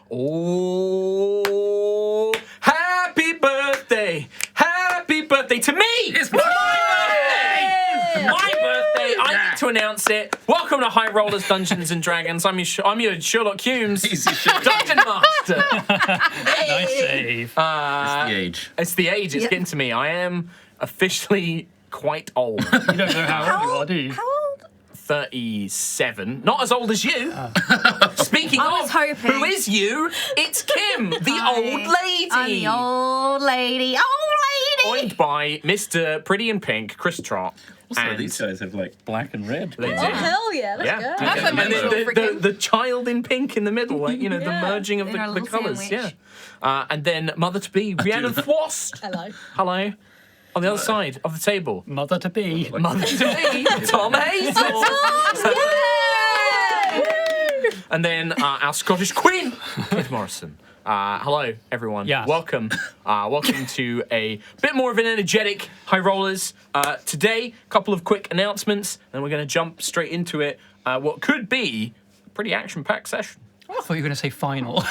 Oh, happy birthday to me! It's my birthday! My birthday! I need to announce it. Welcome to High Rollers Dungeons and Dragons. I'm your Sherlock Holmes, Dungeon Master. Nice save. It's the age. It's the age. It's getting to me. I am officially quite old. You don't know how old you are, do you? How old? 37. Not as old as you. Speaking I was of, hoping. who is you? It's Kim, the old lady. I'm the old lady. Joined by Mr. Pretty in Pink, Chris Trott. Also, and these guys have like black and red. They do. Oh, hell yeah, let's go. That's and unusual then for the, Kim. the child in pink in the middle, like, you know, the merging of In our the little colours. sandwich. Yeah. And then mother to be, Rhiannon Thwast. Hello. Hello. On the other side of the table, Mother to be. mother to be, Tom Hazel. And then our Scottish Queen, Kate Morrison. Hello, everyone. Yes. Welcome. Welcome to a bit more of an energetic High Rollers. Today, a couple of quick announcements, and we're going to jump straight into it. What could be a pretty action-packed session. I thought you were going to say final.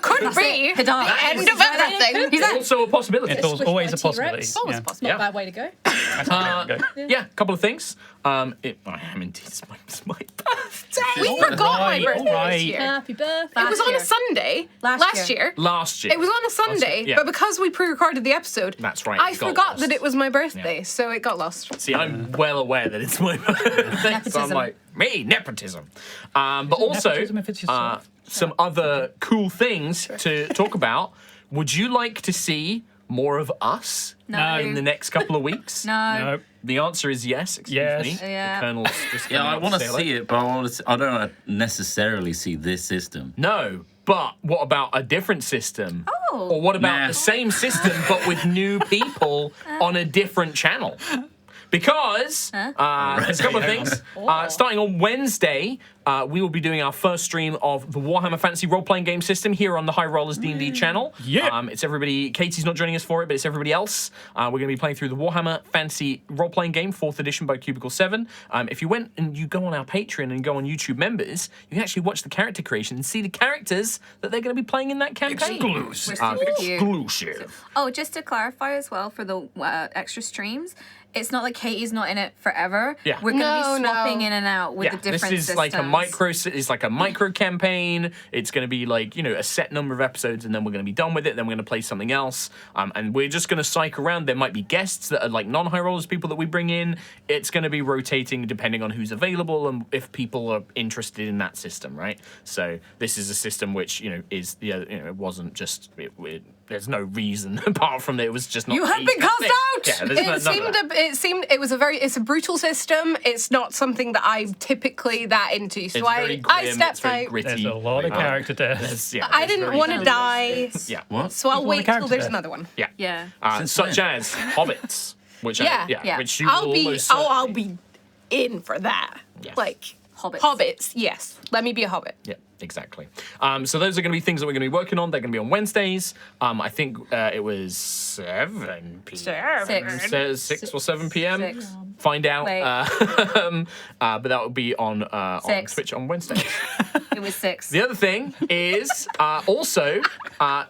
Could be the end of everything. He's Also a possibility. It's always a possibility. It's always Yeah. possible. Yeah. Not a bad way to go. Yeah, a couple of things. I am indeed. It's my birthday. We forgot my birthday Alright. this year. Happy birthday. It was on a Sunday Last year. Last year. It was on a Sunday, Yeah. but because we pre-recorded the episode, That's right, I it got forgot lost. that it was my birthday, so it got lost. See, I'm well aware that it's my birthday, so I'm like, me, nepotism. But also, nepotism if it's yourself? some other cool things to talk about. Would you like to see more of us No. in the next couple of weeks? No. Nope. The answer is yes. Excuse Yes. me. Yeah. The Colonel's just Yeah, coming I out want to say hello. see it, but I don't necessarily see this system. No, but what about a different system? Oh. Or what about Nah. the same system but with new people on a different channel? Because there's a couple of things. Starting on Wednesday, we will be doing our first stream of the Warhammer Fantasy role-playing game system here on the High Rollers D&D channel. Yeah. It's everybody. Katie's not joining us for it, but it's everybody else. We're going to be playing through the Warhammer Fantasy role-playing game, 4th edition by Cubicle 7. If you went and you go on our Patreon and go on YouTube members, you can actually watch the character creation and see the characters that they're going to be playing in that campaign. Exclusive. We're super cute. Exclusive. Oh, just to clarify as well for the extra streams, it's not like Katie's not in it forever. Yeah. We're going to No, be swapping no. in and out with the different this is systems. like a micro. It's like a micro campaign. It's going to be like, you know, a set number of episodes, and then we're going to be done with it. Then we're going to play something else, and we're just going to cycle around. There might be guests that are like non-high rollers, people that we bring in. It's going to be rotating depending on who's available and if people are interested in that system, right? So this is a system which, you know, is it wasn't just. There's no reason apart from that it was just not. You have been cast out. Yeah, there's It's a brutal system. It's not something that I'm typically that into. So It's very grim, I stepped it's very out. gritty. There's a lot of character deaths. Yeah, I it's didn't very want to grim. die, Yeah. What? so I'll want a wait till character there's death. another one. Yeah. Yeah. Since Such when? as hobbits, which Yeah. which you will I'll be almost I'll be in for that. Yes. Like Hobbits. Hobbits, yes. Let me be a hobbit. Yeah, exactly. So those are going to be things that we're going to be working on. They're going to be on Wednesdays. I think it was 7 p.m. 6 or 7 p.m. 6. Find out. Wait. But that will be on 6. Twitch on Wednesdays. It was 6. The other thing is also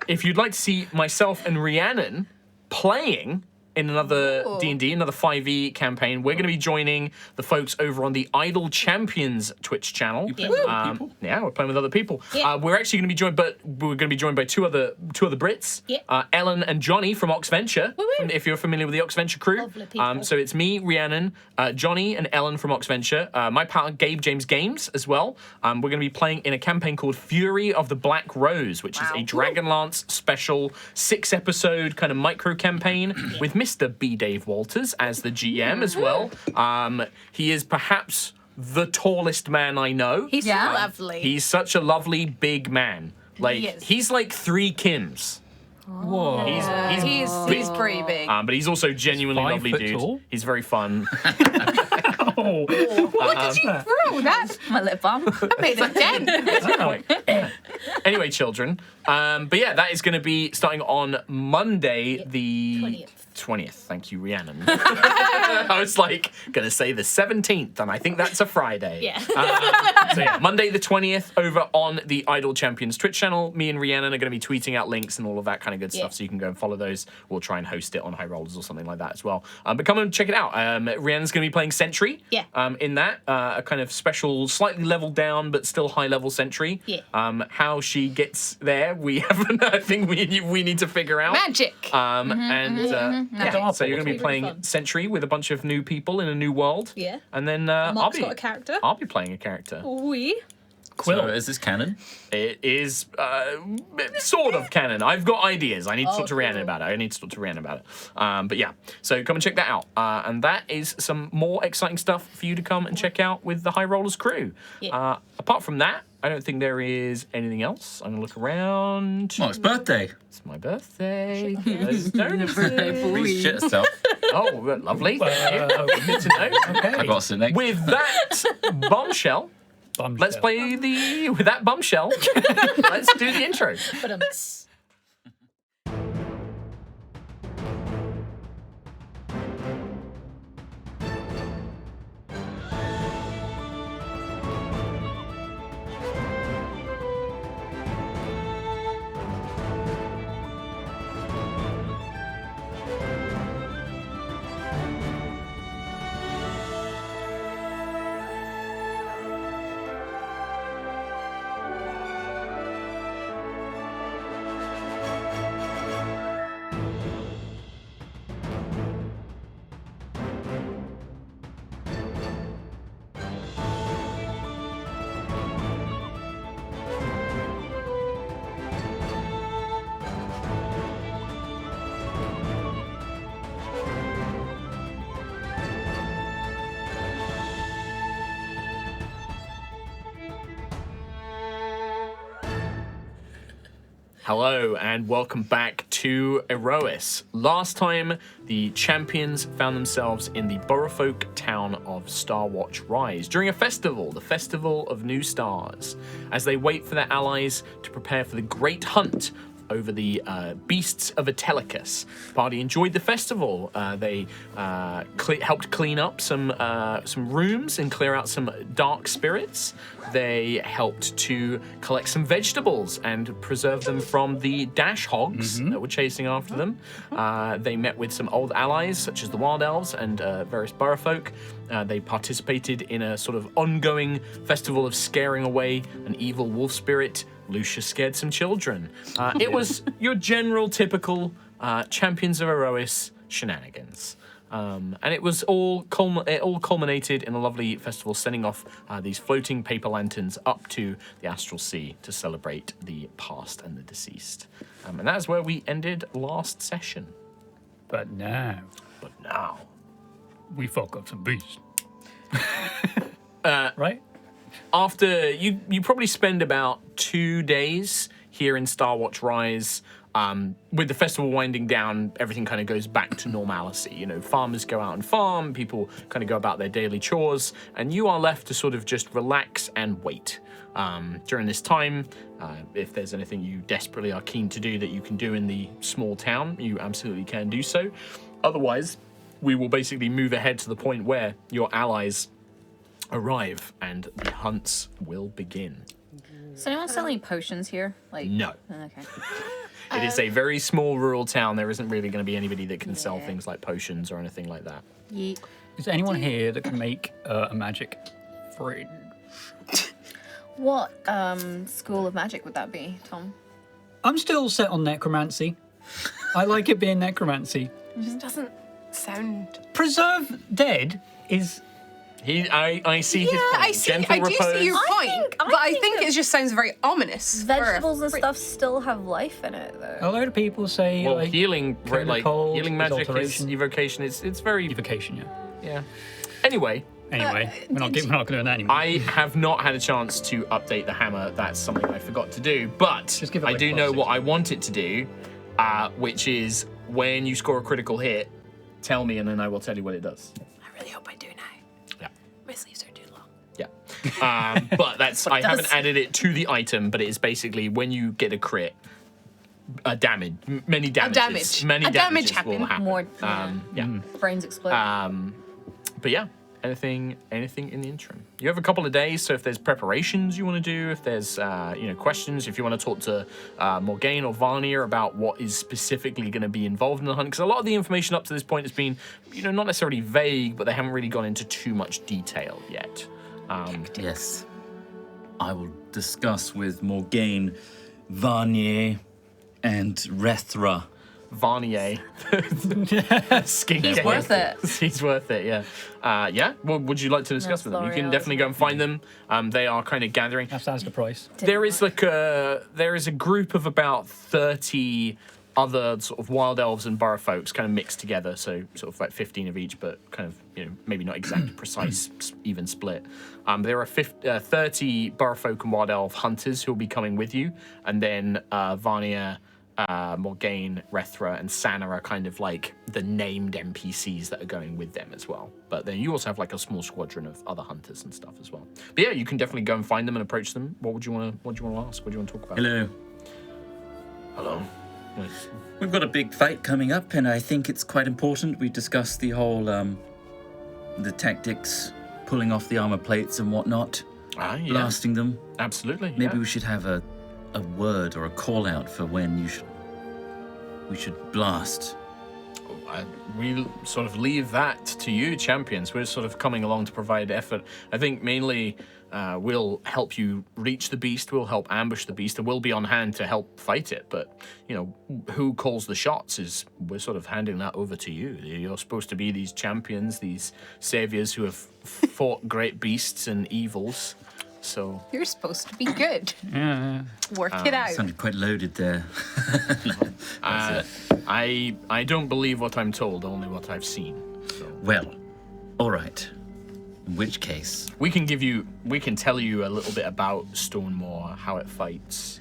if you'd like to see myself and Rhiannon playing in another D&D, another 5e campaign, we're going to be joining the folks over on the Idle Champions Twitch channel. playing with other people? Yeah, we're playing with other people. Yeah. We're actually going to be joined, but we're going to be joined by two other Brits. Yeah. Ellen and Johnny from Oxventure. Woo-woo. If you're familiar with the Oxventure crew. Lovely people. So it's me, Rhiannon, Johnny, and Ellen from Oxventure. My pal Gabe James Games as well. We're going to be playing in a campaign called Fury of the Black Rose, which is a Dragonlance special 6-episode kind of micro campaign with Mr. B. Dave Walters as the GM as well. He is perhaps the tallest man I know. He's Yeah. lovely. He's such a lovely big man. Like is. he's like 3 Kims. Whoa. He's pretty big. But he's also genuinely 5 lovely foot dude. tall? He's very fun. Oh. What did you throw? That My lip balm. made a dent. Anyway, children. But yeah, that is going to be starting on Monday, the 20th. Thank you, Rhiannon. I was like, going to say the 17th, and I think that's a Friday. Yeah. So yeah, Monday the 20th over on the Idol Champions Twitch channel. Me and Rhiannon are going to be tweeting out links and all of that kind of good stuff, so you can go and follow those. We'll try and host it on High Rollers or something like that as well. But come and check it out. Rhiannon's going to be playing Sentry. Yeah. In that, a kind of special, slightly leveled down, but still high-level Sentry. Yeah. How she gets there, we haven't. I think we need to figure out. Magic. Yeah, so you're going to be Really playing fun. Sentry with a bunch of new people in a new world. Yeah. And then Mark's got a character. I'll be playing a character. Oui. Quill. So is this canon? It is sort of canon. I've got ideas. I need to talk to Rhiannon cool. about it. But yeah, so come and check that out. And that is some more exciting stuff for you to come and check out with the High Rollers crew. Yeah. Apart from that, I don't think there is anything else. I'm going to look around. Mark's birthday. It's my birthday. Please shit herself. Oh, lovely. Good to know. I got to sit next. With that bombshell, let's play with that bombshell. Let's do the intro. But Hello and welcome back to Aerois. Last time, the champions found themselves in the Boroughfolk town of Starwatch Rise during a festival, the Festival of New Stars, as they wait for their allies to prepare for the great hunt over the beasts of Atelicus. The party enjoyed the festival. They helped clean up some rooms and clear out some dark spirits. They helped to collect some vegetables and preserve them from the dash hogs that were chasing after them. They met with some old allies, such as the Wild Elves and various Boroughfolk. They participated in a sort of ongoing festival of scaring away an evil wolf spirit. Lucia scared some children. It was your general, typical Champions of Aerois shenanigans. And it was all culminated in a lovely festival, sending off these floating paper lanterns up to the Astral Sea to celebrate the past and the deceased. And that's where we ended last session. But now, we fuck up some beasts. Right? After you probably spend about 2 days here in Starwatch Rise. With the festival winding down, everything kind of goes back to normalcy. You know, farmers go out and farm, people kind of go about their daily chores, and you are left to sort of just relax and wait. During this time, if there's anything you desperately are keen to do that you can do in the small town, you absolutely can do so. Otherwise, we will basically move ahead to the point where your allies arrive and the hunts will begin. Is anyone selling potions here? Like No. Okay. It is a very small rural town. There isn't really going to be anybody that can sell things like potions or anything like that. Yeet. Is there anyone here that can make a magic fridge? What school of magic would that be, Tom? I'm still set on necromancy. I like it being necromancy. It just doesn't sound. Preserve dead is... I see his point. I see. Gentle I do repose. see your point, but I think it just sounds very ominous. for a Vegetables and fridge. stuff still have life in it, though. A load of people say Well, like healing, Turn cold healing is magic is alteration. evocation. It's very evocation. yeah. Anyway, Anyway, we're not doing that anymore. I have not had a chance to update the hammer. That's something I forgot to do. But Just give it I like do know +6. what I want it to do, which is when you score a critical hit, tell me, and then I will tell you what it does. I really hope I do now. Yeah. My sleeves are too long. Yeah. But that's I haven't added it to the item, but it is basically when you get a crit, damage, many damages. Many A damage damages will happen. More brains explode. But yeah, anything in the interim. You have a couple of days, so if there's preparations you want to do, if there's questions, if you want to talk to Morgaine or Varnier about what is specifically going to be involved in the hunt, because a lot of the information up to this point has been, not necessarily vague, but they haven't really gone into too much detail yet. Yes. I will discuss with Morgaine, Varnier, and Rethra. Varnier. He's worth it. He's worth it, yeah. Yeah? What would you like to discuss with them? You can L'Oreal definitely go and find them. They are kind of gathering. That sounds the price. There is a group of about 30 other sort of wild elves and burrow folks kind of mixed together, so sort of like 15 of each, but kind of, maybe not exact, precise, even split. There are 30 burrow folk and wild elf hunters who will be coming with you, and then Varnier, Morgaine, Rethra, and Sana are kind of like the named NPCs that are going with them as well. But then you also have like a small squadron of other hunters and stuff as well. But yeah, you can definitely go and find them and approach them. What would you want to ask? What do you want to talk about? Hello. Hello. We've got a big fight coming up, and I think it's quite important we discuss the whole, the tactics, pulling off the armor plates and whatnot, Yeah. blasting them. Absolutely. Maybe we should have a word or a call out for when we should blast. We sort of leave that to you, champions. We're sort of coming along to provide effort. I think mainly we'll help you reach the beast, we'll help ambush the beast, and we'll be on hand to help fight it. But, who calls the shots we're sort of handing that over to you. You're supposed to be these champions, these saviors who have fought great beasts and evils. So You're supposed to be good. Yeah. Work it out. Sounded quite loaded there. I don't believe what I'm told, only what I've seen. So. Well, all right. In which case, We can tell you a little bit about Stonemaw, how it fights.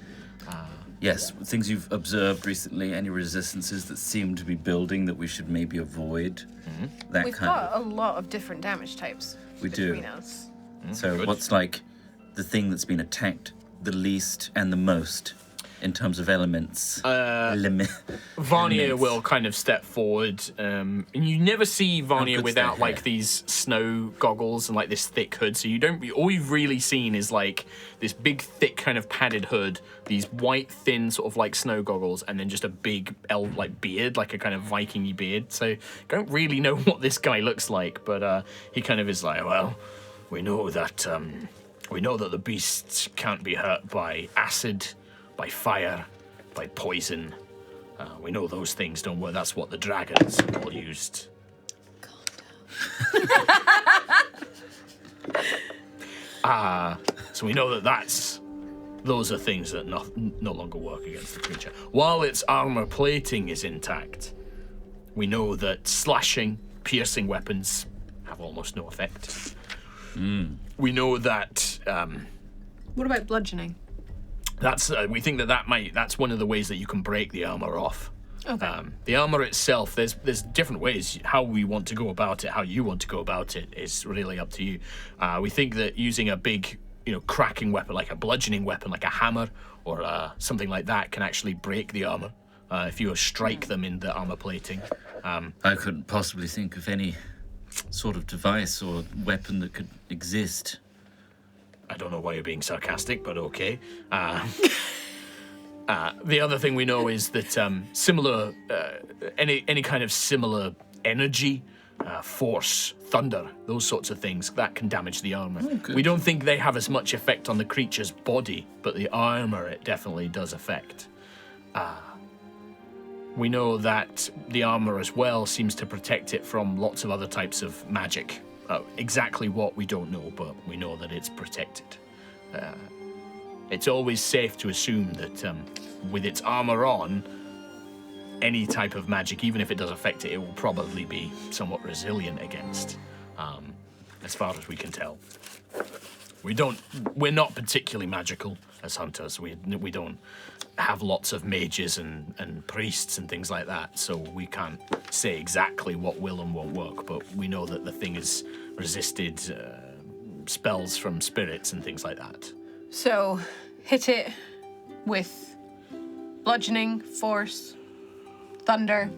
yes, things you've observed recently, any resistances that seem to be building that we should maybe avoid. That We've kind got a lot of different damage types We do. between us. So Good. what's like the thing that's been attacked the least and the most in terms of elements? Varnier Elements. will kind of step forward, and you never see Varnier good's without their like hair? these snow goggles and like this thick hood. So you don't. All you've really seen is like this big, thick kind of padded hood, these white, thin sort of like snow goggles, and then just a big elf like beard, like a kind of Viking-y beard. So you don't really know what this guy looks like, but he kind of is like, well, we know that the beasts can't be hurt by acid, by fire, by poison. We know those things don't work. That's what the dragons all used. So we know those are things that no longer work against the creature. While its armor plating is intact, we know that slashing, piercing weapons have almost no effect. We know that What about bludgeoning? we think that's one of the ways that you can break the armor off. Okay. The armor itself, there's different ways. How we want to go about it, how you want to go about it, is really up to you. We think that using a big, cracking weapon, like a bludgeoning weapon, like a hammer or something like that, can actually break the armor if you strike them in the armor plating. I couldn't possibly think of any sort of device or weapon that could exist. I don't know why you're being sarcastic, but okay. The other thing we know is that similar, any kind of similar energy, force, thunder, those sorts of things, that can damage the armor. good. We don't think they have as much effect on the creature's body, but the armor it definitely does affect. We know that the armor as well seems to protect it from lots of other types of magic. Exactly what we don't know, but we know that it's protected. It's always safe to assume that with its armor on, any type of magic, even if it does affect it, it will probably be somewhat resilient against, as far as we can tell. We're not particularly magical as hunters. We don't have lots of mages and priests and things like that, so we can't say exactly what will and won't work, but we know that the thing has resisted spells from spirits and things like that. So, hit it with bludgeoning, force, thunder.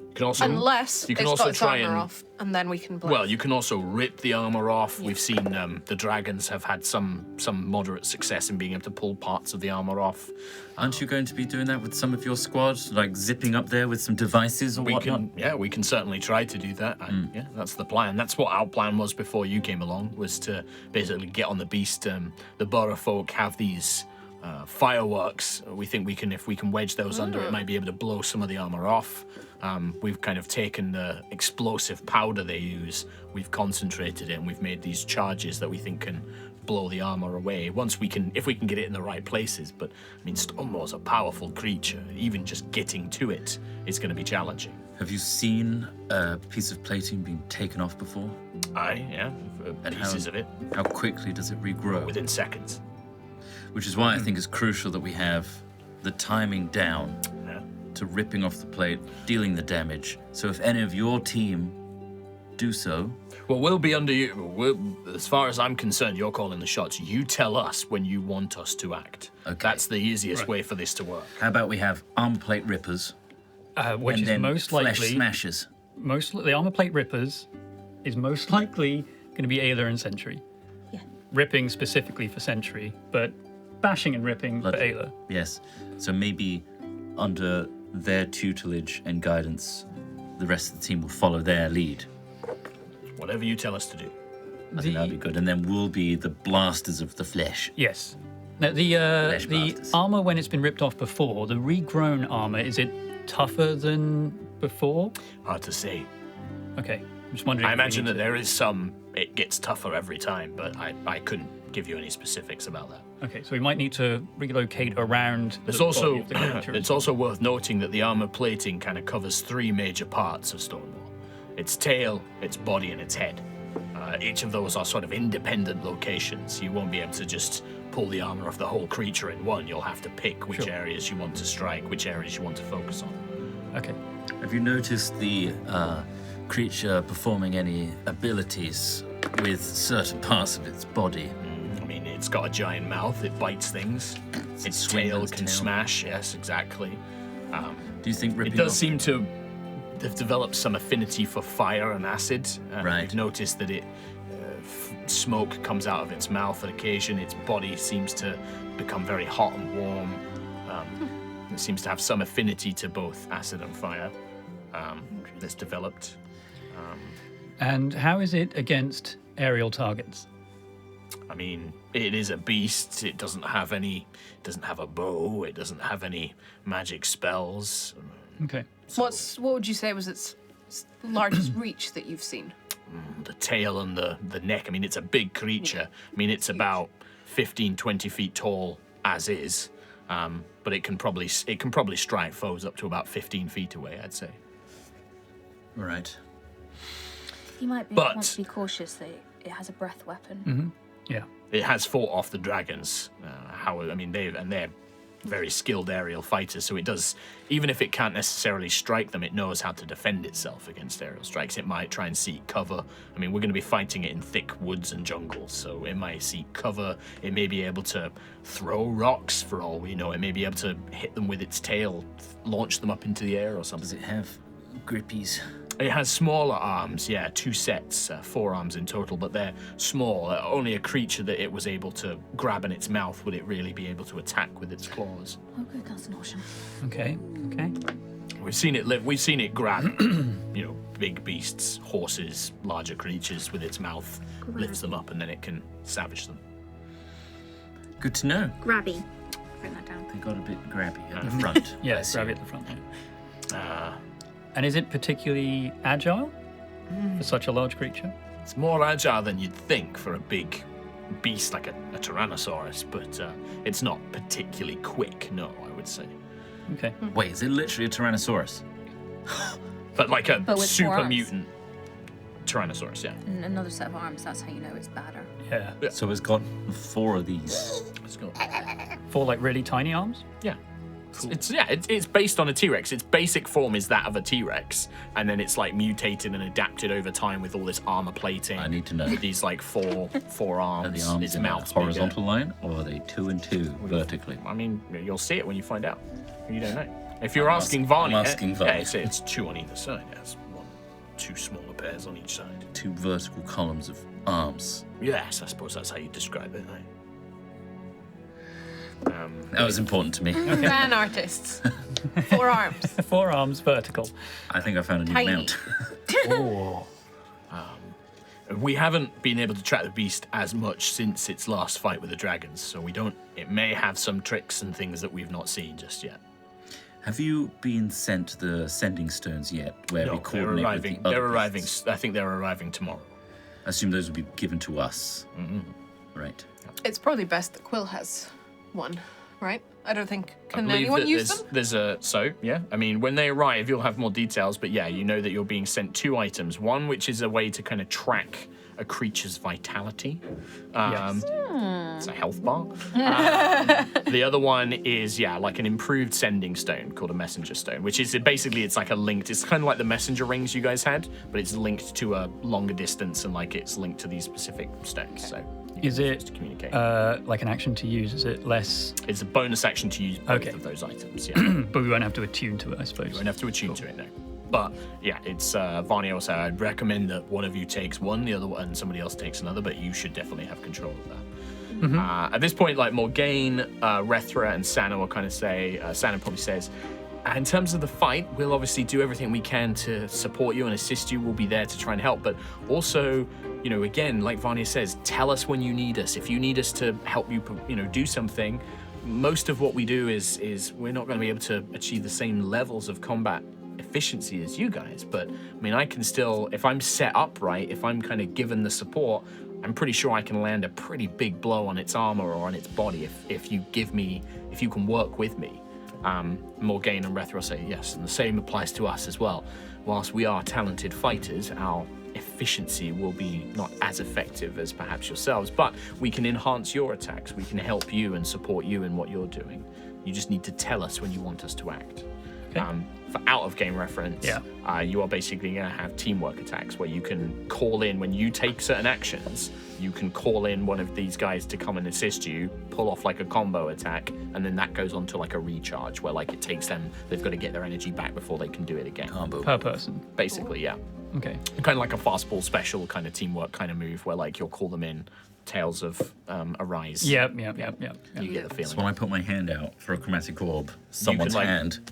You can also, Unless you can it's also got its try armor and off, and then we can bless. well, you can also rip the armor off. We've seen the dragons have had some moderate success in being able to pull parts of the armor off. Aren't you going to be doing that with some of your squad, like zipping up there with some devices or whatnot? We can certainly try to do that. Yeah, that's the plan. That's what our plan was before you came along, was to basically get on the beast. The Borough folk have these fireworks. We think we can, if we can wedge those under, it might be able to blow some of the armor off. We've kind of taken the explosive powder they use, we've concentrated it, and we've made these charges that we think can blow the armor away if we can get it in the right places. But I mean, Stonemaw is a powerful creature. Even just getting to it is going to be challenging. Have you seen a piece of plating being taken off before? Yeah, pieces of it How quickly does it regrow? within seconds. Which is why I think it's crucial that we have the timing down to ripping off the plate, dealing the damage. So if any of your team do so... Well, we'll be under you. As far as I'm concerned, you're calling the shots. You tell us when you want us to act. Okay. That's the easiest way for this to work. How about we have armor plate rippers Which and is then most flesh likely smashers? the armor plate rippers is most likely going to be Ayla and Sentry. Yeah. Ripping specifically for Sentry, but bashing and ripping for Ayla. Yes. So maybe under their tutelage and guidance, the rest of the team will follow their lead. Whatever you tell us to do. I think that'd be good. And then we'll be the blasters of the flesh. Yes. Now, the blasters. armor, when it's been ripped off before, the regrown armor, is it tougher than before? Hard to say. Okay. I'm just wondering. I if we imagine need that there is some. It gets tougher every time, but I couldn't give you any specifics about that. Okay, so we might need to relocate around. It's the also body of the creature. it's also worth noting that the armor plating kind of covers three major parts of Stonemaw: its tail, its body, and its head. Each of those are sort of independent locations. You won't be able to just pull the armor off the whole creature in one. You'll have to pick which areas you want to strike, which areas you want to focus on. Okay. Have you noticed the creature performing any abilities with certain parts of its body? I mean, it's got a giant mouth. It bites things. Its swing tail its can tail. smash. Yes, exactly. Do you think ripping It does off- seem to have developed some affinity for fire and acid. Right. We've noticed that smoke comes out of its mouth on occasion. Its body seems to become very hot and warm. It seems to have some affinity to both acid and fire. That's developed. And how is it against aerial targets? I mean, it is a beast. It doesn't have a bow. It doesn't have any magic spells. Okay. What would you say was its largest reach that you've seen? The tail and the neck. I mean, it's a big creature. I mean, it's about 15, 20 feet tall as is. But it can probably strike foes up to about 15 feet away, I'd say. Right. You might But- want to be cautious that it has a breath weapon. Mm-hmm. Yeah. It has fought off the dragons. They're very skilled aerial fighters, so it does, even if it can't necessarily strike them, it knows how to defend itself against aerial strikes. It might try and seek cover. I mean, we're going to be fighting it in thick woods and jungles, so it might seek cover. It may be able to throw rocks for all we know. It may be able to hit them with its tail, launch them up into the air or something. Does it have grippies? It has smaller arms, 2 sets, 4 arms in total, but they're small. Only a creature that it was able to grab in its mouth would it really be able to attack with its claws. Oh, good, that's an option. Okay. Okay. We've seen it live. We've seen it grab, big beasts, horses, larger creatures with its mouth, lifts them up, and then it can savage them. Good to know. Grabby. Bring that down. They got a bit grabby at the front. Yeah, I see. grab it at the front. Yeah. And is it particularly agile for such a large creature? It's more agile than you'd think for a big beast like a Tyrannosaurus, but it's not particularly quick, no, I would say. Okay. Wait, is it literally a Tyrannosaurus? But like a But with 4 super arms. mutant Tyrannosaurus, yeah. And another set of arms, that's how you know it's badder. Yeah. So it's got 4 of these. Let's go. 4 like really tiny arms? Yeah. It's based on a T-Rex. Its basic form is that of a T-Rex, and then it's like mutated and adapted over time with all this armor plating. I need to know. These like four Are arms. the arms its in a mouth's horizontal line, or are they 2 and 2 vertically? bigger. I mean, you'll see it when you find out. You don't know. If you're asking I'm Varney, asking Varney. yeah, it's 2 on either side. That's 2 smaller pairs on each side. 2 vertical columns of arms. Yes, I suppose that's how you describe it. That was important to me. Fan artists. 4 arms. 4 arms vertical. I think I found a new Tiny. mount. Oh. We haven't been able to track the beast as much since its last fight with the dragons, so we don't. It may have some tricks and things that we've not seen just yet. Have you been sent the sending stones yet? Where we No, they're coordinate arriving. with the other They're arriving. beasts? I think they're arriving tomorrow. I assume those will be given to us. Right. It's probably best that Quill has one, right? I don't think. I Can believe anyone that use them? there's a yeah. I mean, when they arrive, you'll have more details. But yeah, you know that you're being sent 2 items. One, which is a way to kind of track a creature's vitality. Yes. It's a health bar. The other one is like an improved sending stone called a messenger stone, which is basically it's like a linked. It's kind of like the messenger rings you guys had, but it's linked to a longer distance and like it's linked to these specific stones. So you Is can it just communicate? like an action to use? Is it less? It's a bonus action to use both Okay. of those items. Yeah. But we won't have to attune to it, I suppose. You won't have to attune to it, no. But yeah, it's Varney also. I'd recommend that one of you takes one, the other one, and somebody else takes another. But you should definitely have control of that. At this point, like Morgaine, Rethra, and Sana will kind of say. Sana probably says, in terms of the fight, we'll obviously do everything we can to support you and assist you. We'll be there to try and help. But also, you know, again, like Varney says, tell us when you need us. If you need us to help you, do something. Most of what we do is we're not going to be able to achieve the same levels of combat efficiency as you guys, but I mean, I can still, if I'm set up right, if I'm kind of given the support, I'm pretty sure I can land a pretty big blow on its armor or on its body if you can work with me. Morgaine and Rethra say yes, and the same applies to us as well. Whilst we are talented fighters, our efficiency will be not as effective as perhaps yourselves, but we can enhance your attacks. We can help you and support you in what you're doing. You just need to tell us when you want us to act. Okay. For out-of-game reference, you are basically going to have teamwork attacks where you can call in, when you take certain actions, you can call in one of these guys to come and assist you, pull off like a combo attack, and then that goes on to like a recharge where like it takes them, they've got to get their energy back before they can do it again. Combo. Per person. Basically, yeah. Okay. Kind of like a fastball special kind of teamwork kind of move where like you'll call them in, Tales of Aerois. Yep. You get the feeling. So when I put my hand out for a chromatic orb, someone's like- hand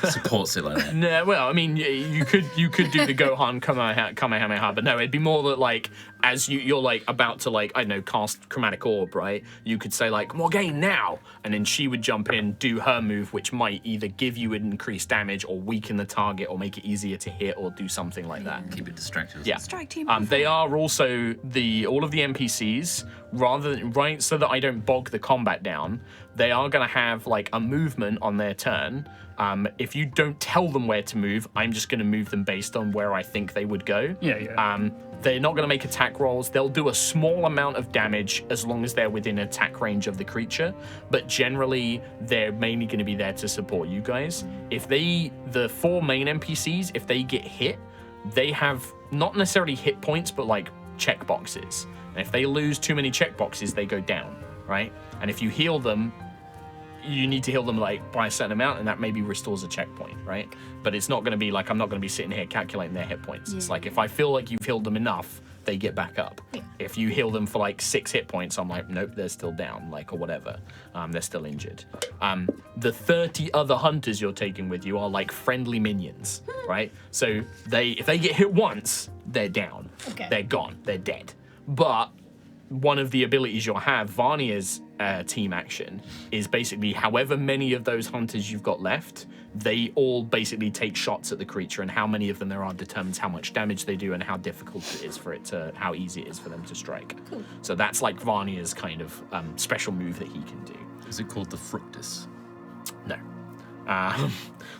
supports it like that. No, well, I mean, you could do the Gohan Kamehameha, but no, it'd be more that like as you're like about to like I don't know cast chromatic orb, right? You could say like Morgaine now, and then she would jump in, do her move, which might either give you increased damage or weaken the target or make it easier to hit or do something like that. Keep it distracted. Yeah. Strike team. They are also all of the NPCs, rather than right so that I don't bog the combat down, they are gonna have like a movement on their turn. If you don't tell them where to move, I'm just gonna move them based on where I think they would go. Yeah. They're not gonna make attack rolls. They'll do a small amount of damage as long as they're within attack range of the creature, but generally they're mainly gonna be there to support you guys. If the 4 main NPCs, if they get hit, they have not necessarily hit points, but like check boxes. And if they lose too many check boxes, they go down, right? And if you heal them, you need to heal them like by a certain amount, and that maybe restores a checkpoint, right? But it's not going to be like I'm not going to be sitting here calculating their hit points. It's like if I feel like you've healed them enough, they get back up. If you heal them for like 6 hit points, I'm like, nope, they're still down, like or whatever. They're still injured. The 30 other hunters you're taking with you are like friendly minions, right? So if they get hit once, they're down. Okay. They're gone. They're dead. But one of the abilities you'll have, Varnia's team action, is basically however many of those hunters you've got left, they all basically take shots at the creature, and how many of them there are determines how much damage they do and how difficult it is how easy it is for them to strike. Cool. So that's like Varnia's kind of special move that he can do. Is it called the Fructus? No.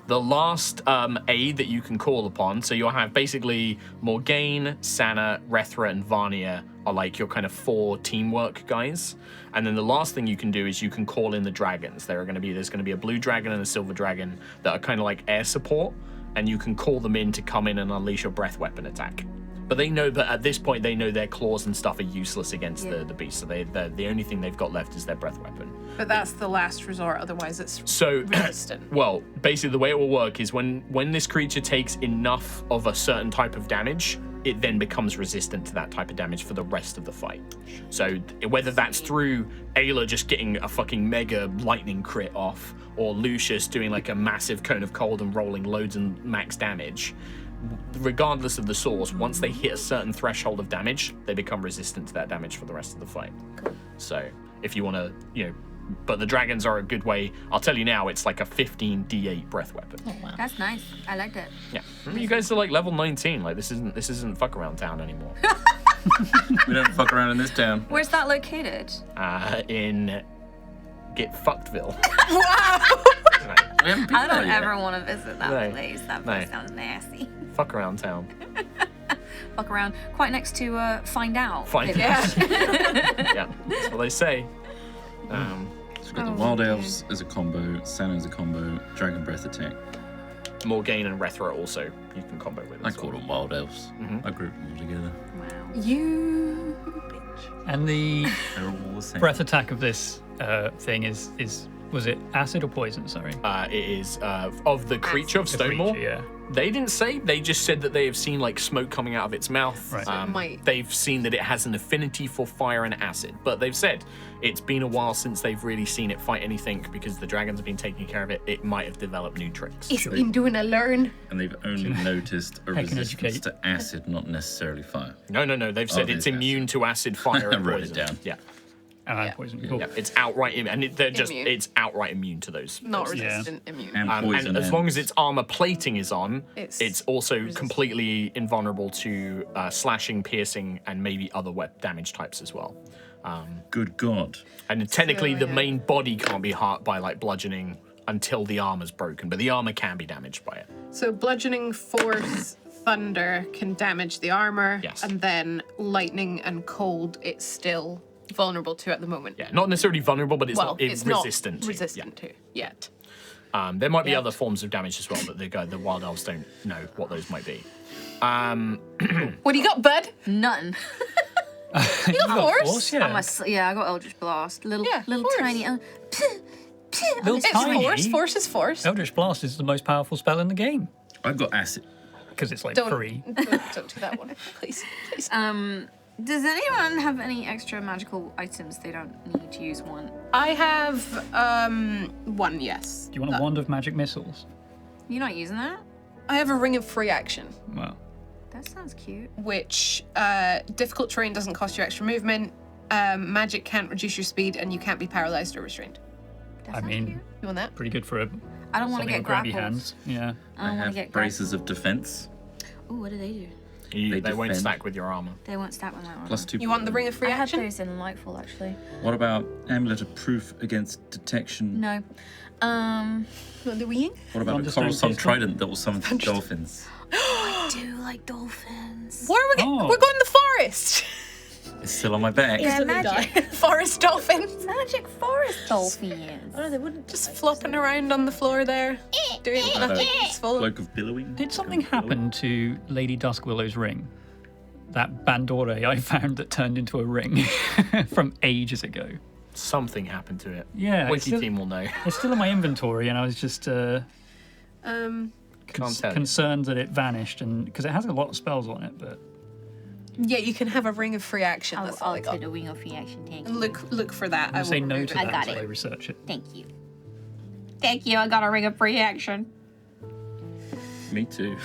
The last aid that you can call upon, so you'll have basically Morgaine, Sana, Rethra, and Varnia are like your kind of 4 teamwork guys. And then the last thing you can do is you can call in the dragons. There's going to be a blue dragon and a silver dragon that are kind of like air support, and you can call them in to come in and unleash your breath weapon attack. But they know that at this point, they know their claws and stuff are useless against the beast. So the only thing they've got left is their breath weapon. But that's the last resort, otherwise it's So, resistant. well, basically the way it will work is when this creature takes enough of a certain type of damage, it then becomes resistant to that type of damage for the rest of the fight. So whether that's through Ayla just getting a fucking mega lightning crit off, or Lucius doing like a massive cone of cold and rolling loads and max damage, regardless of the source, once they hit a certain threshold of damage, they become resistant to that damage for the rest of the fight. Cool. So if you want to, but the dragons are a good way. I'll tell you now, it's like a 15d8 breath weapon. Oh, wow. That's nice. I like it. Yeah, you guys are like level 19. Like this isn't fuck around town anymore. We don't fuck around in this town. Where's that located? In Get Fuckedville. We haven't been I don't there yet. ever want to visit that No. place. That No. place sounds nasty. Fuck around town. Fuck around. Quite next to Find Out. Find Maybe. Out. Yeah, that's what they say. So we've got the Wild Elves as a combo, Santa as a combo, Dragon Breath attack. Morgaine and Rethra also you can combo with. I as call well. them Wild Elves. I grouped them all together. Wow. You bitch. And the They're all the same. breath attack of this thing is was it acid or poison? Sorry. It is of the creature of The Stonemaw. creature, yeah. They didn't say. They just said that they have seen like smoke coming out of its mouth. Right. So it might- They've seen that it has an affinity for fire and acid. But they've said it's been a while since they've really seen it fight anything because the dragons have been taking care of it. It might have developed new tricks. It's been doing a learn. And they've only noticed a I can resistance educate. to acid, not necessarily fire. No. They've said there's it's immune to acid, fire, I and wrote it poison. down. Yeah. Poison. Cool. Yeah, it's outright and they're just Immune. it's outright immune to those. Not those things. resistant, immune. And poison. And as long as its armor plating is on, It's it's also completely invulnerable to slashing, piercing, and maybe other damage types as well. Good God. And technically, So, the yeah. main body can't be hurt by like bludgeoning until the armor's broken, but the armor can be damaged by it. So bludgeoning, force, thunder can damage the armor. Yes. And then lightning and cold, it's still vulnerable to at the moment. Yeah, not necessarily vulnerable, but it's Well, not it's resistant. not to. resistant to yet. Yeah. There might be Yet. other forms of damage as well, but the wild elves don't know what those might be. What do you got, bud? None. You got force? Force, yeah. I got Eldritch Blast. Little Yeah, little force. tiny. Little It's tiny. force. Force is force. Eldritch Blast is the most powerful spell in the game I've got acid. because it's like Don't, free. don't do that one, please. Please. Does anyone have any extra magical items they don't need to use one? I have one, yes. Do you want a wand of magic missiles? You're not using that? I have a ring of free action, Well, That sounds cute. which difficult terrain doesn't cost you extra movement. Magic can't reduce your speed, and you can't be paralyzed or restrained. That I sounds mean, cute. You want that? pretty good for a I don't want to something get with grabby grappled. hands. Yeah. I don't want have to get braces of defense. Ooh, what do they do? They won't defend. stack with your armor. They won't stack with my armor. Plus 2. You want the ring of free I had action? those in Lightfall, actually. What about Amulet of Proof against Detection? No. You want the wing? What about a Thunderstone Coral Song pistol? Trident that will summon dolphins? I do like dolphins. Where are we going? Oh. We're going to the forest. It's still on my back. Yeah, magic. Forest dolphins. Magic forest dolphins. Oh, no, they wouldn't. Just flopping around on the floor there, doing nothing useful. Cloak of Billowing. Did something happen to Lady Duskwillow's ring? That Bandore I found that turned into a ring from ages ago. Something happened to it. Yeah, it's Wiki still, team will know. it's still in my inventory, and I was just Can't tell you. concerned that it vanished, and because it has a lot of spells on it. But Yeah, you can have a ring of free action. I'll That's all I got. take a wing of reaction. Thank you. Look for that. I I'll will say no remove to it. that got until it. I research it. Thank you. Thank you. I got a ring of free action. Me too.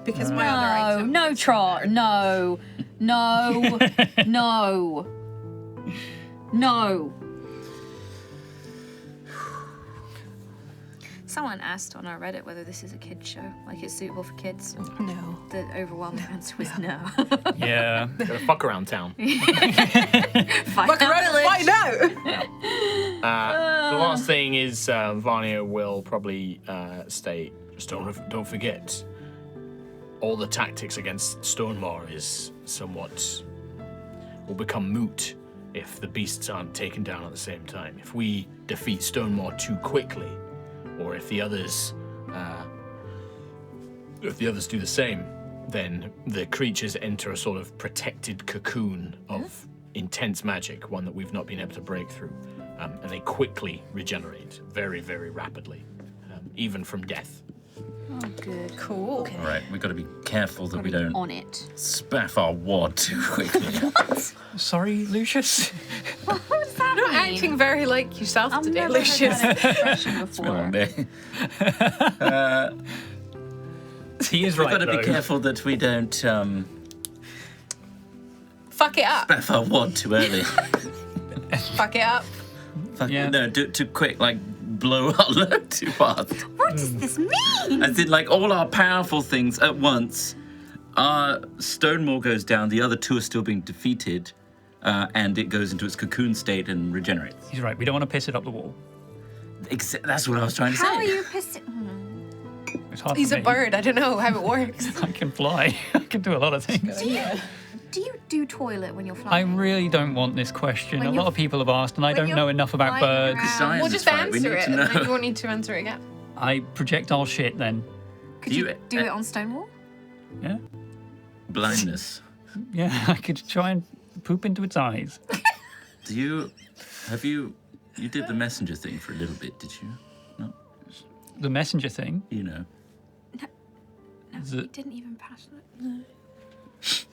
Because my other item. No, Trot. No. No. No. No. Someone asked on our Reddit whether this is a kid's show, like it's suitable for kids. No. The overwhelming answer was no. Yeah. Gotta fuck around town. Fuck around and find out. The last thing is Varnia will probably state, just don't forget, all the tactics against Stonemaw is somewhat will become moot if the beasts aren't taken down at the same time. If we defeat Stonemaw too quickly, or if the others do the same, then the creatures enter a sort of protected cocoon of intense magic, one that we've not been able to break through. And they quickly regenerate very, very rapidly, even from death. Oh, good. Cool. Okay. All right, we've got to be careful that we don't On it. spaff our wad too quickly. Sorry, Lucius. What does that You're mean? acting very like yourself I've today, never Lucius. heard that expression before. Long day. He is We've right, got to be though. careful that we don't Fuck it up. spaff our wad too early. Fuck it up. Yeah. No, do it too quick, like blow our load too fast. What does this mean? As in, like, all our powerful things at once. Our Stonemaw goes down, the other two are still being defeated, and it goes into its cocoon state and regenerates. He's right. We don't want to piss it up the wall. That's what I was trying to How are say. you pissed? It's hard He's for a me. bird. I don't know how it works. I can fly. I can do a lot of things. Do you do toilet when you're I flying? really don't want this question. When A lot you're- of people have asked, and I when don't you're know enough about flying birds. around- Science We'll is just right, we answer need it, to and then know. you won't need to answer it again. I projectile shit then. Could Do you you- do it on Stonewall? Yeah? Blindness. Yeah, I could try and poop into its eyes. You did the messenger thing for a little bit, did you? No? The messenger thing. You know. Is it, Didn't even pass it.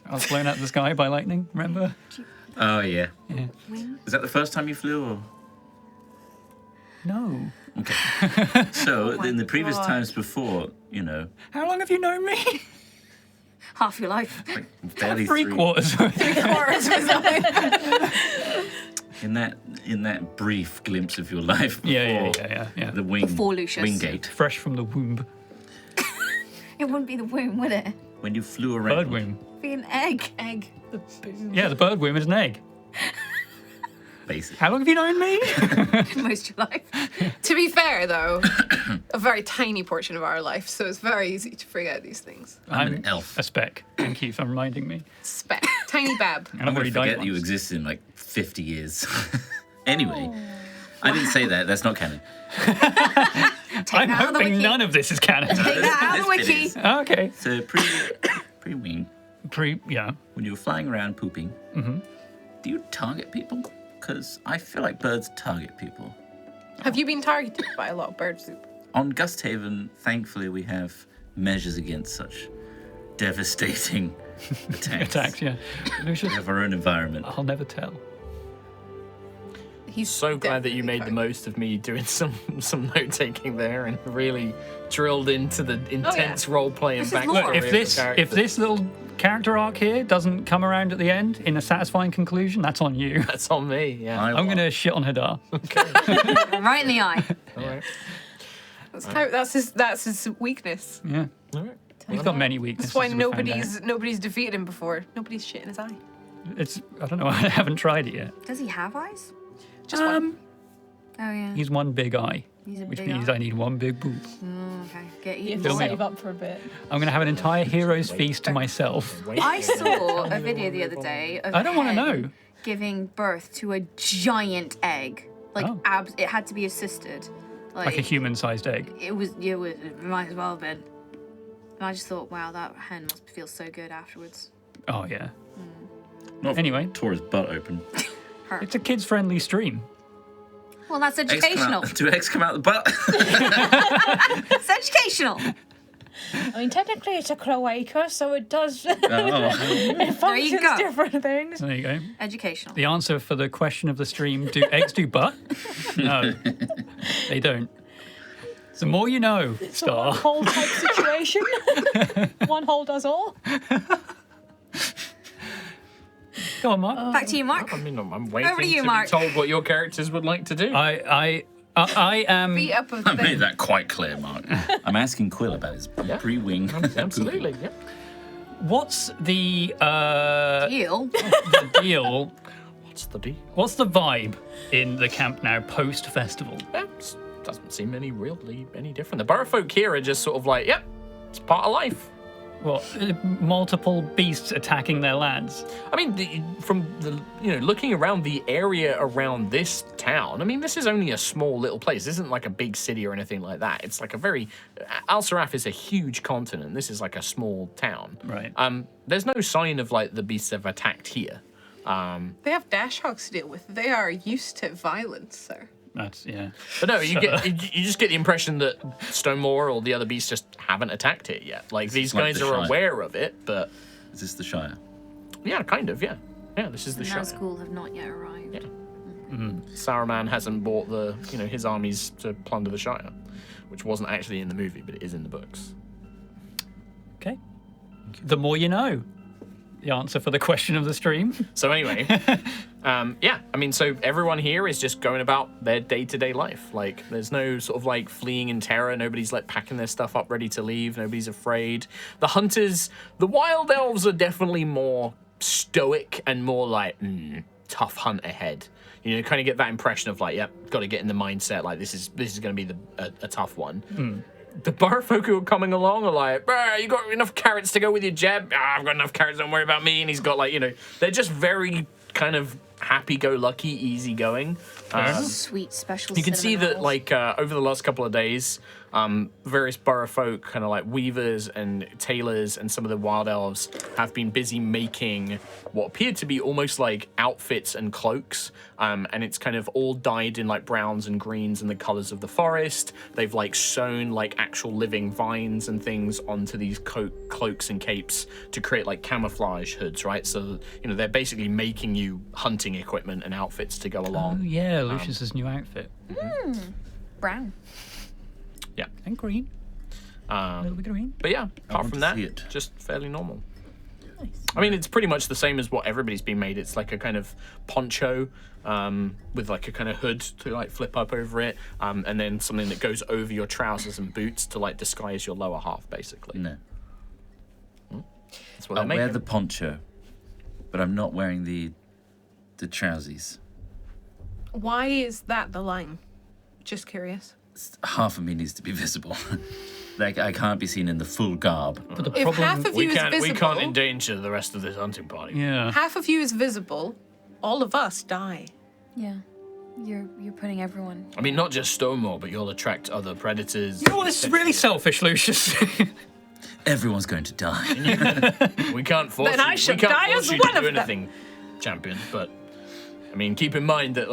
I was blown out of the sky by lightning, remember? Oh, yeah. Yeah. Wing? Was that the first time you flew, or? No. Okay. So, my in the previous God. times before, How long have you known me? Half your life. like barely Three quarters. in that brief glimpse of your life before yeah. the Before Lucius. wingate, Fresh from the womb. It wouldn't be the womb, would it? when you flew around. Bird womb. It'd be an egg. Yeah, the bird womb is an egg. Basically. How long have you known me? Most of your life. To be fair, though, a very tiny portion of our life, so it's very easy to forget these things. I'm an elf. A speck. Thank you for reminding me. Speck. Tiny bab. And I'm I've going already to died forget you once. existed in like 50 years. Anyway, I didn't say that. That's not canon. I'm that out of the hoping wiki. nonna of this is canon. Take that out of the This bit wiki. is. Okay. So pre-wing, Yeah. when you were flying around pooping, do you target people? Because I feel like birds target people. Have you been targeted by a lot of bird soup? On Gusthaven, thankfully, we have measures against such devastating Attacks, yeah. Lucius, We have our own environment. I'll never tell. He's So glad that you made the definitely most of me doing some note taking there and really drilled into the intense role play and This is backstory. lore. of If the this characters. little character arc here doesn't come around at the end in a satisfying conclusion, that's on you. That's on me. Yeah. I'm gonna shit on Hadar. Right in the eye. All right. That's his weakness. Yeah. All right. He's got many weaknesses. That's why we found out. nobody's defeated him before. Nobody's shit in his eye. It's I don't know. I haven't tried it yet. Does he have eyes? Just one. Oh yeah. He's one big eye, He's a which big means eye. I need one big boob. Okay. Get You eaten. have to Fill me save up. up for a bit. I'm gonna have an entire hero's feast to myself. Wait. I saw a video the other day of I don't want to hen know. giving birth to a giant egg. Like Oh. it had to be assisted. Like a human-sized egg. It might as well have been. And I just thought, wow, that hen must feel so good afterwards. Oh yeah. Not Anyway. tore his butt open. It's a kids-friendly stream. Well, that's Eggs come educational. out- Do eggs come out the butt? It's educational. I mean, technically it's a cloaca, so it does Oh. it functions go. different things. There you go. Educational. The answer for the question of the stream: do eggs do butt? No, they don't. The more you know, It's a one Star. hole type situation. One hole does all. Go on, Mark. Back to you, Mark. I mean, I'm waiting Over to you, be Mark. told what your characters would like to do. I am. Beat up a I made thing. that quite clear, Mark. I'm asking Quill about his pre-wing. Absolutely. Yeah. What's the Deal. deal? What's the deal? What's the vibe in the camp now post festival? Doesn't seem any different. The Burrowfolk here are just sort of like, yep, it's part of life. What? Multiple beasts attacking their lads. I mean, from the looking around the area around this town, I mean, this is only a small little place. This isn't like a big city or anything like that. It's like a very Al Saraf is a huge continent. This is like a small town. Right. There's no sign of like the beasts have attacked here. They have dash hogs to deal with. They are used to violence, sir. That's yeah. But no, you just get the impression that Stonemaw or the other beasts just haven't attacked it yet. Like these like guys the are Shire. aware of it, but Is this the Shire? yeah, kind of, yeah. Yeah, this is the Shire. Nazgul have not yet arrived. Yeah. Saruman hasn't brought his armies to plunder the Shire, which wasn't actually in the movie, but it is in the books. Okay. The more you know. The answer for the question of the stream. So anyway, yeah, I mean, so everyone here is just going about their day-to-day life. Like, there's no sort of like fleeing in terror. Nobody's like packing their stuff up, ready to leave. Nobody's afraid. The hunters, the wild elves are definitely more stoic and more like, tough hunt ahead. You know, kind of get that impression of like, yep, got to get in the mindset. Like, this is going to be a tough one. The Burrfolk who are coming along are like, you got enough carrots to go with your Jeb? I've got enough carrots, don't worry about me. And he's got like, they're just very kind of happy-go-lucky, easygoing. Sweet special. You can see cinnamon that rolls. like over the last couple of days, various Burrfolk, kind of like weavers and tailors and some of the wild elves have been busy making what appeared to be almost like outfits and cloaks. And it's kind of all dyed in like browns and greens and the colors of the forest. They've like sewn like actual living vines and things onto these cloaks and capes to create like camouflage hoods, right? So, they're basically making you hunting equipment and outfits to go Oh along. yeah, Lucius's new outfit. brown. Yeah. And green. A little bit green. But yeah, apart want from to that, see it. just fairly normal. I mean, it's pretty much the same as what everybody's been made. It's like a kind of poncho with like a kind of hood to like flip up over it, and then something that goes over your trousers and boots to like disguise your lower half, basically. No. That's what I'll they're wear making. the poncho, but I'm not wearing the trousers. Why is that the line? Just curious. Half of me needs to be visible. Like, I can't be seen in the full garb. But the If problem, half of you is We visible, can't endanger the rest of this hunting party. yeah. half of you is visible, all of us die. Yeah, you're putting everyone. I mean, not just Stonemaw, but you'll attract other predators. Oh, this is really selfish, Lucius. Everyone's going to die. We can't force Then I you. We should can't die force as you one to do of them. anything, champion. But I mean, keep in mind that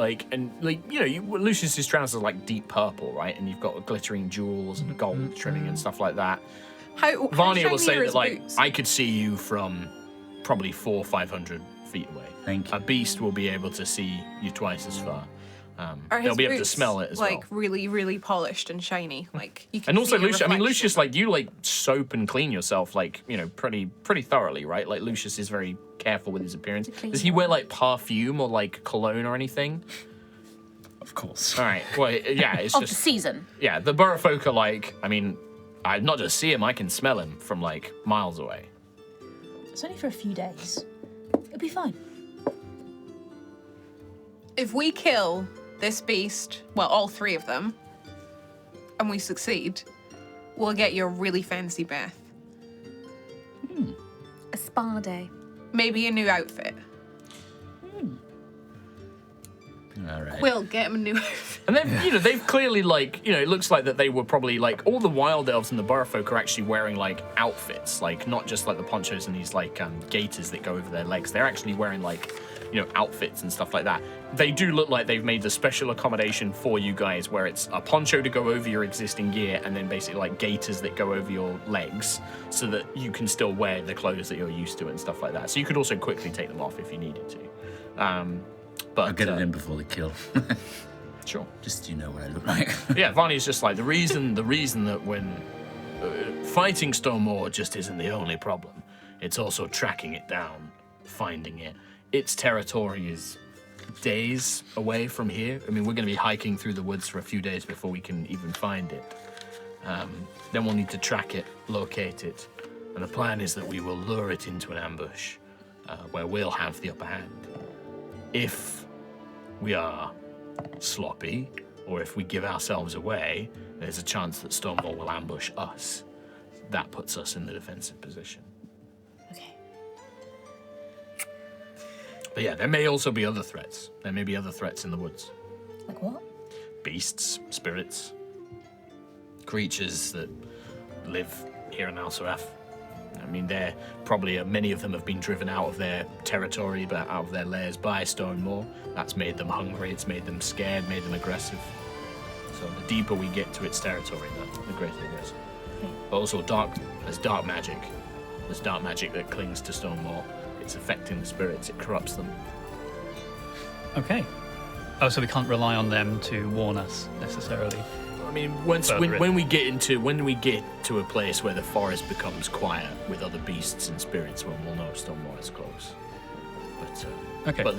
Lucius's trousers are like deep purple, right? And you've got glittering jewels and gold trimming and stuff like that. How Varnia will shiny say are that his like boots? I could see you from probably 400 or 500 feet away. Thank you. A beast will be able to see you twice as far. Are They'll his be able to boots, smell it as like well. really, really polished and shiny. Like you can. And also see a Lucius, I mean, reflection. Lucius, like you like soap and clean yourself, like pretty thoroughly, right? Like Lucius is very careful with his appearance. clean Does he wear like perfume or like cologne or anything? Of course. All right, well, yeah, it's Of the just season. yeah. The Burrfolk are like, I mean, I not just see him, I can smell him from like miles away. It's only for a few days. It'll be fine. If we kill this beast, well, all three of them, and we succeed, we'll get you a really fancy bath. A spa day. Maybe a new outfit. All right. We'll get him a new outfit. And they've clearly like, it looks like that they were probably like all the wild elves and the Burrfolk are actually wearing like outfits, like not just like the ponchos and these like gaiters that go over their legs. They're actually wearing like, outfits and stuff like that. They do look like they've made the special accommodation for you guys where it's a poncho to go over your existing gear and then basically like gaiters that go over your legs so that you can still wear the clothes that you're used to and stuff like that. So you could also quickly take them off if you needed to. But I'll get it in before the kill. Sure. Just so you know what I look like. Yeah, Varney's just like the reason that when fighting Stonemaw just isn't the only problem. It's also tracking it down, finding it. Its territory is days away from here. I mean, we're going to be hiking through the woods for a few days before we can even find it. Then we'll need to track it, locate it, and the plan is that we will lure it into an ambush where we'll have the upper hand. If we are sloppy, or if we give ourselves away, there's a chance that Stonemaw will ambush us. that puts us in the defensive position. Okay. But yeah, there may also be other threats. There may be other threats in the woods. Like what? Beasts, spirits, creatures that live here in Al-Saraf. I mean, they're probably many of them have been driven out of their territory, but out of their lairs by Stonemaw. That's made them hungry. It's made them scared, made them aggressive. So the deeper we get to its territory, the greater the risk. But also there's dark magic. There's dark magic that clings to Stonemaw. It's affecting the spirits. It corrupts them. Okay. Oh, so we can't rely on them to warn us necessarily. I mean, Further in. when we get to a place where the forest becomes quiet with other beasts and spirits, when we'll know Stonemaw is close. But Okay. But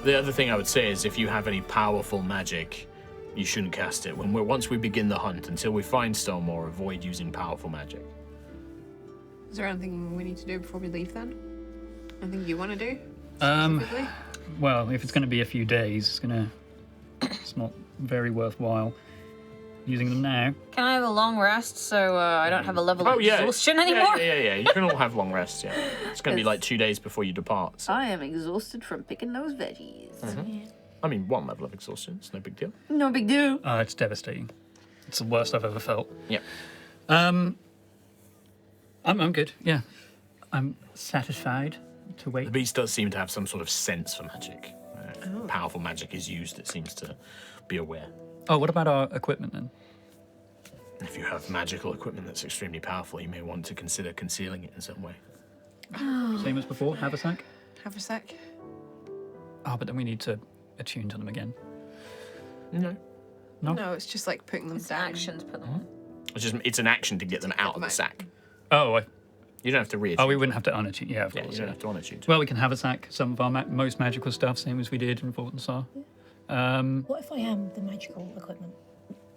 the other thing I would say is, if you have any powerful magic, you shouldn't cast it. Once we begin the hunt, until we find Stonemaw, avoid using powerful magic. Is there anything we need to do before we leave then? Anything you want to do? Specifically? Well, if it's going to be a few days, it's not very worthwhile using them now. Can I have a long rest so I don't have a level of exhaustion anymore? Yeah. You can all have long rests. Yeah, it's going to be like 2 days before you depart. So. I am exhausted from picking those veggies. I mean, 1 level of exhaustion. It's no big deal. No big deal. It's devastating. It's the worst I've ever felt. Yeah. I'm good. Yeah, I'm satisfied to wait. The beast does seem to have some sort of sense for magic. If powerful magic is used, it seems to be aware. Oh, what about our equipment then? If you have magical equipment that's extremely powerful, you may want to consider concealing it in some way. Same as before. Haversack. Have a sec. Oh, but then we need to attune to them again. No. No, it's just like putting them down. Actions put them on. It's an action to get them out of the out. sack. Oh, You don't have to reattune. oh, we wouldn't have to unattune. Yeah, of Yeah, course. you don't have to unattune. Well, we can haversack some of our most magical stuff, same as we did in Vortensar. What if I am the magical equipment?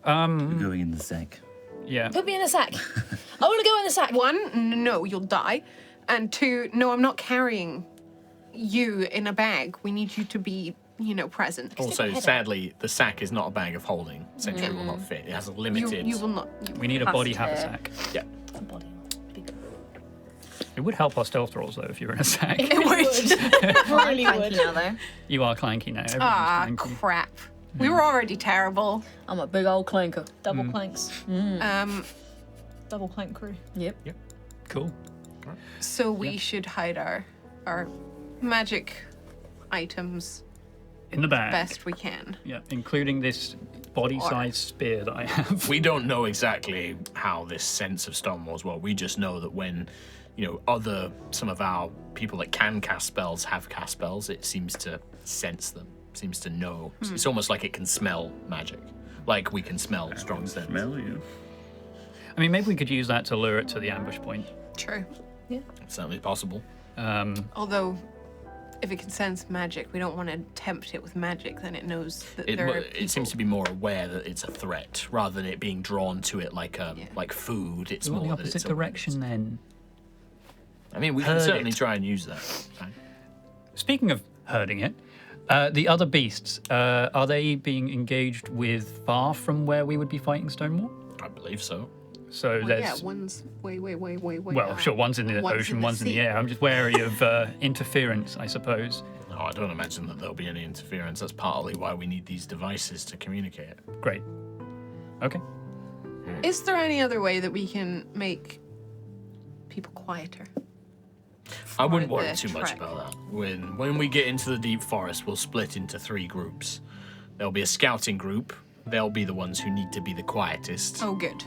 We're going in the sack. Yeah. Put me in a sack. I want to go in the sack. 1, no, you'll die. And 2, no, I'm not carrying you in a bag. We need you to be, present. Also, sadly, the sack is not a bag of holding. Essentially, it will not fit. It has a limited. You will not. We need a body Has to. haversack. Yeah. A body. Be good. It would help our stealth rolls, though, if you were in a sack. It would. Really Clanky would. now, though. You are clanky now. Everyone's Ah, clanky. crap. We were already terrible. I'm a big old clanker. Double planks. Double plank crew. Yep. Cool. So we should hide our magic items In the bag. best we can. Yeah, including this body-sized spear that I have. We don't know exactly how this sense of Stonemaw works. We just know that when, some of our people that can cast spells have cast spells, it seems to sense them, seems to know. It's almost like it can smell magic, like we can smell strong scents. Smell you. I mean, maybe we could use that to lure it to the ambush point. True. It's certainly possible. Although, if it can sense magic, we don't want to tempt it with magic. Then it knows that there are It seems to be more aware that it's a threat, rather than it being drawn to it like food. It's Go more in the that it's opposite direction, then. I mean, we can Herd certainly it. try and use that. Okay. Speaking of herding it, the other beasts, are they being engaged with far from where we would be fighting Stonemaw? I believe so. So Well, there's... yeah, one's way. Well, sure, one's in the ocean, one's in the sea. air. I'm just wary of interference, I suppose. No, I don't imagine that there'll be any interference. That's partly why we need these devices to communicate. Great. Okay. Is there any other way that we can make people quieter? I wouldn't For worry the too much trek. about that. When we get into the deep forest, we'll split into 3 groups. There'll be a scouting group. They'll be the ones who need to be the quietest. Oh, good.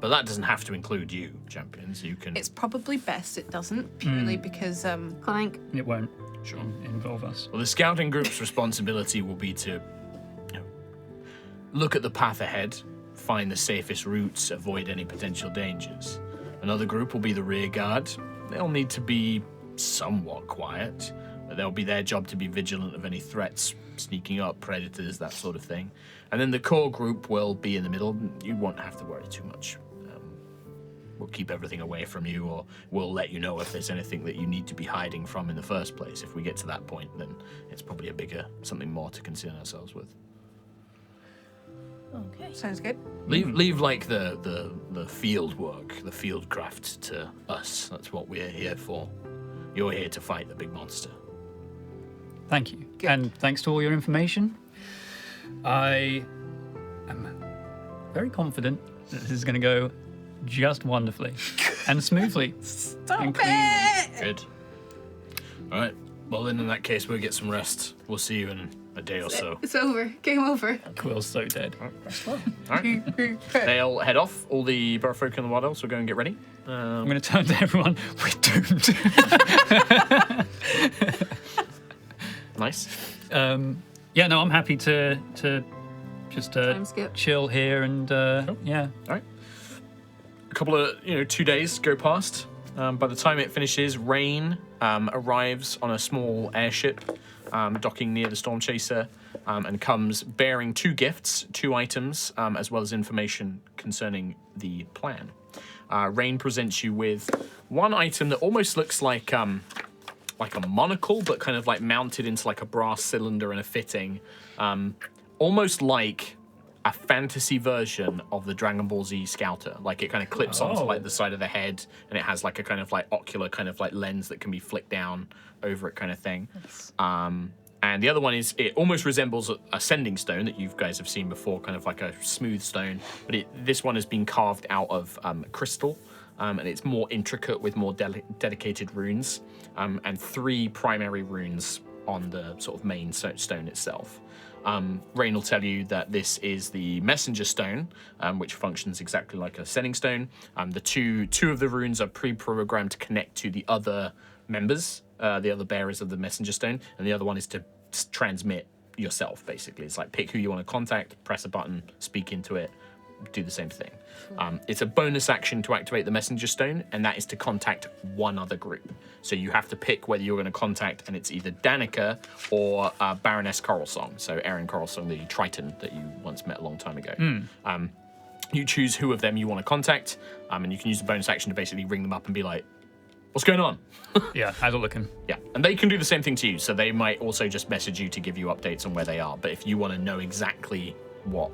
But that doesn't have to include you, champions. You can. It's probably best it doesn't, purely because Clank. It won't Sure. involve us. Well, the scouting group's responsibility will be to look at the path ahead, find the safest routes, avoid any potential dangers. Another group will be the rear guard. They'll need to be somewhat quiet, but they'll be their job to be vigilant of any threats, sneaking up, predators, that sort of thing. And then the core group will be in the middle. You won't have to worry too much. We'll keep everything away from you, or we'll let you know if there's anything that you need to be hiding from in the first place. If we get to that point, then it's probably something more to concern ourselves with. Okay. Sounds good. Leave like the field work, the field craft to us. That's what we're here for. You're here to fight the big monster. Thank you. Good. And thanks to all your information, I am very confident that this is going to go just wonderfully and smoothly. And cleanly. Good. All right. Well, then in that case, we'll get some rest. We'll see you in a day or so. It's over. Game over. Quill's so dead. All right. They'll head off. All the burrow folk and the wild elves will go and get ready. I'm going to turn to everyone. We're doomed. Nice. Yeah, no, I'm happy to just Time skip. chill here and yeah. All right. A couple of 2 days go past. By the time it finishes, Rain arrives on a small airship, docking near the Stormchaser, and comes bearing 2 gifts, 2 items, as well as information concerning the plan. Rain presents you with one item that almost looks like a monocle, but kind of like mounted into like a brass cylinder and a fitting, almost like a fantasy version of the Dragon Ball Z Scouter. Like it kind of clips onto like the side of the head, and it has like a kind of like ocular kind of like lens that can be flicked down over it kind of thing. And the other one is, it almost resembles a sending stone that you guys have seen before, kind of like a smooth stone, but this one has been carved out of crystal, and it's more intricate with more dedicated runes, and 3 primary runes on the sort of main stone itself. Rain will tell you that this is the messenger stone, which functions exactly like a sending stone. The two of the runes are pre-programmed to connect to the other members, the other bearers of the messenger stone, and the other one is to transmit yourself, basically. It's like pick who you want to contact, press a button, speak into it, do the same thing. It's a bonus action to activate the messenger stone, and that is to contact one other group. So you have to pick whether you're going to contact, and it's either Danica or Baroness Coralsong. So Erin Coralsong, the Triton that you once met a long time ago. You choose who of them you want to contact, and you can use the bonus action to basically ring them up and be like, what's going on? Yeah, how's it looking? Yeah, and they can do the same thing to you. So they might also just message you to give you updates on where they are. But if you want to know exactly what,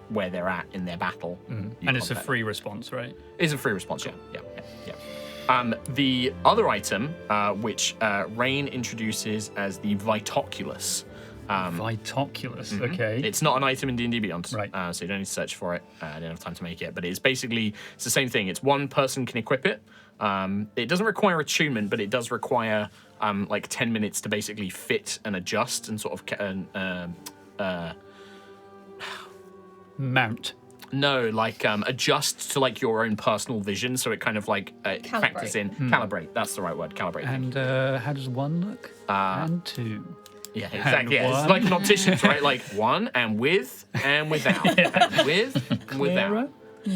where they're at in their battle. And it's a free response, right? It's a free response, yeah. The other item, which Rain introduces as the Vitoculus. Vitoculus, okay. It's not an item in D&D Beyond, Right. So you don't need to search for it. I don't have time to make it, but it's basically, it's the same thing. It's one person can equip it. It doesn't require attunement, but it does require like 10 minutes to basically fit and adjust and sort of Mount. No, like adjust to like your own personal vision, so it kind of like factors in. Calibrate. That's the right word. Calibrate. And how does 1 look? And 2. Yeah, exactly. And Yeah, it's one. like an optician's, right? Like 1 and with and without, and with and without.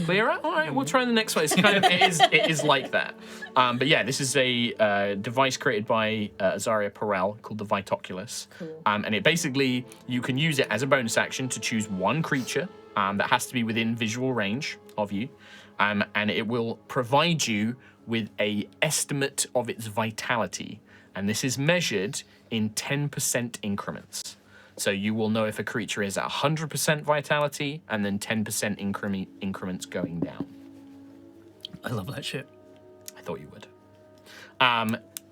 Clearer? All right, we'll try the next one. It's kind of it is like that. But yeah, this is a device created by Azaria Perel called the Vitoculus. Cool. And it basically, you can use it as a bonus action to choose one creature that has to be within visual range of you, and it will provide you with a estimate of its vitality, and this is measured in 10% increments. So you will know if a creature is at 100% vitality, and then 10% increments going down. I love that shit. I thought you would.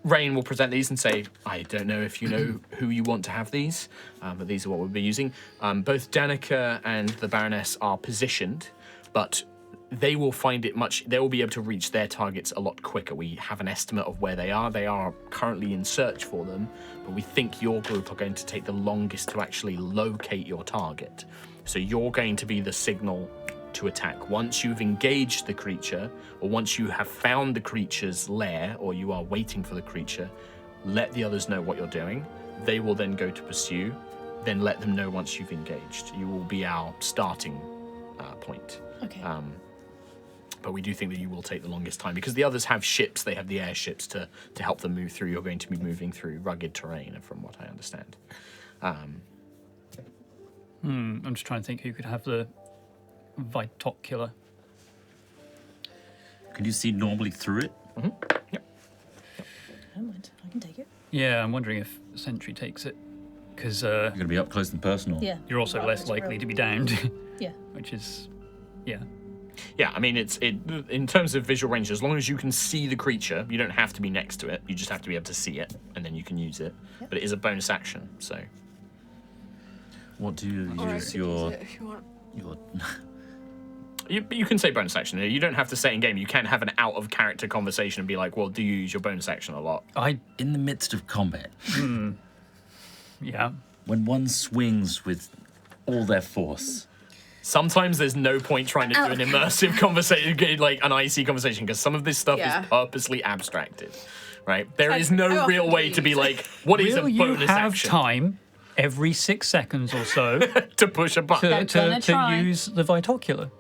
Rain will present these and say, I don't know if you know who you want to have these, but these are what we'll be using. Both Danica and the Baroness are positioned, but they will find it they will be able to reach their targets a lot quicker. We have an estimate of where they are. They are currently in search for them, but we think your group are going to take the longest to actually locate your target. So you're going to be the signal to attack. Once you've engaged the creature, or once you have found the creature's lair, or you are waiting for the creature, let the others know what you're doing. They will then go to pursue, then let them know once you've engaged. You will be our starting point. Okay. But we do think that you will take the longest time, because the others have ships, they have the airships to help them move through. You're going to be moving through rugged terrain, from what I understand. I'm just trying to think who could have the Vitocular. Can you see normally through it? Yep. I don't mind. I can take it. Yeah, I'm wondering if Sentry takes it, because You're going to be up close and personal. Yeah. you're also Well, less that's likely real. to be downed. Yeah. which is, yeah. Yeah, I mean, in terms of visual range, as long as you can see the creature, you don't have to be next to it. You just have to be able to see it, and then you can use it. Yep. But it is a bonus action, so. What do you Or I use could your use it if you want. your? You can say bonus action. You don't have to say in game. You can have an out of character conversation and be like, "Well, do you use your bonus action a lot?" In the midst of combat, Yeah. when one swings with all their force, Sometimes there's no point trying to do an immersive conversation, like an IC conversation, because some of this stuff Yeah. is purposely abstracted, right? There Like, is how no often real do way you to be use it? like, what is Will a you bonus have action time every 6 seconds or so to push a button? to try. use the Vitocular?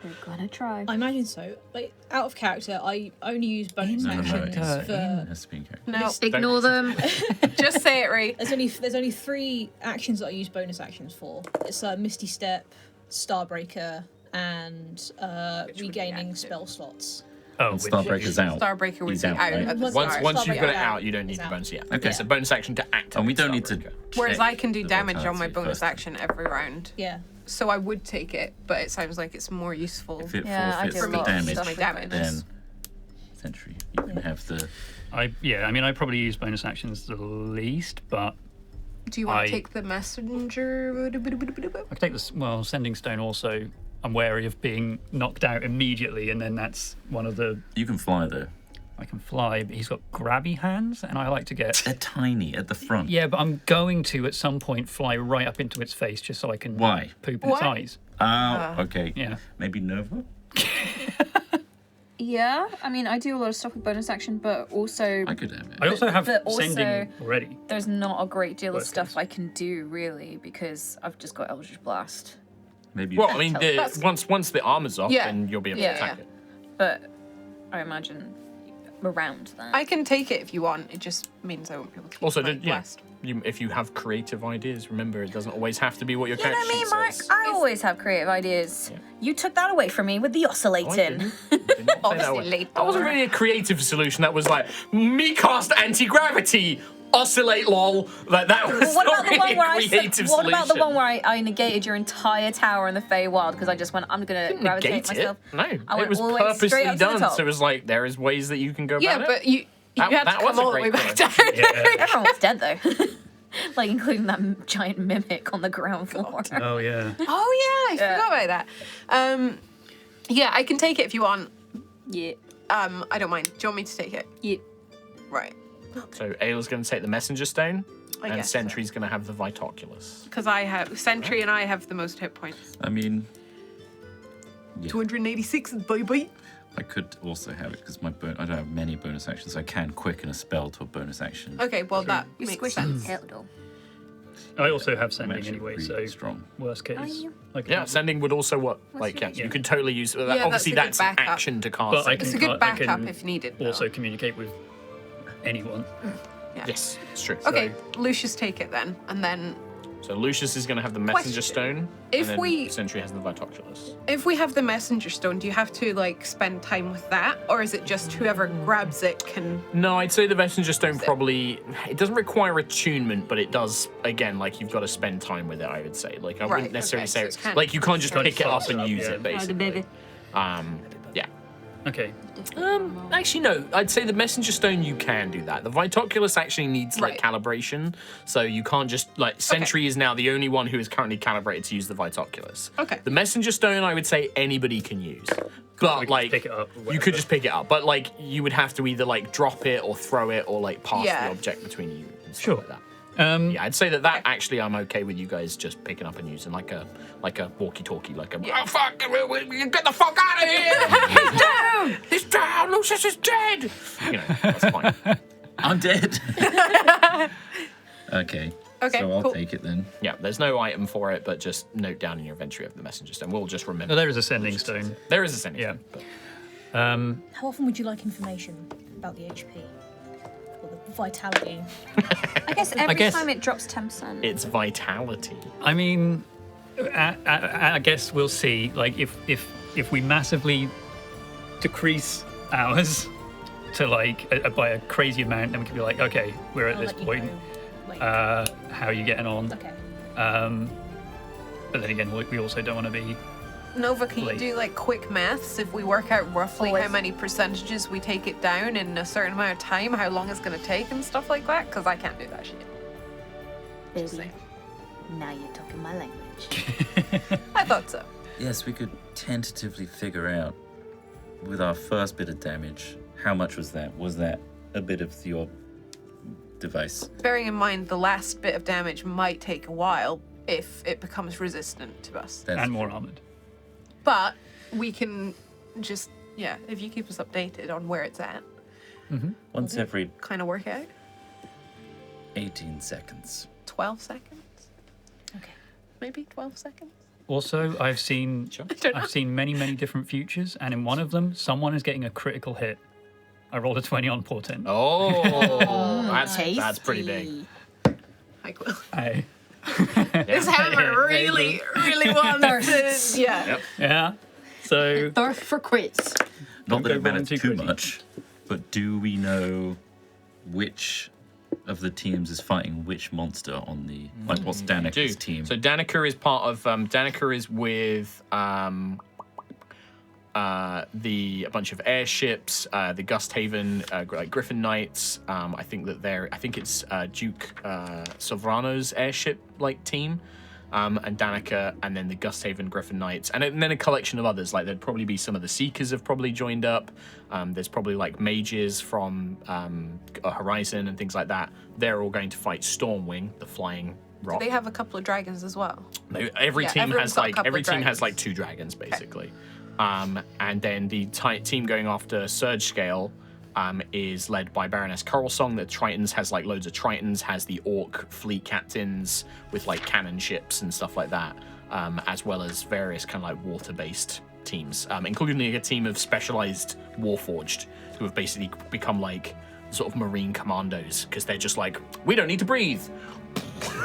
We're gonna try. I imagine so. Like out of character, I only use bonus No, actions it for. has to be in character. No, Ignore them. just say it right. There's only 3 actions that I use bonus actions for. It's Misty Step, Starbreaker, and would be regaining active. spell slots. Oh, And which- Starbreaker's out. Starbreaker would He's be out, out right? at the Once- start. Once you've got it Starbreaker out, you don't need is the out. bonus. Yeah. Okay. So bonus action to activate. And we don't need to. Starbreaker. Whereas check I can do the damage on my vitality bonus first. action every round. Yeah. So I would take it, but it sounds like it's more useful. If it Yeah, I forfeits do a the lot of damage, stuff my with damage. then Sentry, you can have the. I mean, I probably use bonus actions the least, but Do you want I- to take the messenger? I could take this. Well, Sending Stone also. I'm wary of being knocked out immediately, and then that's one of the. You can fly though. I can fly, but he's got grabby hands, and I like to get. They're tiny at the front. Yeah, but I'm going to at some point fly right up into its face just so I can Why? poop in its Why? eyes. Oh, okay. Yeah. Maybe Nova. Yeah, I mean, I do a lot of stuff with bonus action, but also I could have it. I also have but also- Sending already. there's not a great deal of Worst stuff case. I can do really because I've just got Eldritch Blast. Maybe. Well, I mean, That's- once the armor's off, Yeah. then you'll be able Yeah, to attack yeah. it. But I imagine around that. I can take it if you want. It just means I won't be able to. Also, my yeah, blast. if you have creative ideas, remember it doesn't always have to be what your You know character me, sheet Mark. says. I always have creative ideas. Yeah. You took that away from me with the Oh, I oscillating. didn't. I did not say that way. Oscillator. That wasn't really a creative solution. That was like me cast anti-gravity, oscillate, lol. Like that was What not about the really one a where creative what about the solution. one where I negated your entire tower in the Feywild because I just went, I'm gonna gravitate Negate myself. it? No, I it went was all the way purposely straight up to the done. top. So it was like there is ways that you can go Yeah, about but it. you That- had that to was come a all the way great back point. down. Everyone was dead though. Like including that giant mimic on the ground floor. Oh yeah. Oh yeah, I forgot about that. Yeah, I can take it if you want. Yeah. I don't mind. Do you want me to take it? Yeah. Right. So Ayla's going to take the messenger stone, I and guess Sentry's going to have the Vitoculus. Because I have Sentry and I have the most hit points. I mean, yeah. 286. Bye bye. I could also have it because I don't have many bonus actions. I can quicken a spell to a bonus action. Okay, well that You makes squished sense. that though. I also have I'm Sending actually anyway, really so strong. worst case. Are you? I can Yeah, have it. sending would also work. Like, yeah, your you could totally use that. that's Obviously, a good that's an backup. action to cast. But I sending. It's a can- good I can backup if needed. though. Also communicate with anyone. Yeah. Yes, it's true. Okay, Lucius, take it then, and then So Lucius is going to have the messenger Question. stone. If and then we- Sentry has the Vitoculus. if we have the messenger stone, do you have to like spend time with that, or is it just whoever grabs it can? No, I'd say the messenger stone Is it- probably it doesn't require attunement, but it does again. Like you've got to spend time with it. I would say. Like I Right, wouldn't necessarily okay, so say it's kind of- like you can't just Kind of pick it up fast and up, use yeah. it basically. Yeah. Okay. Actually, no. I'd say the messenger stone you can do that. The Vitoculus actually needs like Right. calibration, so you can't just like Sentry is now the only one who is currently calibrated to use the Vitoculus. Okay. The messenger stone, I would say anybody can use, but just like pick it up or you whatever. could just pick it up, but like you would have to either like drop it or throw it or like pass Yeah. the object between you. And stuff Sure. Like that. Um, Yeah, I'd say that actually I'm okay with you guys just picking up and using like a walkie-talkie, like a oh fuck, get the fuck out of here! He's down! He's down! Lucius is dead! You know, that's fine. I'm dead. Okay. Okay, So I'll cool. take it then. Yeah, there's no item for it, but just note down in your inventory of the messenger stone. We'll just remember. no, there is a Sending Stone. There is a sending Yeah. stone. But How often would you like information about the HP or the vitality? I guess every guess- time it drops 10%. it's vitality. I mean, I guess we'll see. Like, if we massively decrease ours to like by a crazy amount, then we can be like, okay, we're at I'll this let you point. know later. How are you getting on? Okay. But then again, we also don't want to be. Nova, can you Late. do like quick maths? If we work out roughly Always. how many percentages we take it down in a certain amount of time, how long it's going to take and stuff like that? Because I can't do that shit. Busy. Now you're talking my language. I thought so. Yes, we could tentatively figure out with our first bit of damage, how much was that? Was that a bit of your device? Bearing in mind the last bit of damage might take a while if it becomes resistant to us. That's And more armored. But we can just, if you keep us updated on where it's at, once every kind of work out. 18 seconds. 12 seconds? Okay. Maybe 12 seconds? Also, I've seen many different futures, and in one of them, someone is getting a critical hit. I rolled a 20 on portent. Oh, that's pretty big. I will. Hey. This hammer really wants to. Yeah. Yep. Yeah. So Thirst for crits. Not that go it matters rolling too too quickly. much, but do we know which of the teams is fighting which monster on the like what's Danica's team? So Danica is part of Danica is with a bunch of airships, the Gusthaven like Griffin Knights. I think it's Duke Sovrano's airship like team. And Danica, and then the Gusthaven Griffin Knights, and then a collection of others. Like there'd probably be some of the Seekers have probably joined up. There's probably like mages from Horizon and things like that. They're all going to fight Stormwing, the flying rock. They have a couple of dragons as well. Every Yeah, team everyone's has got a like couple every of team has dragons. like 2 dragons basically. And then the team going after Surge Scale is led by Baroness Coralsong. The Tritons has like loads of Tritons, has the Orc fleet captains with like cannon ships and stuff like that, as well as various kind of like water-based teams, including a team of specialized Warforged who have basically become like sort of marine commandos because they're just like, we don't need to breathe.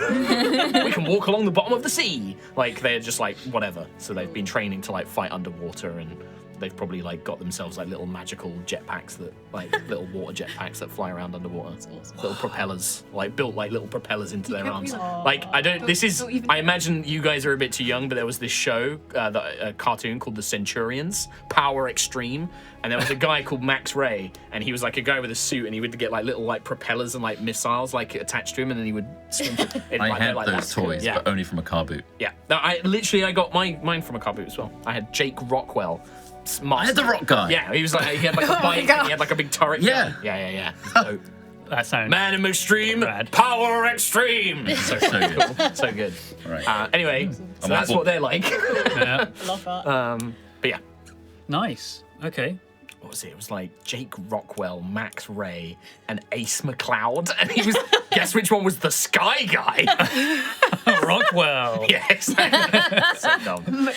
We can walk along the bottom of the sea. Like they're just like whatever. So they've been training to like fight underwater, and they've probably like got themselves like little magical jetpacks that like little water jetpacks that fly around underwater. Little propellers, like built like little propellers into their arms. Like I imagine you guys are a bit too young, but there was this show, a cartoon called The Centurions, Power Extreme, and there was a guy called Max Ray, and he was like a guy with a suit, and he would get like little like propellers and like missiles like attached to him, and then he would swim. I had like those toys, Yeah. but only from a car boot. Yeah, no, I got mine from a car boot as well. I had Jake Rockwell. I had the rock guy. Yeah, he had like a Oh my bike, God. and he had like a big turret. Yeah. Yeah. So, that sounds Man in Extreme, Rad. Power Extreme. So good. So good. Right. Anyway, so I'm that's on what they're like. yeah. I love that. But yeah, Nice. Okay. what was it? It was like Jake Rockwell, Max Ray, and Ace McLeod, and he was. Guess which one was the Sky Guy? Rockwell. Yes. So dumb.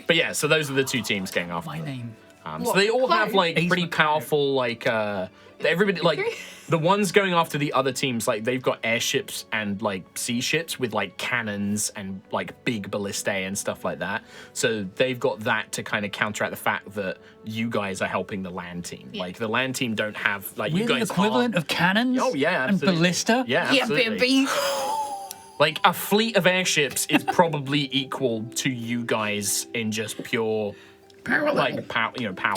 But yeah, so those are the 2 teams going after. My name. So they all have like Ace pretty McLeod. powerful like everybody like the ones going after the other teams, like they've got airships and like sea ships with like cannons and like big ballistae and stuff like that. So they've got that to kind of counteract the fact that you guys are helping the land team. Like the land team don't have like We're you the guys equivalent of cannons. Oh yeah, and absolutely. ballista. Yeah, Yeah, absolutely. baby. Like a fleet of airships is probably equal to you guys in just pure Power like power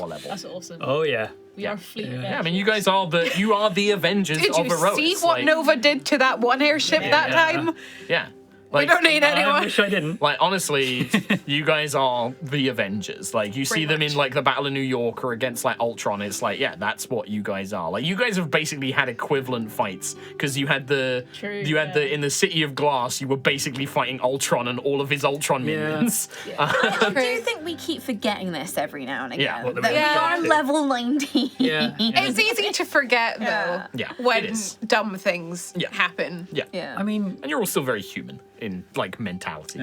level. That's awesome. Oh yeah. We are a fleet of Yeah, I mean, you guys are the Avengers Did of you Aerois. see what like, Nova did to that one airship that time? Yeah. We Like, don't need I anyone. wish I didn't. like honestly, you guys are the Avengers. Like you see Pretty them much. in like the Battle of New York or against like Ultron. It's like, yeah, that's what you guys are. Like you guys have basically had equivalent fights because you had in the City of Glass, you were basically fighting Ultron and all of his Ultron minions. I do think we keep forgetting this every now and again. Yeah, well, that Yeah. we are level 19. Yeah. It's easy to forget though Yeah, when it is. dumb things Yeah. happen. Yeah. Yeah. I mean, And you're all still very human in like mentality.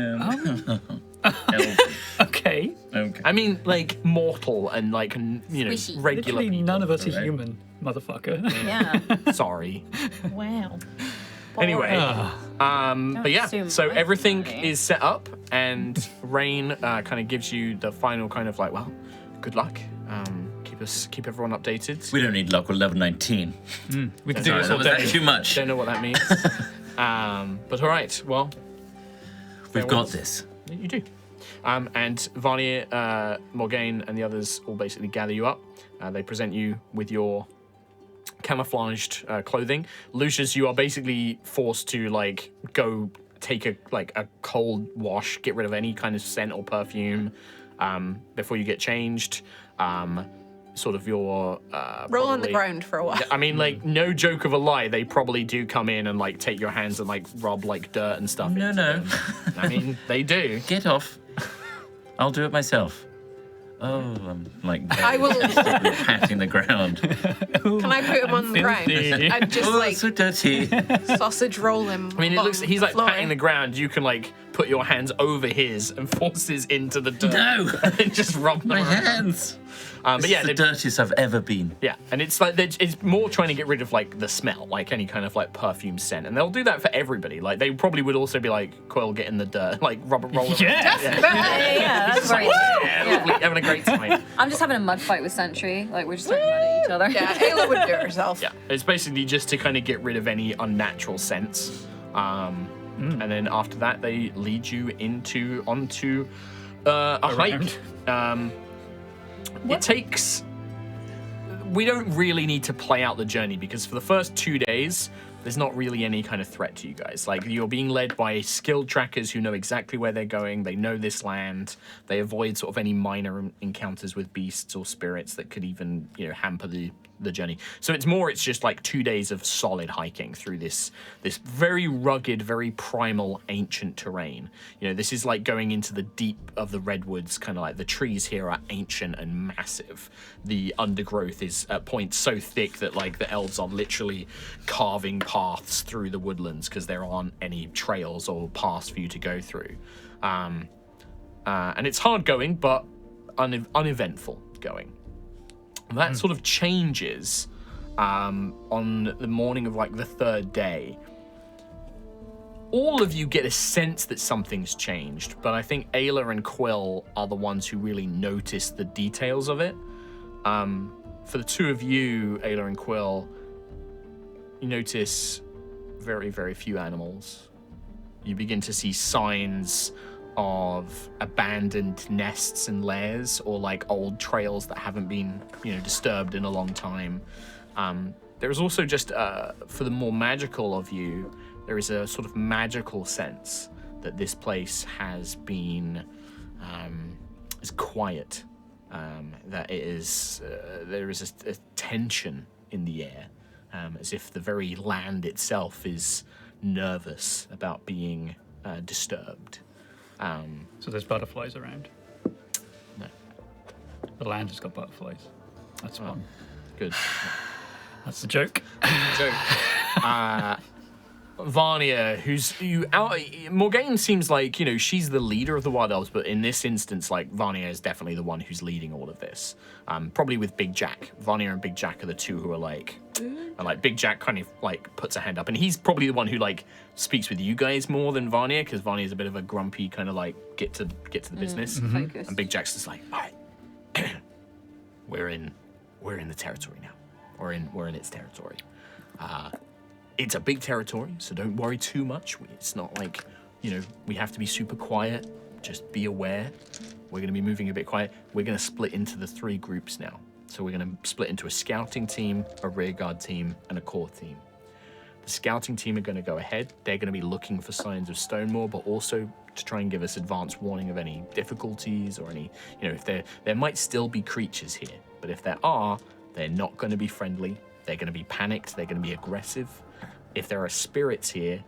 okay. Okay. I mean, like mortal and like Squishy. regular Literally people. none of us are Right. human, motherfucker. Yeah. Sorry. Wow. Anyway, but yeah, assume so I'm everything sorry. is set up, and Rain kind of gives you the final kind of like, well, good luck. Keep everyone updated. We don't need luck. We're level 19. We can do Sorry, this that all was that day. too much. Don't know what that means. But all right, well, We've got this. You do. And Varnier, Morgaine, and the others all basically gather you up. They present you with your camouflaged clothing. Lucius, you are basically forced to like go take a cold wash, get rid of any kind of scent or perfume before you get changed. Sort of your Roll on the probably- ground for a while. I mean, like, no joke of a lie, they probably do come in and like take your hands and like rub like dirt and stuff. No, into no. them. I mean, they do. Get off. I'll do it myself. Oh, I'm like I will. patting the ground. Can I put him on the ground and just Oh, like so dirty. sausage roll him? I mean, it looks. along He's the like floor? patting the ground. You can like put your hands over his and force his into the dirt. No, and just rub them my around. hands. But This yeah, is the they- dirtiest I've ever been. yeah, and it's like it's more trying to get rid of like the smell, like any kind of like perfume scent, and they'll do that for everybody. Like they probably would also be like, "Quill, get in the dirt, like rub it, roll around." Yeah. Yeah, that's right. Yeah, lovely, having a great time. I'm just having a mud fight with Sentry. Like we're just throwing mud at each other. Yeah, Ayla would do it herself. Yeah, it's basically just to kind of get rid of any unnatural scents. And then after that, they lead you onto a hike. It takes. We don't really need to play out the journey because for the first 2 days, there's not really any kind of threat to you guys. Like you're being led by skilled trackers who know exactly where they're going. They know this land. They avoid sort of any minor encounters with beasts or spirits that could even, hamper the journey. So it's just like 2 days of solid hiking through this very rugged, very primal, ancient terrain. This is like going into the deep of the redwoods, kind of like the trees here are ancient and massive. The undergrowth is at points so thick that like the elves are literally carving paths through the woodlands because there aren't any trails or paths for you to go through. And it's hard going, but uneventful going. That sort of changes on the morning of like the third day. All of you get a sense that something's changed, but I think Ayla and Quill are the ones who really notice the details of it. For the two of you, Ayla and Quill, you notice very, very few animals. You begin to see signs of abandoned nests and lairs or like old trails that haven't been, disturbed in a long time. There is also just, for the more magical of you, there is a sort of magical sense that this place has been, is quiet. That it is, there is a tension in the air, as if the very land itself is nervous about being disturbed. So there's butterflies around. No. The land has got butterflies. That's fun. Good. That's the joke. So, Varnier, Morgaine seems like, she's the leader of the Wild Elves, but in this instance, like, Varnier is definitely the one who's leading all of this. Probably with Big Jack. Varnier and Big Jack are the two who are like, and like Big Jack kind of like puts a hand up, and he's probably the one who like speaks with you guys more than Varnier, because Varnier's a bit of a grumpy kind of like get to the business. Focus. And Big Jack's just like, all right, we're in the territory now. We're in its territory. It's a big territory, so don't worry too much. It's not like, we have to be super quiet. Just be aware. We're going to be moving a bit quiet. We're going to split into the 3 groups now. So we're going to split into a scouting team, a rearguard team, and a core team. The scouting team are going to go ahead. They're going to be looking for signs of Stonemaw, but also to try and give us advance warning of any difficulties or any, if there might still be creatures here. But if there are, they're not going to be friendly. They're going to be panicked. They're going to be aggressive. If there are spirits here,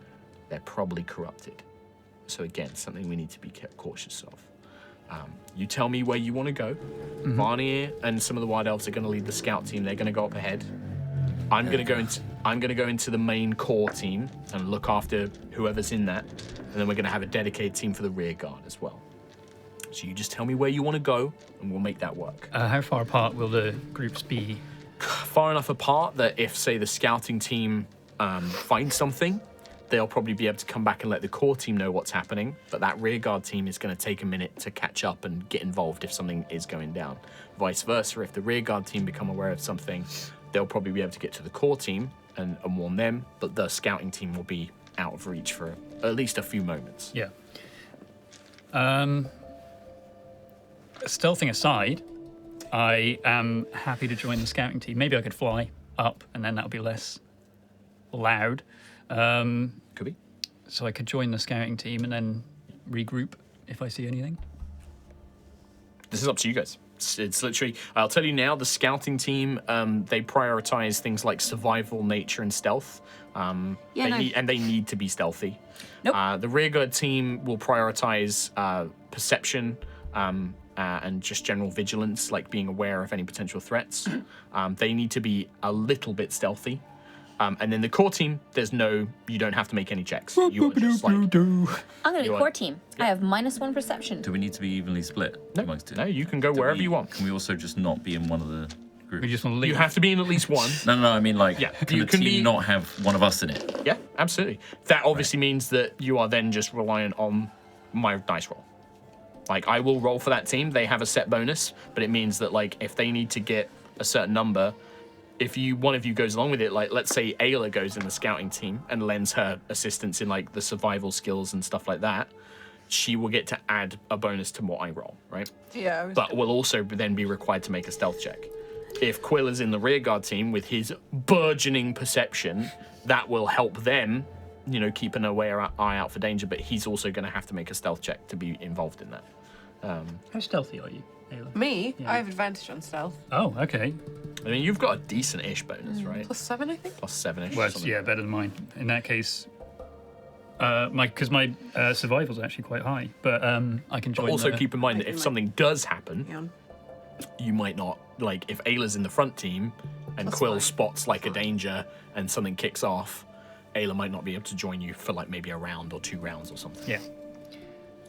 they're probably corrupted. So again, something we need to be cautious of. You tell me where you want to go. Varnier and some of the Wild Elves are going to lead the scout team. They're going to go up ahead. I'm going to go into the main core team and look after whoever's in that, and then we're going to have a dedicated team for the rear guard as well. So you just tell me where you want to go, and we'll make that work. How far apart will the groups be? Far enough apart that if, say, the scouting team finds something, they'll probably be able to come back and let the core team know what's happening, but that rearguard team is going to take a minute to catch up and get involved if something is going down. Vice versa, if the rearguard team become aware of something, they'll probably be able to get to the core team and warn them, but the scouting team will be out of reach for at least a few moments. Yeah. Stealthing aside, I am happy to join the scouting team. Maybe I could fly up, and then that would be less loud. Could be. So I could join the scouting team and then regroup if I see anything. This is up to you guys. It's literally, I'll tell you now, the scouting team, they prioritize things like survival, nature, and stealth. They need to be stealthy. Nope. The rearguard team will prioritize perception and just general vigilance, like being aware of any potential threats. They need to be a little bit stealthy. And then the core team, you don't have to make any checks. You're just like, I'm going to be You are- core team. I have -1 perception. Do we need to be evenly split amongst it? no, you can go wherever you want. Can we also just not be in one of the groups? We just want to leave. You have to be in at least one. No, I mean like, Yeah, can you the can team be- not have one of us in it? Yeah, absolutely. That obviously means that you are then just reliant on my dice roll. Like, I will roll for that team. They have a set bonus, but it means that, like, if they need to get a certain number, if one of you goes along with it, like, let's say Ayla goes in the scouting team and lends her assistance in, like, the survival skills and stuff like that, she will get to add a bonus to what I roll, right? Yeah. But will also then be required to make a stealth check. If Quill is in the rearguard team with his burgeoning perception, that will help them, keep an aware eye out for danger, but he's also going to have to make a stealth check to be involved in that. How stealthy are you, Ayla? Me? I have advantage on stealth. Oh, okay. I mean, you've got a decent-ish bonus, right? +7, I think. Plus 7-ish. Well, it's, something. yeah, better than mine. In that case, because my survival's actually quite high, but I can join. But also the- keep in mind that if something does happen, Yeah. you might not, like, if Ayla's in the front team and That's Quill fine. spots, like, a danger and something kicks off, Ayla might not be able to join you for, like, maybe a round or 2 rounds or something. Yeah.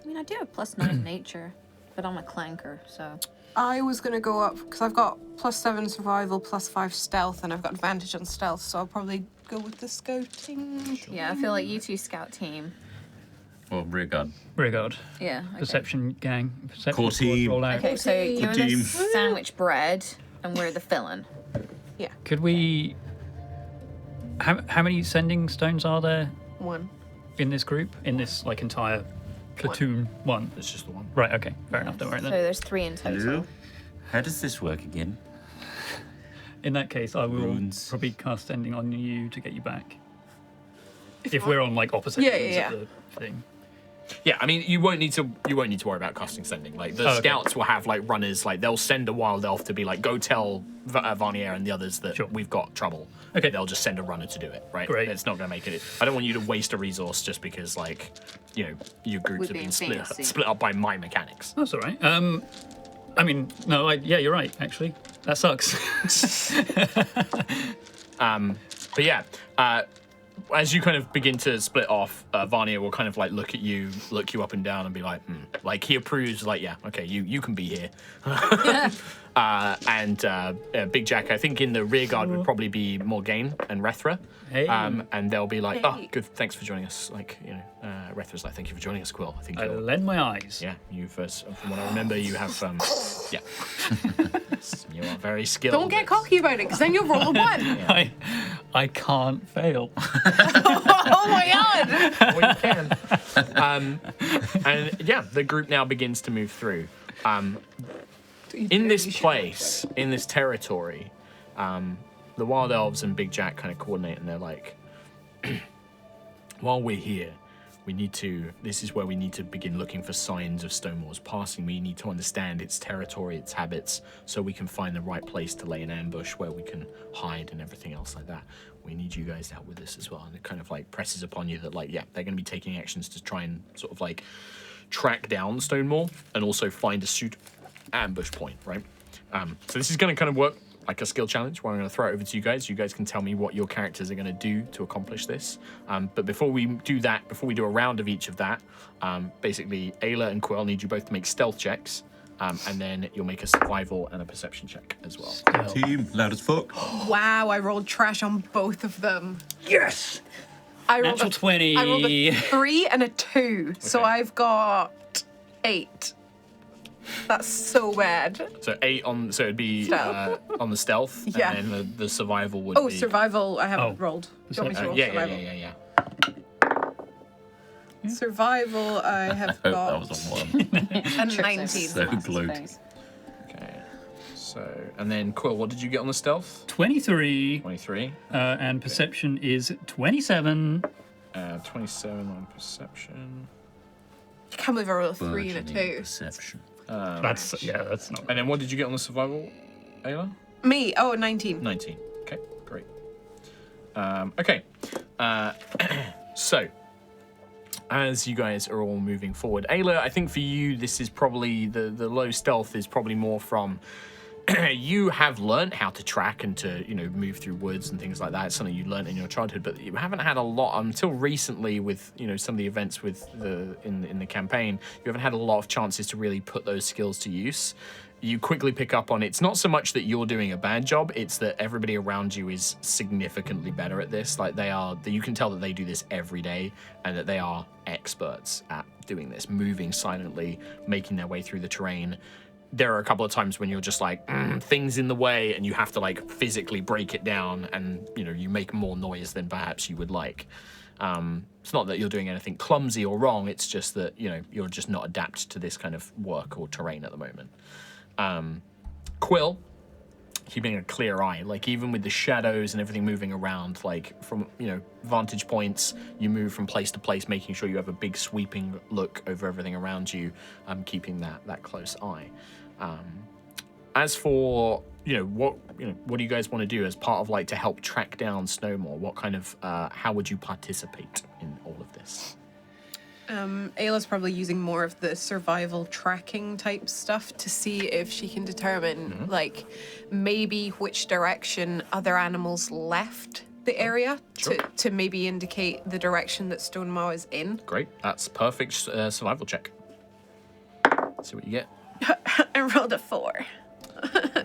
I mean, I do have +9 nature, but I'm a clanker, so. I was going to go up because I've got +7 survival, +5 stealth, and I've got advantage on stealth, so I'll probably go with the scouting. Yeah, I feel like you two scout team. Or rearguard? Rearguard. Yeah. Okay. Perception gang. Perception Core squad, team. roll out. Okay, so you're the team. sandwich bread, and we're the filling. Could we? How many sending stones are there 1. in this group? In this like entire platoon? One. It's just the one. Right. Okay. Fair enough. Don't worry So then. there's 3 in total. Hello? How does this work again? In that case, I will Runes. probably cast sending on you to get you back. If we're on like opposite Yeah, ends yeah, of the thing. Yeah, I mean, you won't need to worry about casting sending. Like, the Oh, okay. scouts will have, like, runners, like, they'll send a wild elf to be like, go tell Varnier and the others that Sure. we've got trouble. Okay. They'll just send a runner to do it, right? Great. It's not going to make it. I don't want you to waste a resource just because, like, your groups Would have be been fantasy. split up by my mechanics. That's all right. I mean, no, yeah, you're right. Actually, that sucks. But yeah, as you kind of begin to split off, Varnier will kind of like look you up and down and be like, like he approves, like, yeah, okay, you can be here. Big Jack, I think in the rear guard would probably be Morgaine and Rethra. Hey. And they'll be like, oh, Hey. good, thanks for joining us. Like, Rethra's like, thank you for joining us, Quill. I think I you're, lend my eyes. yeah, you first, from what I remember, you have, yeah. You are very skilled. Don't get cocky about it, because then you'll roll a 1. I can't fail. Oh my god! Well, you can. And yeah, the group now begins to move through. In this place, in this territory, the Wild Elves and Big Jack kind of coordinate, and they're like, while we're here, this is where we need to begin looking for signs of Stonemaw's passing. We need to understand its territory, its habits, so we can find the right place to lay an ambush where we can hide and everything else like that. We need you guys to help with this as well. And it kind of like presses upon you that, like, yeah, they're going to be taking actions to try and sort of like track down Stonemaw and also find a ambush point, right? So this is going to kind of work like a skill challenge where I'm going to throw it over to you guys. You guys can tell me what your characters are going to do to accomplish this. But before we do that, before we do a round of each of that, basically Ayla and Quill need you both to make stealth checks. And then you'll make a survival and a perception check as well. Team, loud as fuck. Wow, I rolled trash on both of them. Yes. I rolled Natural 20. I rolled a 3 and a 2, so Okay. I've got 8. That's so bad. So 8 on, so it'd be Stealth. on the stealth, Yeah. and then the survival would Oh, be. survival, I haven't Oh. rolled. Do you want me to roll Yeah. survival? Survival, I have I hope got that was a 1. a Trips 19. So gloat. Okay. So, and then Quill, what did you get on the stealth? 23, 23. and perception is 27. 27 on perception. I can't believe I rolled a 3 and a Burgeoning 2. Perception. That's not. And then what did you get on the survival, Ayla? Me, 19. 19. Okay, great. Okay. So, as you guys are all moving forward, Ayla, I think for you, this is probably the low stealth is probably more from you have learned how to track and to move through woods and things like that. It's something you learned in your childhood, but you haven't had a lot until recently with some of the events with in the campaign. You haven't had a lot of chances to really put those skills to use. You quickly pick up on it's not so much that you're doing a bad job, it's that everybody around you is significantly better at this. Like you can tell that they do this every day and that they are experts at doing this, moving silently, making their way through the terrain. There are a couple of times when you're just like, things in the way, and you have to like physically break it down, and you make more noise than perhaps you would like. It's not that you're doing anything clumsy or wrong, it's just that you're just not adapted to this kind of work or terrain at the moment. Quill, keeping a clear eye, like even with the shadows and everything moving around, like from vantage points, you move from place to place, making sure you have a big sweeping look over everything around you, keeping that close eye. As for what do you guys want to do as part of like to help track down Stonemaw? What kind of how would you participate in all of this? Ayla's probably using more of the survival tracking type stuff to see if she can determine, like, maybe which direction other animals left the area to maybe indicate the direction that Stonemaw is in. Great, that's perfect survival check. See what you get. I rolled a 4.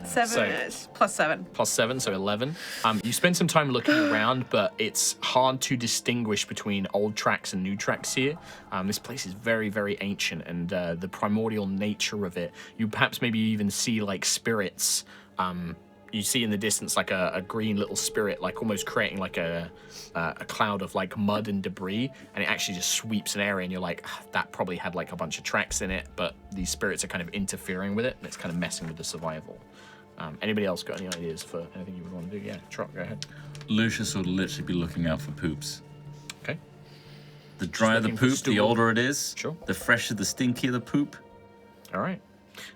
7 is plus 7. Plus 7, so 11. You spend some time looking around, but it's hard to distinguish between old tracks and new tracks here. This place is very, very ancient, and the primordial nature of it. You perhaps maybe even see like spirits. You see in the distance like a green little spirit, like almost creating like a cloud of like mud and debris, and it actually just sweeps an area, and you're like, that probably had like a bunch of tracks in it, but these spirits are kind of interfering with it, and it's kind of messing with the survival. Anybody else got any ideas for anything you would want to do? Yeah, Trot, go ahead. Lucius would literally be looking out for poops. Okay. The drier the looking for poop, the stool. older it is. Sure. The fresher, the stinkier the poop. All right.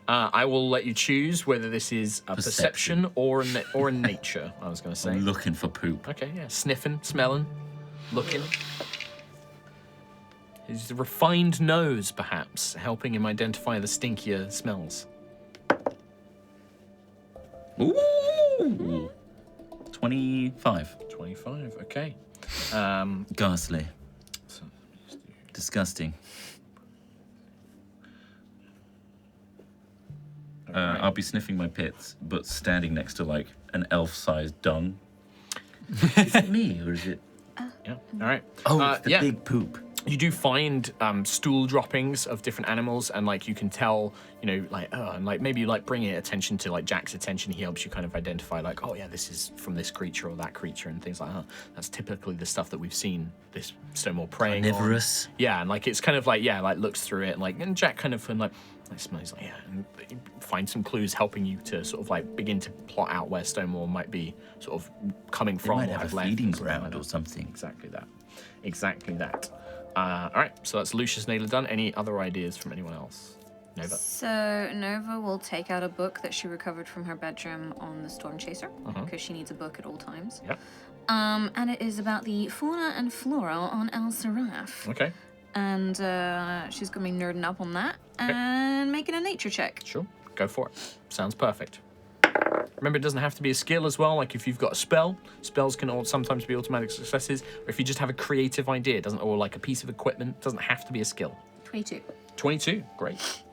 I will let you choose whether this is a perception or a nature, I was going to say. I'm looking for poop. Okay, yeah. Sniffing, smelling, looking. His refined nose, perhaps, helping him identify the stinkier smells. Ooh! 25. 25, okay. Ghastly. Disgusting. I'll be sniffing my pits, but standing next to like an elf-sized dung. Is it me or is it? Yeah, all right. Oh, it's the yeah. big poop. You do find stool droppings of different animals, and like you can tell, and like maybe like bringing attention to like Jack's attention, he helps you kind of identify like, oh yeah, this is from this creature or that creature, and things like that. That's typically the stuff that we've seen this Stonemaw preying on. Carnivorous. Yeah, and like it's kind of like like looks through it, and Jack kind of smells like and find some clues helping you to sort of like begin to plot out where Stonemaw might be sort of coming They from might or have a left feeding and something ground like or that. something. Exactly that. All right, so that's Lucius Naylor done. Any other ideas from anyone else? Nova? So Nova will take out a book that she recovered from her bedroom on the Stormchaser, because she needs a book at all times. Yep. And it is about the fauna and flora on El Seraph. Okay, And she's going to be nerding up on that and making a nature check. sure. Go for it. Sounds perfect. Remember, it doesn't have to be a skill as well. Like if you've got a spell, spells can sometimes be automatic successes. Or if you just have a creative idea, or like a piece of equipment, it doesn't have to be a skill. 22. 22, great.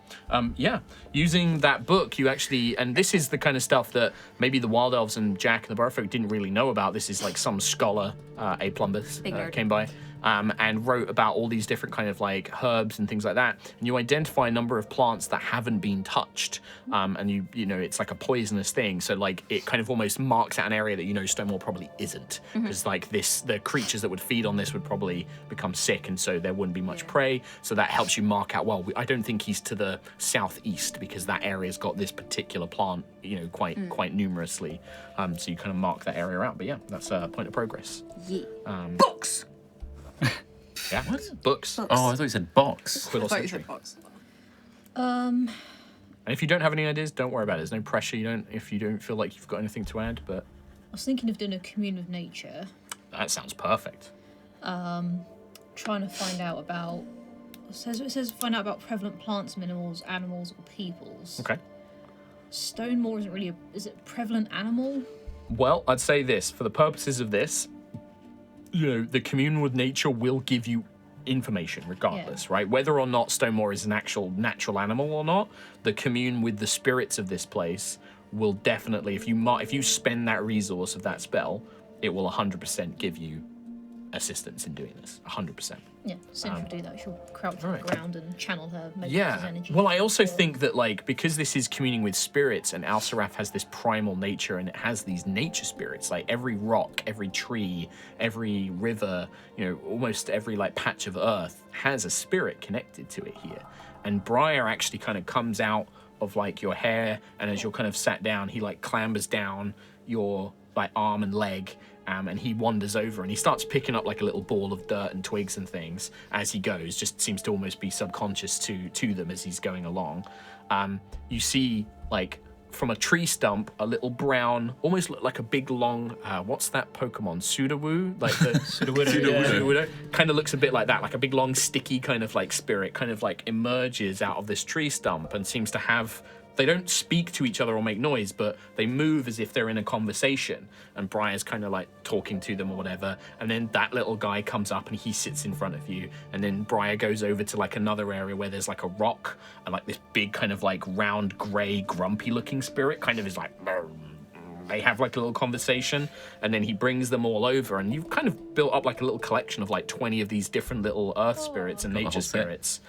Yeah, using that book, you actually, and this is the kind of stuff that maybe the Wild Elves and Jack and the Burrowfolk didn't really know about. This is like some scholar, A. Plumbus, Big nerd. came by. and wrote about all these different kind of like herbs and things like that. And you identify a number of plants that haven't been touched, and you know it's like a poisonous thing. So like it kind of almost marks out an area that you know Stonemaw probably isn't, because like the creatures that would feed on this would probably become sick, and so there wouldn't be much prey. So that helps you mark out. Well, I don't think he's to the southeast because that area's got this particular plant, you know, quite numerously. So you kind of mark that area out. But yeah, that's a point of progress. Yeah. Books. Yeah. What? Books. Oh, I thought you said box. Quill I or thought you Sentry. said books. And if you don't have any ideas, don't worry about it. There's no pressure. If you don't feel like you've got anything to add, but I was thinking of doing a commune of nature, that sounds perfect. trying to find out about. It says find out about prevalent plants, minerals, animals, or peoples. Okay. Stonemaw isn't really is it a prevalent animal? Well, I'd say this for the purposes of this. You know, the commune with nature will give you information regardless, right? Whether or not Stonemaw is an actual natural animal or not, the commune with the spirits of this place will definitely, if you spend that resource of that spell, it will 100% give you assistance in doing this. 100%. Yeah, Sentry will do that. She'll crouch on right. the ground and channel her Mage's Yeah. energy. Well, I also think that, like, because this is communing with spirits and Al-Saraf has this primal nature and it has these nature spirits, like every rock, every tree, every river, you know, almost every, like, patch of earth has a spirit connected to it here. And Briar actually kind of comes out of, like, your hair, and as you're kind of sat down, he, like, clambers down your, like, arm and leg, and he wanders over and he starts picking up like a little ball of dirt and twigs and things as he goes, just seems to almost be subconscious to them as he's going along. You see, like, from a tree stump, a little brown, almost look like a big long, what's that Pokemon? Sudowoo? Like the Sudowoodo. Kind of looks a bit like that, like a big long sticky kind of like spirit kind of like emerges out of this tree stump and seems to have, they don't speak to each other or make noise, but they move as if they're in a conversation. And Briar's kind of like talking to them or whatever. And then that little guy comes up and he sits in front of you. And then Briar goes over to like another area where there's like a rock and like this big kind of like round, grey, grumpy looking spirit kind of is like, they have like a little conversation. And then he brings them all over. And you've kind of built up like a little collection of like 20 of these different little earth spirits and Got the nature whole set. spirits.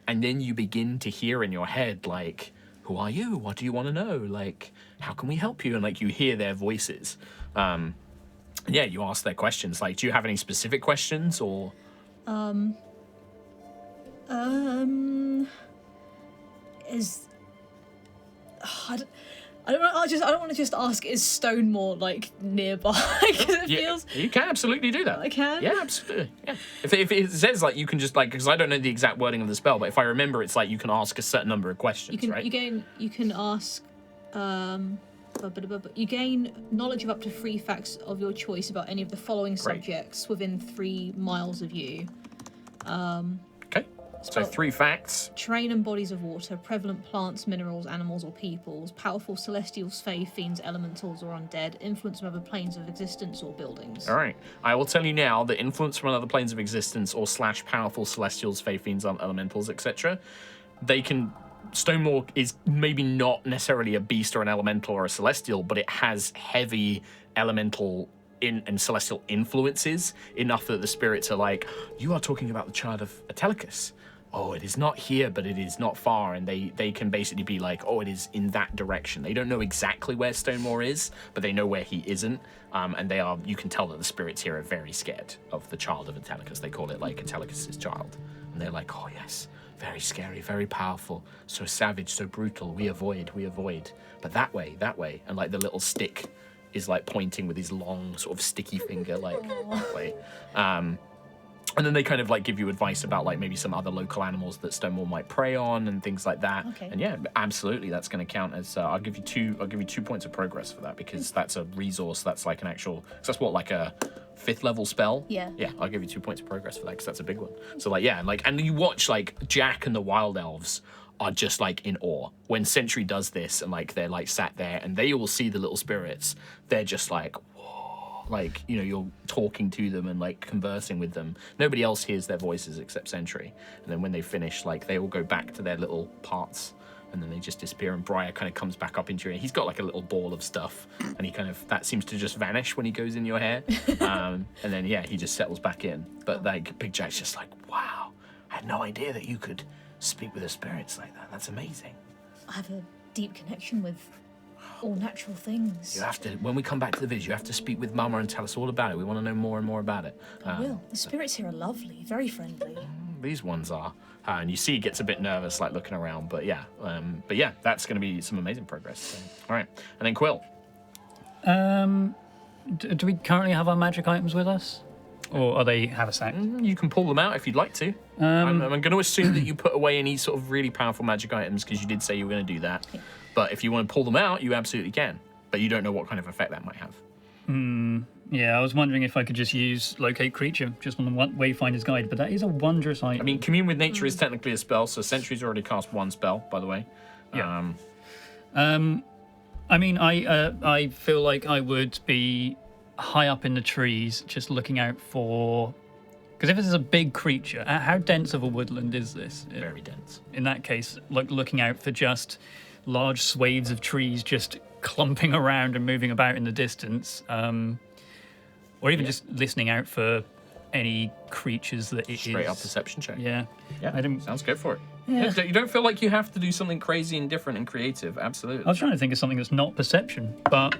And then you begin to hear in your head like, who are you? What do you want to know? Like, how can we help you? And like, you hear their voices. Yeah, you ask their questions. Like, do you have any specific questions or? Is I don't want to just ask, is Stonemaw like nearby? 'Cause it feels You can absolutely do that. I can? Yeah, absolutely. Yeah. If it says like you can just like, because I don't know the exact wording of the spell, but if I remember, it's like you can ask a certain number of questions, right? you can ask you gain knowledge of up to 3 facts of your choice about any of the following subjects within 3 miles of you. Okay. So 3 facts. Terrain and bodies of water, prevalent plants, minerals, animals, or peoples, powerful celestials, fae, fiends, elementals, or undead, influence from other planes of existence or buildings. All right. I will tell you now that influence from other planes of existence or / powerful celestials, fae, fiends, elementals, etc. They can. Stonemaw is maybe not necessarily a beast or an elemental or a celestial, but it has heavy elemental and celestial influences enough that the spirits are like, you are talking about the child of Atelicus. Oh, it is not here, but it is not far. And they can basically be like, oh, it is in that direction. They don't know exactly where Stonemaw is, but they know where he isn't. And you can tell that the spirits here are very scared of the child of Atelicus. They call it like Atelicus' child. And they're like, oh yes, very scary, very powerful, so savage, so brutal. We avoid. But that way. And like the little stick is like pointing with his long sort of sticky finger, like that way. And then they kind of like give you advice about like maybe some other local animals that Stonemaw might prey on and things like that. Okay. And yeah, absolutely, that's going to count as I'll give you 2 points of progress for that, because that's a resource. That's like an actual. Cause that's what, like a 5th level spell. Yeah. Yeah, I'll give you 2 points of progress for that, because that's a big one. So like yeah, like, and you watch like Jack and the Wild Elves are just like in awe when Sentry does this, and like they're like sat there and they all see the little spirits. They're just like, like, you know, you're talking to them and like conversing with them. Nobody else hears their voices except Sentry. And then when they finish, like, they all go back to their little parts and then they just disappear. And Briar kind of comes back up into your ear. He's got like a little ball of stuff, and he kind of that seems to just vanish when he goes in your hair. And then he just settles back in. But like Big Jack's just like, wow, I had no idea that you could speak with the spirits like that. That's amazing. I have a deep connection with all natural things. You have to, when we come back to the village, you have to speak with Mama and tell us all about it. We want to know more and more about it. I will. The spirits here are lovely, very friendly. These ones are. And you see he gets a bit nervous, like looking around. But yeah, that's going to be some amazing progress. So, all right. And then Quill. Do we currently have our magic items with us? Or are they haversack? You can pull them out if you'd like to. I'm going to assume that you put away any sort of really powerful magic items because you did say you were going to do that. But if you want to pull them out, you absolutely can. But you don't know what kind of effect that might have. Yeah, I was wondering if I could just use Locate Creature just on the Wayfinder's Guide, but that is a wondrous item. I mean, Commune with Nature is technically a spell, so Sentry's already cast one spell, by the way. Yeah. I mean, I feel like I would be high up in the trees, just looking out for. Because if this is a big creature, how dense of a woodland is this? Very dense. In that case, like looking out for just large swathes of trees just clumping around and moving about in the distance, or even just listening out for any creatures that it is. Straight up perception check. Yeah. Yeah, sounds good for it. Yeah. You don't feel like you have to do something crazy and different and creative. Absolutely. I was trying to think of something that's not perception, but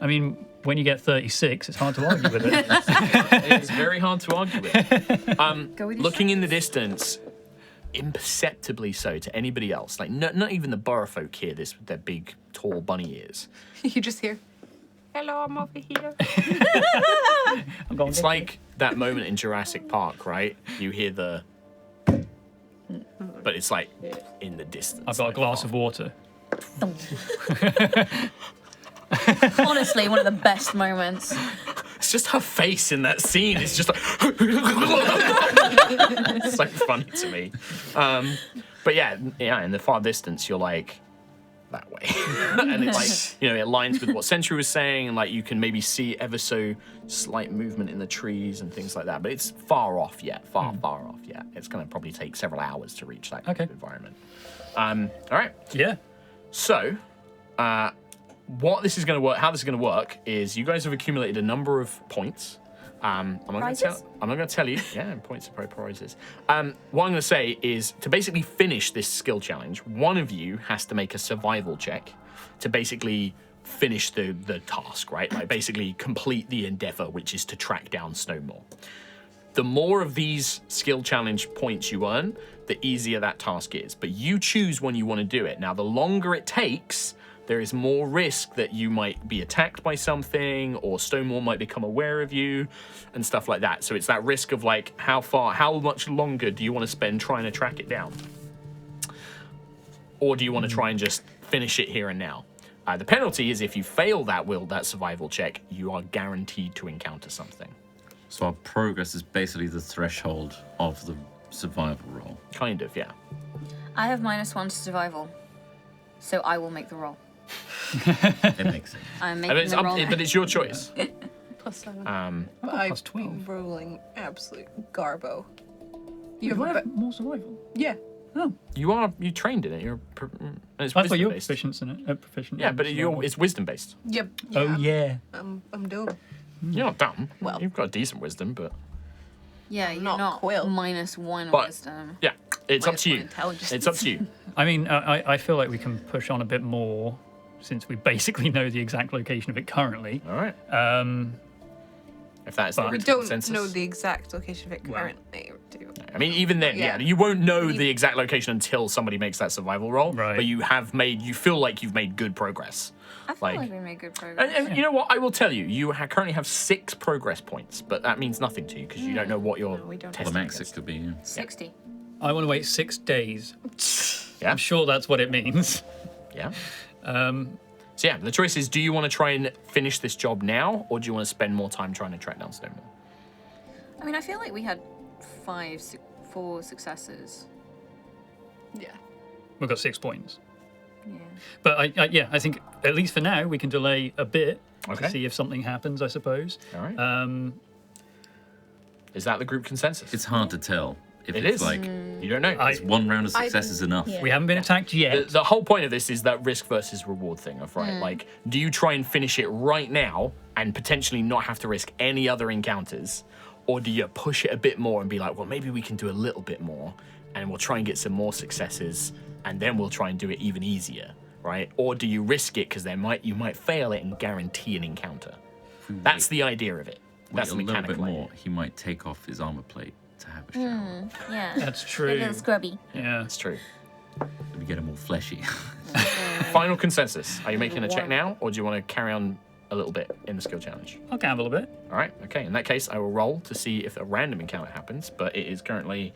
I mean, when you get 36, it's hard to argue with it. It's very hard to argue with. Go with your Looking in the distance, imperceptibly so to anybody else, like not even the borough folk hear this with their big, tall bunny ears. You just hear, hello, I'm over here. It's like that moment in Jurassic Park, right? You hear the... But it's like in the distance. I've got a glass of water. Honestly, one of the best moments. It's just her face in that scene. It's just like... It's so funny to me. But yeah, in the far distance, you're like... that way. And it like, it aligns with what Sentry was saying, and like you can maybe see ever so slight movement in the trees and things like that, but it's far off yet, far off yet. It's going to probably take several hours to reach that kind of environment. All right. Yeah. So, what this is going to work, how this is going to work is you guys have accumulated a number of points. I'm not going to tell you. Yeah, points are prizes. What I'm going to say is to basically finish this skill challenge, one of you has to make a survival check to basically finish the task, right? Like basically complete the endeavor, which is to track down Stonemaw. The more of these skill challenge points you earn, the easier that task is. But you choose when you want to do it. Now, the longer it takes, there is more risk that you might be attacked by something, or Stonemaw might become aware of you, and stuff like that. So it's that risk of like, how much longer do you want to spend trying to track it down? Or do you want to try and just finish it here and now? The penalty is if you fail that survival check, you are guaranteed to encounter something. So our progress is basically the threshold of the survival roll. Kind of, yeah. I have -1 to survival, so I will make the roll. It makes sense. I'm But making the roll. but it's your choice. +7. I've got I've plus 12. been rolling absolute garbo. You Do I have a have more survival? yeah. Oh, You trained in it. I It's thought you were wisdom-based. proficient in it. Proficient. Yeah, in but survival. it's wisdom based. Yep. Oh yeah. I'm dumb. You're not dumb. Well- You've got decent wisdom, but Yeah, you're not not Quill. -1 But- wisdom. yeah, it's up -1 to you. intelligence. It's up to you. I mean, I feel like we can push on a bit more since we basically know the exact location of it currently. All right. If that's but- the We written don't consensus. know the exact location of it Well. currently, do we? I mean, even then, yeah, Yeah. you won't know the exact location until somebody makes that survival roll. Right. But you feel like you've made good progress. I feel like- like we made good progress. And you know what? I will tell you, you currently have 6 progress points, but that means nothing to you because you don't know what you're we don't. Well, testing the max it against. could be. Yeah. 60. I want to wait 6 days. Yeah. I'm sure that's what it means. Yeah. So yeah, the choice is: do you want to try and finish this job now, or do you want to spend more time trying to track down Stonemaw? I mean, I feel like we had 4 successes. Yeah. We've got 6 points. Yeah. But I think at least for now we can delay a bit Okay. to see if something happens. I suppose. All right. Is that the group consensus? It's hard to tell. if It it's is. like You don't know. is one round of success is enough. Yeah. We haven't been attacked yet. The whole point of this is that risk versus reward thing of like, do you try and finish it right now and potentially not have to risk any other encounters, or do you push it a bit more and be like, well, maybe we can do a little bit more, and we'll try and get some more successes, and then we'll try and do it even easier, right? Or do you risk it because you might fail it and guarantee an encounter? That's the idea of it. That's the Wait a little mechanical bit idea. more. He might take off his armor plate to have a shower. Yeah. That's true. A little scrubby. Yeah. That's true. We get him all fleshy. Final consensus. Are you making a check now, or do you want to carry on a little bit in the skill challenge? I'll gamble a bit. All right, okay. In that case, I will roll to see if a random encounter happens, but it is currently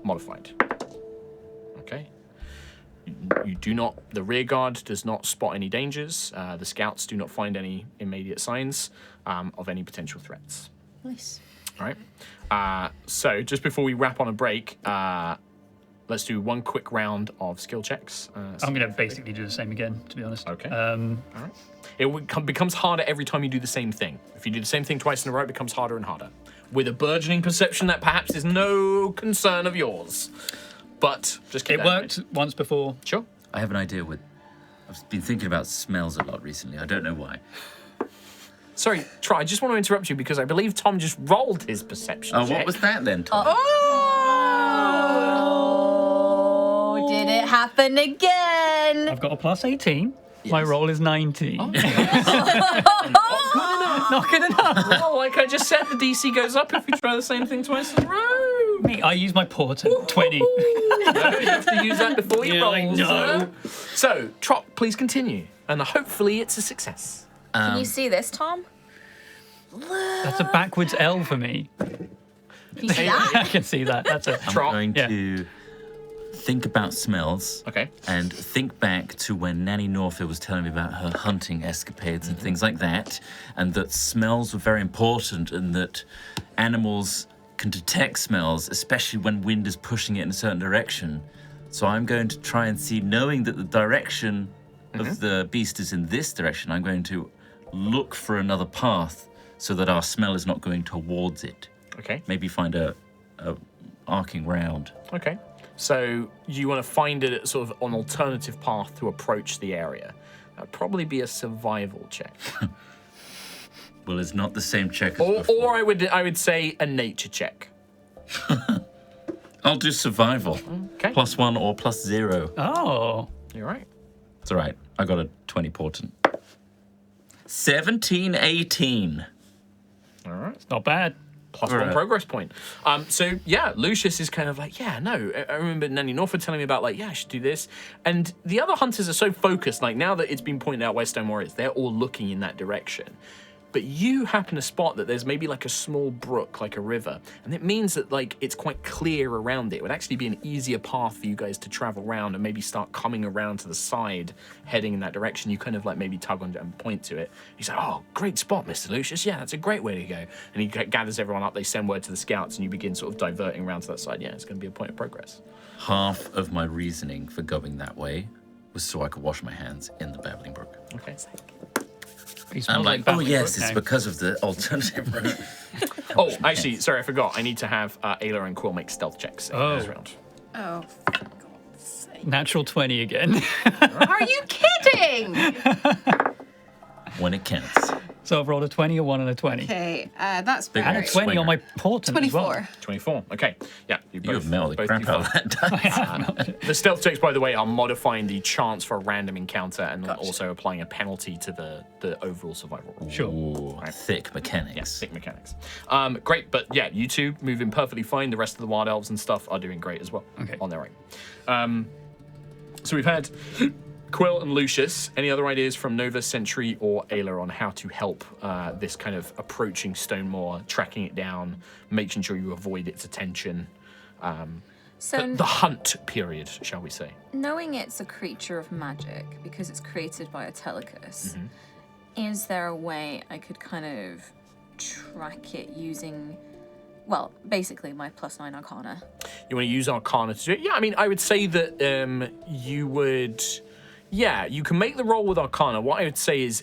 modified. Okay. You do not, the rear guard does not spot any dangers. The scouts do not find any immediate signs of any potential threats. Nice. All right. So just before we wrap on a break, let's do one quick round of skill checks. I'm going to basically do the same again, to be honest. Okay. All right. It becomes harder every time you do the same thing. If you do the same thing twice in a row, it becomes harder and harder. With a burgeoning perception that perhaps is no concern of yours. But just keep It that in worked once before. mind. Sure. I have an idea with. I've been thinking about smells a lot recently. I don't know why. Sorry, Troy, I just want to interrupt you because I believe Tom just rolled his perception Oh, check. what was that then, Tom? Oh, did it happen again? I've got a plus 18. My roll is 19. Oh. Not good enough. Well, like I just said, the DC goes up if you try the same thing twice in a row. Me, I use my portent. 20. No, you have to use that before you Yeah, roll. I know. So, Trot, please continue. And hopefully it's a success. Can you see this, Tom? That's a backwards L for me. Can you see that? I can see that. That's a I'm Trot. going Yeah. to think about smells. Okay. And think back to when Nanny Norfield was telling me about her hunting escapades and things like that, and that smells were very important, and that animals can detect smells, especially when wind is pushing it in a certain direction. So I'm going to try and see, knowing that the direction of the beast is in this direction, I'm going to look for another path so that our smell is not going towards it. Okay. Maybe find a arcing round. Okay. So you want to find a sort of an alternative path to approach the area. That'd probably be a survival check. Well, it's not the same check as Or before. I would say a nature check. I'll do survival. Okay. +1 or +0. Oh. You're right. It's all right. I got a 20 portent. 17, 18. All right. Not bad. Plus All one right. progress point. So yeah, Lucius is kind of like, yeah, no. I remember Nanny Norfolk telling me about like, yeah, I should do this. And the other hunters are so focused, like now that it's been pointed out where Stonemaw is, they're all looking in that direction. But you happen to spot that there's maybe like a small brook, like a river, and it means that like it's quite clear around it. It would actually be an easier path for you guys to travel around and maybe start coming around to the side, heading in that direction. You kind of like maybe tug on it and point to it. He's like, oh, great spot, Mr. Lucius. Yeah, that's a great way to go. And he gathers everyone up. They send word to the scouts, and you begin sort of diverting around to that side. Yeah, it's going to be a point of progress. Half of my reasoning for going that way was so I could wash my hands in the babbling brook. Okay. He I'm smells like, oh babbling yes, brook it's now. because of the alternative route. Oh, actually, sorry, I forgot. I need to have Ayla and Quill make stealth checks in this round. Oh, for God's sake. Natural 20 again. Are you kidding? When it counts. So I've rolled a 20, a 1, and a 20. Okay, that's Big And a very... one. 20 on my portent as well. 24. 24. Okay. Yeah. You have melted the both crap do out of fine. that dice. The stealth checks, by the way, are modifying the chance for a random encounter and Gotcha. also applying a penalty to the overall survival roll. Sure. Ooh, thick mechanics. Sick mechanics. Great, but yeah, you two moving perfectly fine. The rest of the wild elves and stuff are doing great as well Okay. on their own. So we've had Quill and Lucius. Any other ideas from Nova, Sentry, or Ayla on how to help this kind of approaching Stonemaw, tracking it down, making sure you avoid its attention? So, The hunt period, shall we say? knowing it's a creature of magic because it's created by a telecus, is there a way I could kind of track it using, well, basically my +9 Arcana? You want to use Arcana to do it? Yeah, I mean, I would say that you would Yeah, you can make the roll with Arcana. What I would say is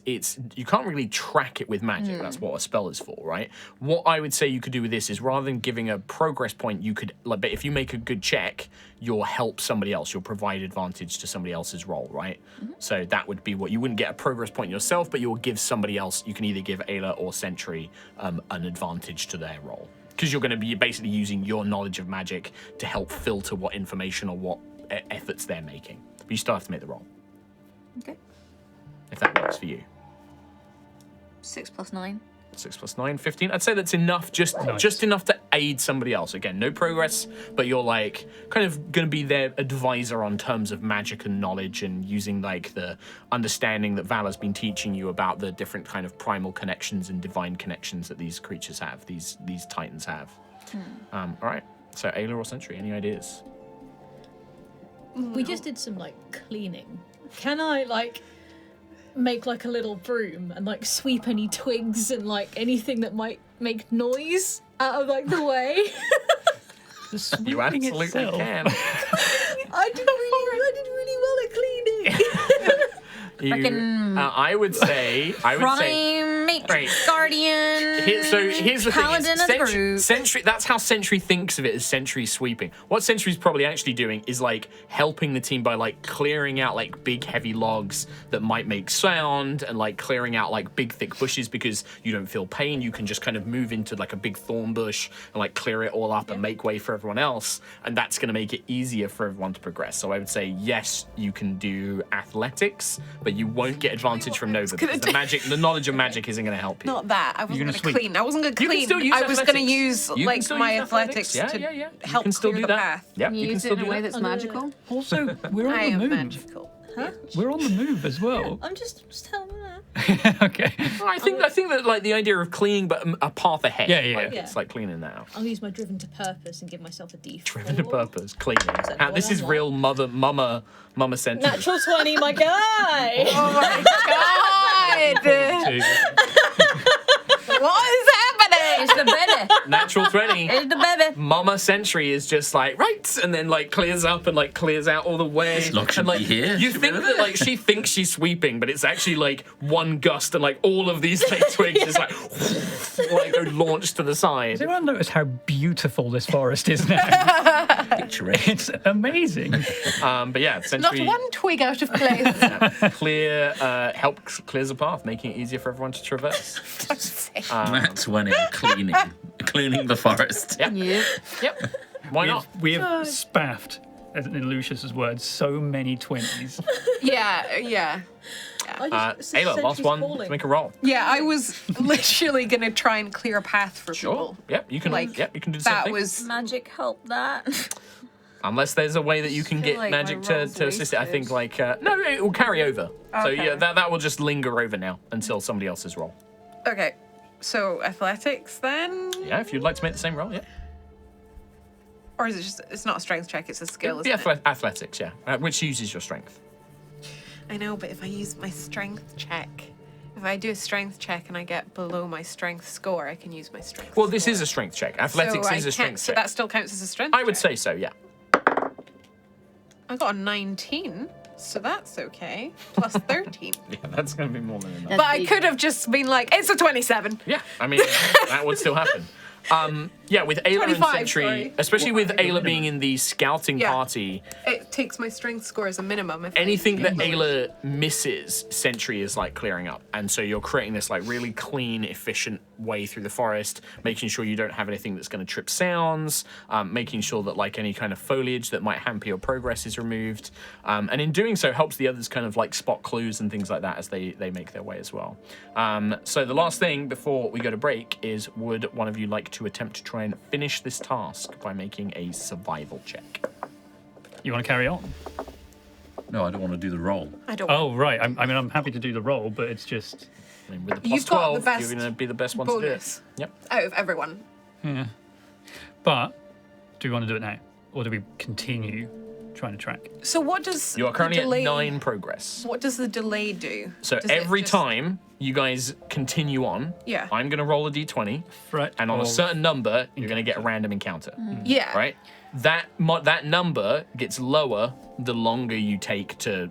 you can't really track it with magic. That's what a spell is for, right? What I would say you could do with this is rather than giving a progress point, you could, like, but if you make a good check, you'll help somebody else. You'll provide advantage to somebody else's roll, right? So that would be what you wouldn't get a progress point yourself, but you'll give somebody else. You can either give Ayla or Sentry an advantage to their roll because you're going to be basically using your knowledge of magic to help filter what information or what efforts they're making. But you still have to make the roll. Okay. If that works for you. 6 + 9. 6 + 9, 15. I'd say that's enough, just enough to aid somebody else. Again, no progress, but you're like kind of going to be their advisor on terms of magic and knowledge and using like the understanding that Vala's been teaching you about the different kind of primal connections and divine connections that these creatures have, these titans have. All right. So Ayla or Sentry, any ideas? We just did some like cleaning. Can I like make like a little broom and like sweep any twigs and like anything that might make noise out of like the way? You absolutely can. I did really well at cleaning. I would say. Prime Matrix Guardian. Here's the Paladin thing. of the group. Sentry. That's how Sentry thinks of it, as Sentry sweeping. What Sentry's probably actually doing is like helping the team by like clearing out like big heavy logs that might make sound and like clearing out like big thick bushes because you don't feel pain. You can just kind of move into like a big thorn bush and like clear it all up and make way for everyone else, and that's going to make it easier for everyone to progress. So I would say yes, you can do athletics, but you won't get advantage from Nova because the knowledge of magic isn't going to help you. Not that. I wasn't going to sweep. clean. I wasn't going to You can clean. still use I was going to athletics. use You can like still my use athletics Yeah. to You help can still clear do the that. path. Yep, you can Use still it in do a way that. that's magical. Also, we're I on am the move. magical. We're on the move as well. I'm just telling you that. Okay. I think that like the idea of cleaning, but a path ahead. Yeah, yeah. Like, Yeah. It's like cleaning that out. I'll use my driven to purpose and give myself a D4. Driven to purpose, cleaning. that This what is I'm real mama Sentry. Natural 20, my guy. Oh my god! What is happening? It's the baby. Natural 20. It's the baby. Mama Sentry is just like, right, and then like clears up and like clears out all the way. This log should and like be here. you Should think be that like she thinks she's sweeping, but it's actually like one gust and like all of these like twigs is like go launched to the Has side. anyone noticed how beautiful this forest is now? Picture it. It's amazing. But yeah, Not Sentry one twig out of place. clears a path, making it easier for everyone to traverse. Nat 20, cleaning the forest. Yep. Why not? We have spaffed, in Lucius's words, so many 20s. Yeah. Ayla, last one to make a roll. Yeah, I was literally going to try and clear a path for people. Yep, you can. Like, yep, you can do the same That thing. was... Magic help that. Unless there's a way that you can feel get like magic my to roll's assist it. I think wasted. no, it will carry over. So Okay. yeah, that will just linger over now until somebody else's roll. Okay, so athletics then? Yeah, if you'd like to make the same roll, yeah. Or is it just... It's not a strength check, it's a skill, The isn't it? athletics, yeah, which uses your strength. I know, but if I use my strength check... If I do a strength check and I get below my strength score, I can use my strength Well, this score. is a strength check. Athletics So is a strength So check. that still counts as a strength I would check? say so, yeah. I got a 19, so that's okay. Plus 13. Yeah, that's going to be more than enough. But I could have just been like, it's a 27. Yeah, I mean, that would still happen. Yeah, with Ayla and 25, Sentry, sorry. especially with Ayla being in the scouting Yeah. party, It takes my strength score as a minimum. If anything I that get Ayla misses, Sentry is like clearing up. And so you're creating this like really clean, efficient way through the forest, making sure you don't have anything that's going to trip sounds, making sure that like any kind of foliage that might hamper your progress is removed. And in doing so helps the others kind of like spot clues and things like that as they make their way as well. So the last thing before we go to break is, would one of you like to attempt to try and finish this task by making a survival check? You want to carry on? No, I don't want to do the roll. I don't Oh, right. I mean, I'm happy to do the roll, but it's just... I mean, with the plus You've got 12, the best you're going to be the best one to do it. bonus Yep. out of everyone. But do we want to do it now? Or do we continue trying to track? So what does You are currently the delay, at 9 progress. What does the delay do? So Does it every just- time you guys continue on, Yeah. I'm going to roll a d20, Threat and on a of- certain number, you're going to get a random encounter. Yeah. Right? that number gets lower the longer you take to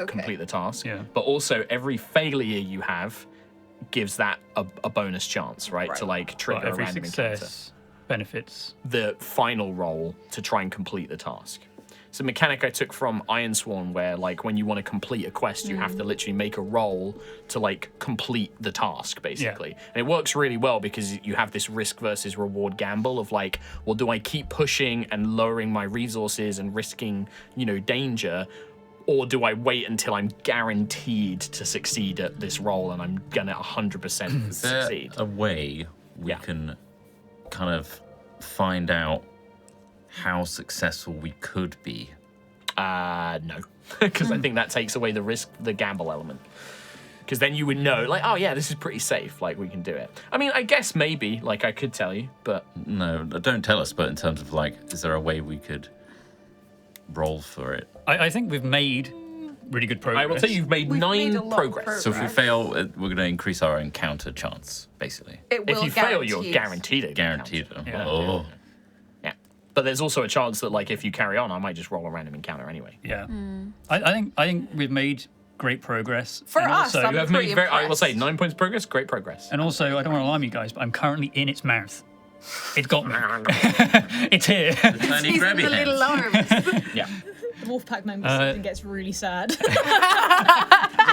complete the task. Yeah. But also every failure you have gives that a bonus chance, right? To like trigger Every a random success benefits. the final roll to try and complete the task. It's a mechanic I took from Ironsworn where like when you want to complete a quest, you have to literally make a roll to like complete the task, basically. And it works really well because you have this risk versus reward gamble of like, well, do I keep pushing and lowering my resources and risking, danger? Or do I wait until I'm guaranteed to succeed at this roll and I'm gonna 100% succeed? A way we can kind of find out how successful we could be? No, because I think that takes away the gamble element. Because then you would know, like, oh yeah, this is pretty safe, like we can do it. I mean, I guess maybe, like I could tell you, but No, don't tell us, but in terms of like, is there a way we could roll for it? I think we've made really good progress. I will tell you, you've made We've 9 made a lot of progress. So if we fail, we're going to increase our encounter chance, basically. It will If you fail, you're guarantee it. guaranteed. Guaranteed. Yeah. Oh. Yeah. But there's also a chance that, like, if you carry on, I might just roll a random encounter anyway. Yeah. I think we've made great progress. For And us, also, I'm You have pretty made I will say impressed. 9 points progress, great progress. and also, I don't want to alarm you guys, but I'm currently in its mouth. It's got me. It's here. Tiny He's in grabby the little hands. arms. Yeah. The Wolfpack member sees and gets really sad. I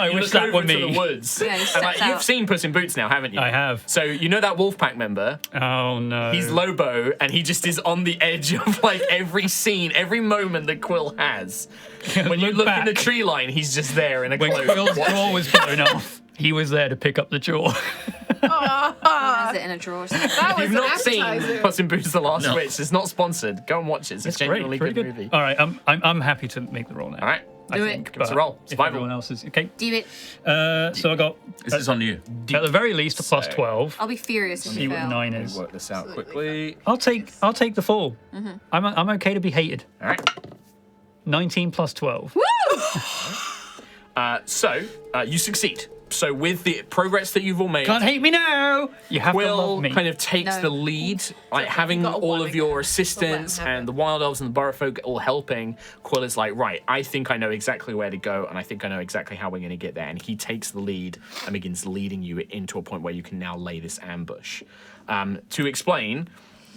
You wish look that over were into me. the woods. Yeah, he And, steps like, out. you've seen Puss in Boots now, haven't you? I have. So you know that Wolfpack member? Oh no. He's Lobo, and he just is on the edge of like every scene, every moment that Quill has. When you look in the back. tree line, he's just there in a When cloak. Quill's jaw was blown off, he was there to pick up the jaw. Has it in a drawer. That was If you've an not seen appetizer. Puss in Boots: The Last No. Witch, it's not sponsored. Go and watch it. It's a genuinely Great, good pretty movie. All right, I'm happy to make the roll now. All right, Do it. think, Give us a but roll. If Survival. everyone else is okay. Do it. So I got This is on you. at the very least a plus 12. I'll be furious if See you what the fail. 9 is. work this out quickly. I'll take the fall. I'm okay to be hated. All right. 19 plus 12. So you succeed. So with the progress that you've all made, Can't hate me now. You have to Quill love me. kind of takes No. the lead, like having got a all one of your again, so let assistants him have and the wild elves and the burrow folk all helping. Quill is like, right, I think I know exactly where to go, and I think I know exactly how we're going to get there. And he takes the lead and begins leading you into a point where you can now lay this ambush. To explain,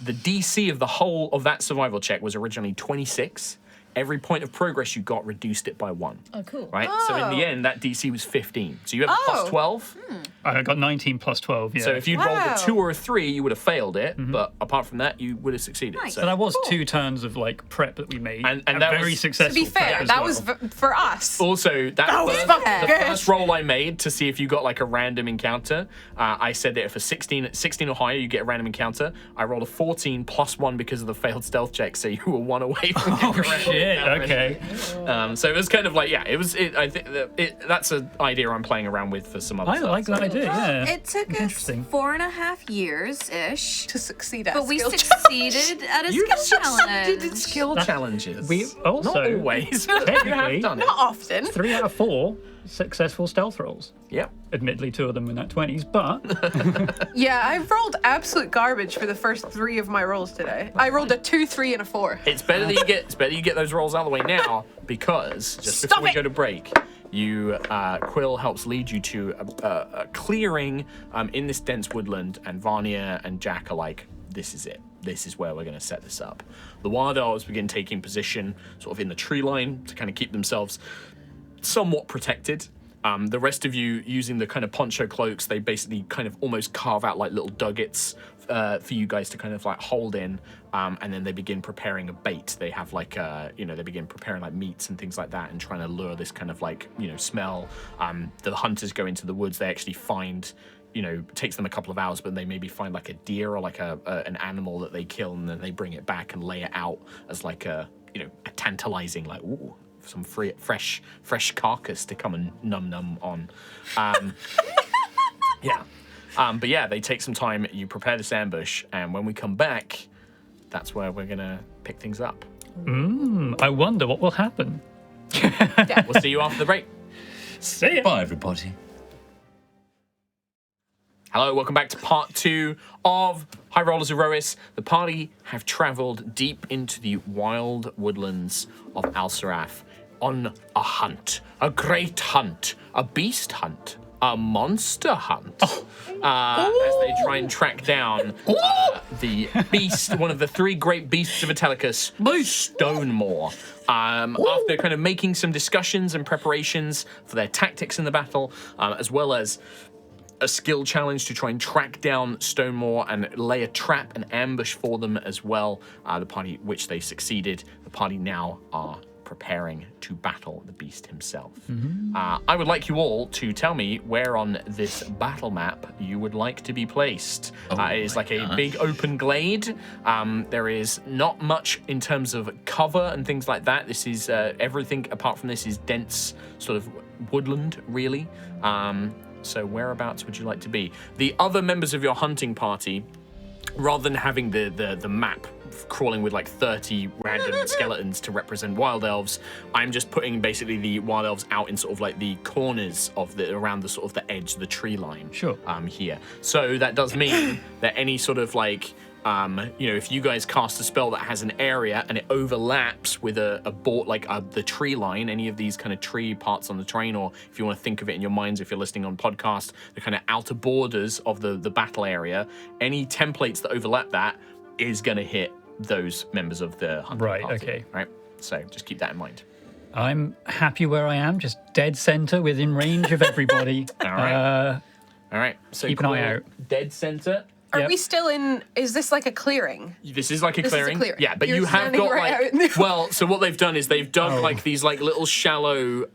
the DC of the whole of that survival check was originally 26. Every point of progress you got reduced it by 1. Oh, cool. Right? So in the end, that DC was 15. So you have a plus 12. I got 19 plus 12, yeah. So if you'd rolled Wow. a 2 or a 3, you would have failed it. But apart from that, you would have succeeded. Nice. So, So that was 2 turns of like prep that we made. And A that very was- successful. To be fair, prep as that well. was for us. also, that was first, fucking the good. first roll I made to see if you got like a random encounter, I said that if a 16 or higher, you get a random encounter. I rolled a 14 plus 1 because of the failed stealth check, so you were 1 away from getting a random Shit, encounter. okay. So it was kind of like, yeah, it was. I think that's an idea I'm playing around with for some other I stuff. like that idea, yeah. It took us Interesting. 4.5 years-ish, To succeed at but we skill succeeded at a You skill succeeded in challenge. skill challenges. We also- not always, but you have Technically- done it. Not often. 3 out of 4 successful stealth rolls. Yep. Admittedly, 2 of them in that 20s, but Yeah, I rolled absolute garbage for the first 3 of my rolls today. I rolled a 2, 3, and a 4. It's better that you get those rolls out of the way now because just Stop before we it! go to break, you Quill helps lead you to a clearing in this dense woodland, and Varnia and Jack are like, this is it. This is where we're going to set this up. The wild elves begin taking position sort of in the tree line to kind of keep themselves somewhat protected. The rest of you using the kind of poncho cloaks, they basically kind of almost carve out like little duggets for you guys to kind of like hold in, and then they begin preparing a bait. They have like they begin preparing like meats and things like that and trying to lure this kind of like smell. The hunters go into the woods. They actually find, it takes them a couple of hours, but they maybe find like a deer or like an animal that they kill, and then they bring it back and lay it out as like a tantalizing, like, ooh, some fresh carcass to come and num on. Yeah. But yeah, they take some time. You prepare this ambush, and when we come back, that's where we're gonna pick things up. I wonder what will happen. We'll see you after the break. See ya. Bye, everybody. Hello, welcome back to part 2 of High Rollers Aerois. The party have travelled deep into the wild woodlands of Al-Saraf on a hunt, a great hunt, a beast hunt, a monster hunt, as they try and track down the beast, one of the 3 great beasts of Atelicus, Stonemaw. After kind of making some discussions and preparations for their tactics in the battle, as well as a skill challenge to try and track down Stonemaw and lay a trap and ambush for them as well. The party, which they succeeded, the party now are preparing to battle the beast himself. I would like you all to tell me where on this battle map you would like to be placed. It is like a big open glade. There is not much in terms of cover and things like that. This is everything apart from this is dense sort of woodland, really. So whereabouts would you like to be? The other members of your hunting party, rather than having the map crawling with like 30 random skeletons to represent wild elves, I'm just putting basically the wild elves out in sort of like the corners of around the sort of the edge, the tree line. Sure. Here. So that does mean that any sort of like if you guys cast a spell that has an area and it overlaps with a board, like the tree line, any of these kind of tree parts on the terrain, or if you want to think of it in your minds, if you're listening on podcast, the kind of outer borders of the battle area, any templates that overlap that is going to hit those members of the hunting party. Okay. Right? So just keep that in mind. I'm happy where I am, just dead center within range of everybody. All right. All right. So keep an eye out. Dead center. Are we still in? Is this like a clearing? This is like a This is a clearing. clearing. Yeah, but You're you have standing got right out like in the- well, so what they've done is they've dug like these like little shallow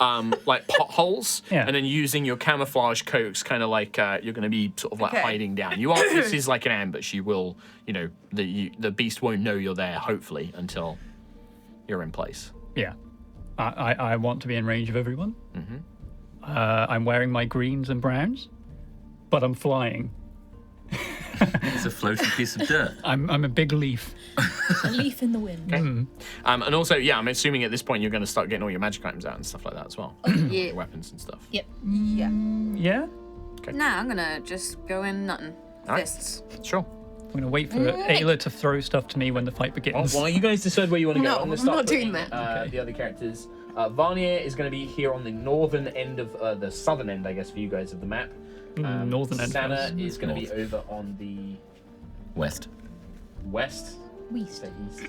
like potholes, Yeah. and then using your camouflage coats, kind of like you're going to be sort of like Okay. hiding down. You are. This is like an ambush. You will, the beast won't know you're there. Hopefully, until you're in place. Yeah. I want to be in range of everyone. I'm wearing my greens and browns, but I'm flying. It's a floating piece of dirt. I'm a big leaf. A leaf in the wind. And also, yeah, I'm assuming at this point you're going to start getting all your magic items out and stuff like that as well. Yeah. Your weapons and stuff. Yep. Yeah? Nah, I'm gonna just go in nothing. Alright. Fists. Sure. I'm going to wait for Ayla to throw stuff to me when the fight begins. Well, you guys decide where you want to go. No, I'm, gonna I'm start not doing putting, that. The other characters. Varnier is going to be here on the northern end of the southern end, I guess, for you guys of the map. Northern end. Sana first. is going to be over on the West. west. West. Say east.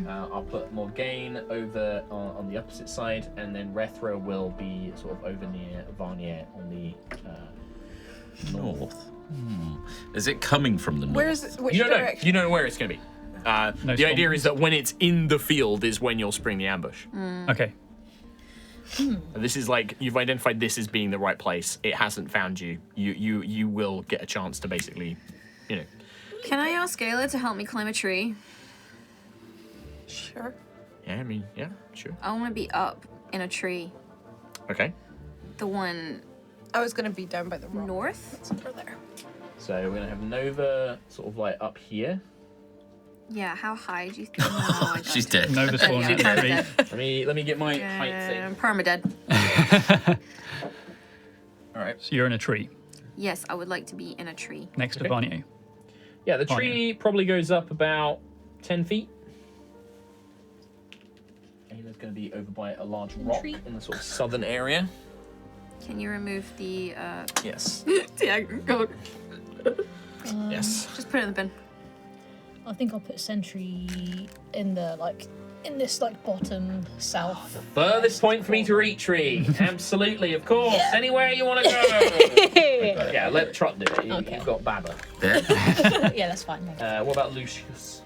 I'll put Morgaine over on the opposite side, and then Rethra will be sort of over near Varnier on the North. Is it coming from the north? Which You don't know. direction? You don't know where it's going to be. The storm. idea is that when it's in the field is when you'll spring the ambush. Okay. This is like you've identified this as being the right place. It hasn't found you. You will get a chance to basically, Can I ask Gayla to help me climb a tree? Sure. Yeah, I mean, yeah, sure. I want to be up in a tree. Okay. The one I was gonna be down by the rock. north. It's over there. So we're gonna have Nova sort of like up here. Yeah, how high do you think? No, I don't. She's dead. Nova's falling out of the tree. Let me get my height thing. Permadead. All right. So you're in a tree Yes, I would like to be in a tree. next to Okay. Barnier. Yeah, the tree probably goes up about 10 feet. Ayla's going to be over by a large rock Tree. in the sort of southern area. Can you remove the? Yes. Yeah, go. Yes. Just put it in the bin. I think I'll put sentry in this bottom south. Furthest point for me to reach, Tree. Absolutely, of course. Anywhere you want to go. Yeah, let Trot do it. Okay. You've got Baba. There. Yeah, that's fine. What about Lucius?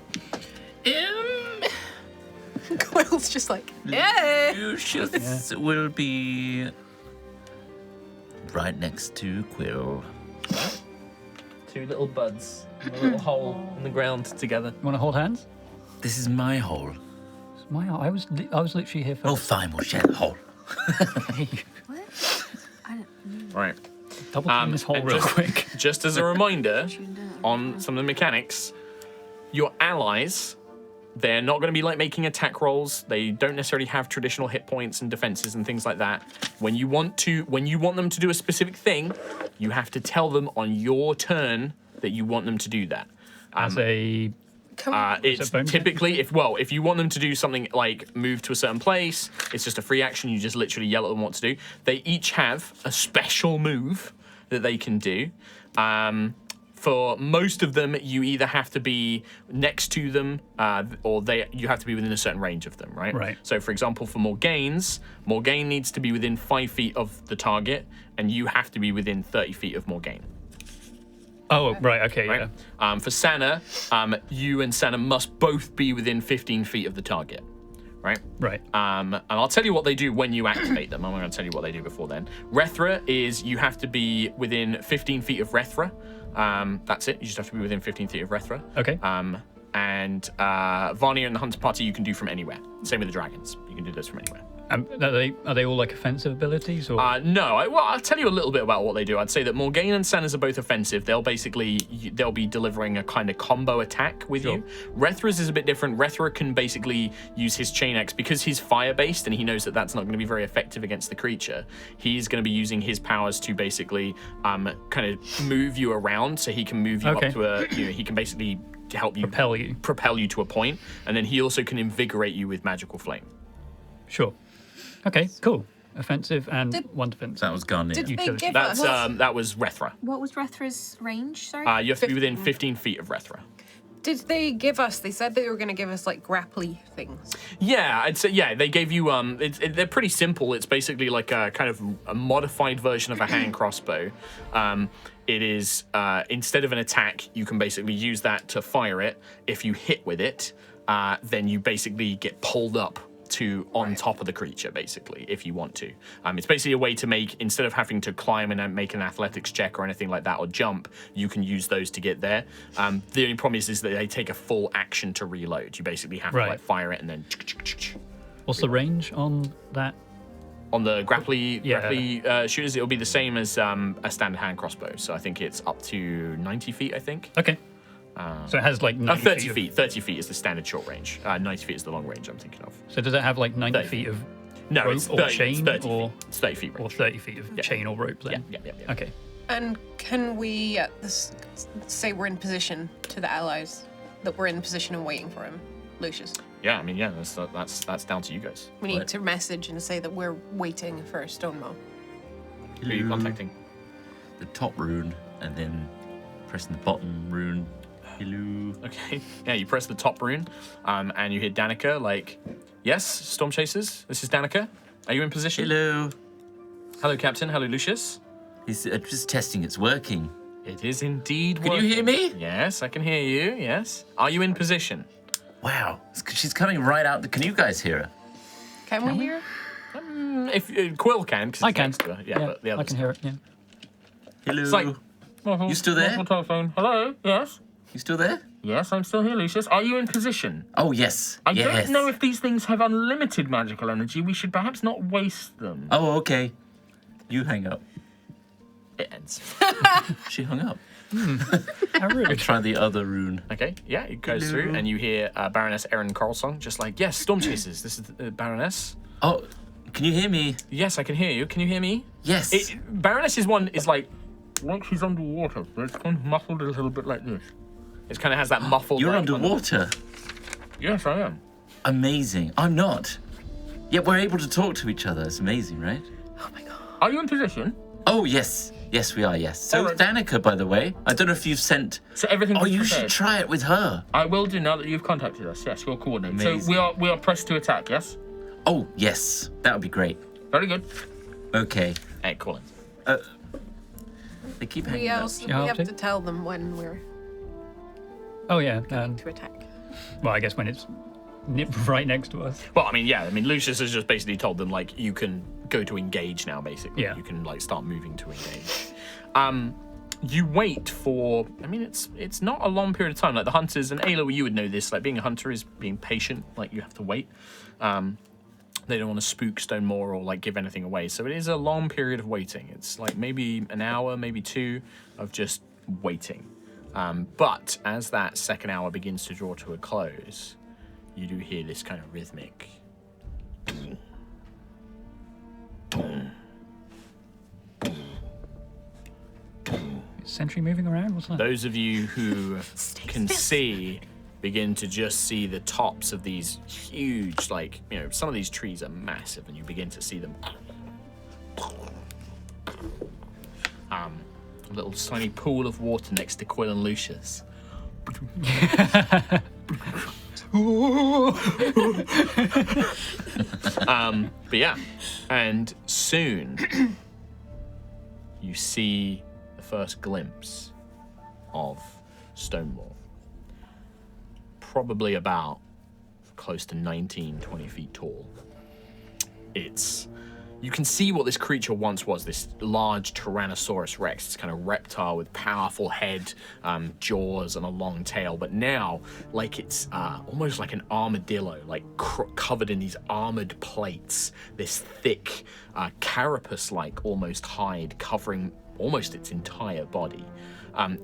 Quill's just like, yeah. Lucius will be right next to Quill. Two little buds in a little hole in the ground together. You want to hold hands? This is my hole. It's I was literally here Oh, first. fine, we'll share the hole. What? I don't. Right. Double team this hole and real quick. Just as a reminder, Shouldn't do that. on some of the mechanics, your allies They're not going to be like making attack rolls. They don't necessarily have traditional hit points and defenses and things like that. When you want them to do a specific thing, you have to tell them on your turn that you want them to do that. As a It's bonus typically if you want them to do something like move to a certain place, it's just a free action. You just literally yell at them what to do. They each have a special move that they can do. For most of them, you either have to be next to them, or you have to be within a certain range of them, right? Right. So, for example, for Morgaine needs to be within 5 feet of the target, and you have to be within 30 feet of Morgaine. Oh, right, okay, Right? yeah. For Sana, you and Sana must both be within 15 feet of the target, right? Right. And I'll tell you what they do when you activate them. I'm going to tell you what they do before then. Rethra is you have to be within 15 feet of Rethra. That's it. You just have to be within 15 feet of Rethra. Okay. And Varnier and the Hunter Party you can do from anywhere. Same with the dragons. You can do this from anywhere. Are they all like offensive abilities? Or? No. I'll tell you a little bit about what they do. I'd say that Morgaine and Sana's are both offensive. They'll be delivering a kind of combo attack with you. Rethra's is a bit different. Rethra can basically use his chain axe because he's fire-based and he knows that that's not going to be very effective against the creature. He's going to be using his powers to basically kind of move you around, so he can move you up to he can basically help you propel you to a point, and then he also can invigorate you with magical flame. Sure. Okay, cool. Offensive and one defense. That was Garnier. Did they give That's us? that was Rethra. What was Rethra's range? Sorry. You have to be within 15 feet of Rethra. Did they give us? They said they were going to give us like grapply things. Yeah, I'd say they gave you they're pretty simple. It's basically like a kind of a modified version of a hand crossbow. It is instead of an attack, you can basically use that to fire it. If you hit with it, then you basically get pulled up to on top of the creature, basically, if you want to. It's basically a way to make, instead of having to climb and make an athletics check or anything like that, or jump, you can use those to get there. The only problem is that they take a full action to reload. You basically have to like fire it and then... What's the range on that? On the grapply shooters, it'll be the same as a standard hand crossbow. So I think it's up to 90 feet, I think. Okay. So it has like 90 30 feet. feet. 30 feet is the standard short range. 90 feet is the long range I'm thinking of. So does it have like 90 30 feet of No, rope it's or 30, chain? it's 30 or, feet. It's 30 feet range. or 30 feet of chain or rope then? Yeah. Okay. And can we say we're in position to the allies, that we're in position and waiting for him, Lucius? Yeah, I mean, yeah, that's down to you guys. We need to message and say that we're waiting for Stonemaw. Who are you contacting? The top rune, and then pressing the bottom rune. Hello. Okay. Yeah, you press the top rune, and you hear Danica like, yes, Stormchasers, this is Danica. Are you in position? Hello. Hello, Captain. Hello, Lucius. He's just testing it's working. It is indeed Can working. you hear me? Yes, I can hear you, yes. Are you in position? Wow. She's coming right out. Can you guys hear her? Can we hear? If Quill can, because I can. next to her. Yeah, but the I others can hear it, yeah. Hello. It's like, You still there? telephone. Hello, yes. You still there? Yes, I'm still here, Lucius. Are you in position? Oh, yes. I yes. don't know if these things have unlimited magical energy. We should perhaps not waste them. Oh, okay. You hang up. It ends. She hung up. How rude. Try the other rune. Okay, yeah, it goes through, and you hear Baroness Erin Carlsong just like, yes, Stormchasers, this is the Baroness. Oh, can you hear me? Yes, I can hear you. Can you hear me? Yes. Baroness's one is like she's underwater, but it's kind of muffled a little bit like this. It kind of has that muffled... You're like, underwater. Yes, I am. Amazing. I'm not. Yet we're able to talk to each other. It's amazing, right? Oh my god. Are you in position? Oh, yes. Yes, we are, yes. So All is right. Danica, by the way. I don't know if you've sent... So everything. Oh, you should try it with her. I will do now that you've contacted us. Yes, we'll coordinate. Amazing. So we are pressed to attack. Yes. Oh, yes. That would be great. Very good. Okay. Hey, call in. They keep We hanging up. also Yeah, we have I'll to tell them when we're Oh, yeah. to attack. Well, I guess when it's right next to us. Well, I mean, yeah. I mean, Lucius has just basically told them like you can go to engage now. Basically, Yeah. You can like start moving to engage. You wait for. I mean, it's not a long period of time. Like the hunters and Ayla, you would know this. Like being a hunter is being patient. Like you have to wait. They don't want to spook Stonemaw or like give anything away. So it is a long period of waiting. It's like maybe an hour, maybe two of just waiting. But as that second hour begins to draw to a close, you do hear this kind of rhythmic. Sentry moving around? What's that? Those of you who can see begin to just see the tops of these huge, like, you know, some of these trees are massive, and you begin to see them. A little tiny pool of water next to Quill and Lucius. But yeah, and soon you see the first glimpse of Stonemaw. Probably about close to 19, 20 feet tall. You can see what this creature once was, this large Tyrannosaurus Rex, this kind of reptile with powerful head, jaws, and a long tail. But now, like it's almost like an armadillo, like covered in these armored plates, this thick, carapace-like almost hide covering almost its entire body.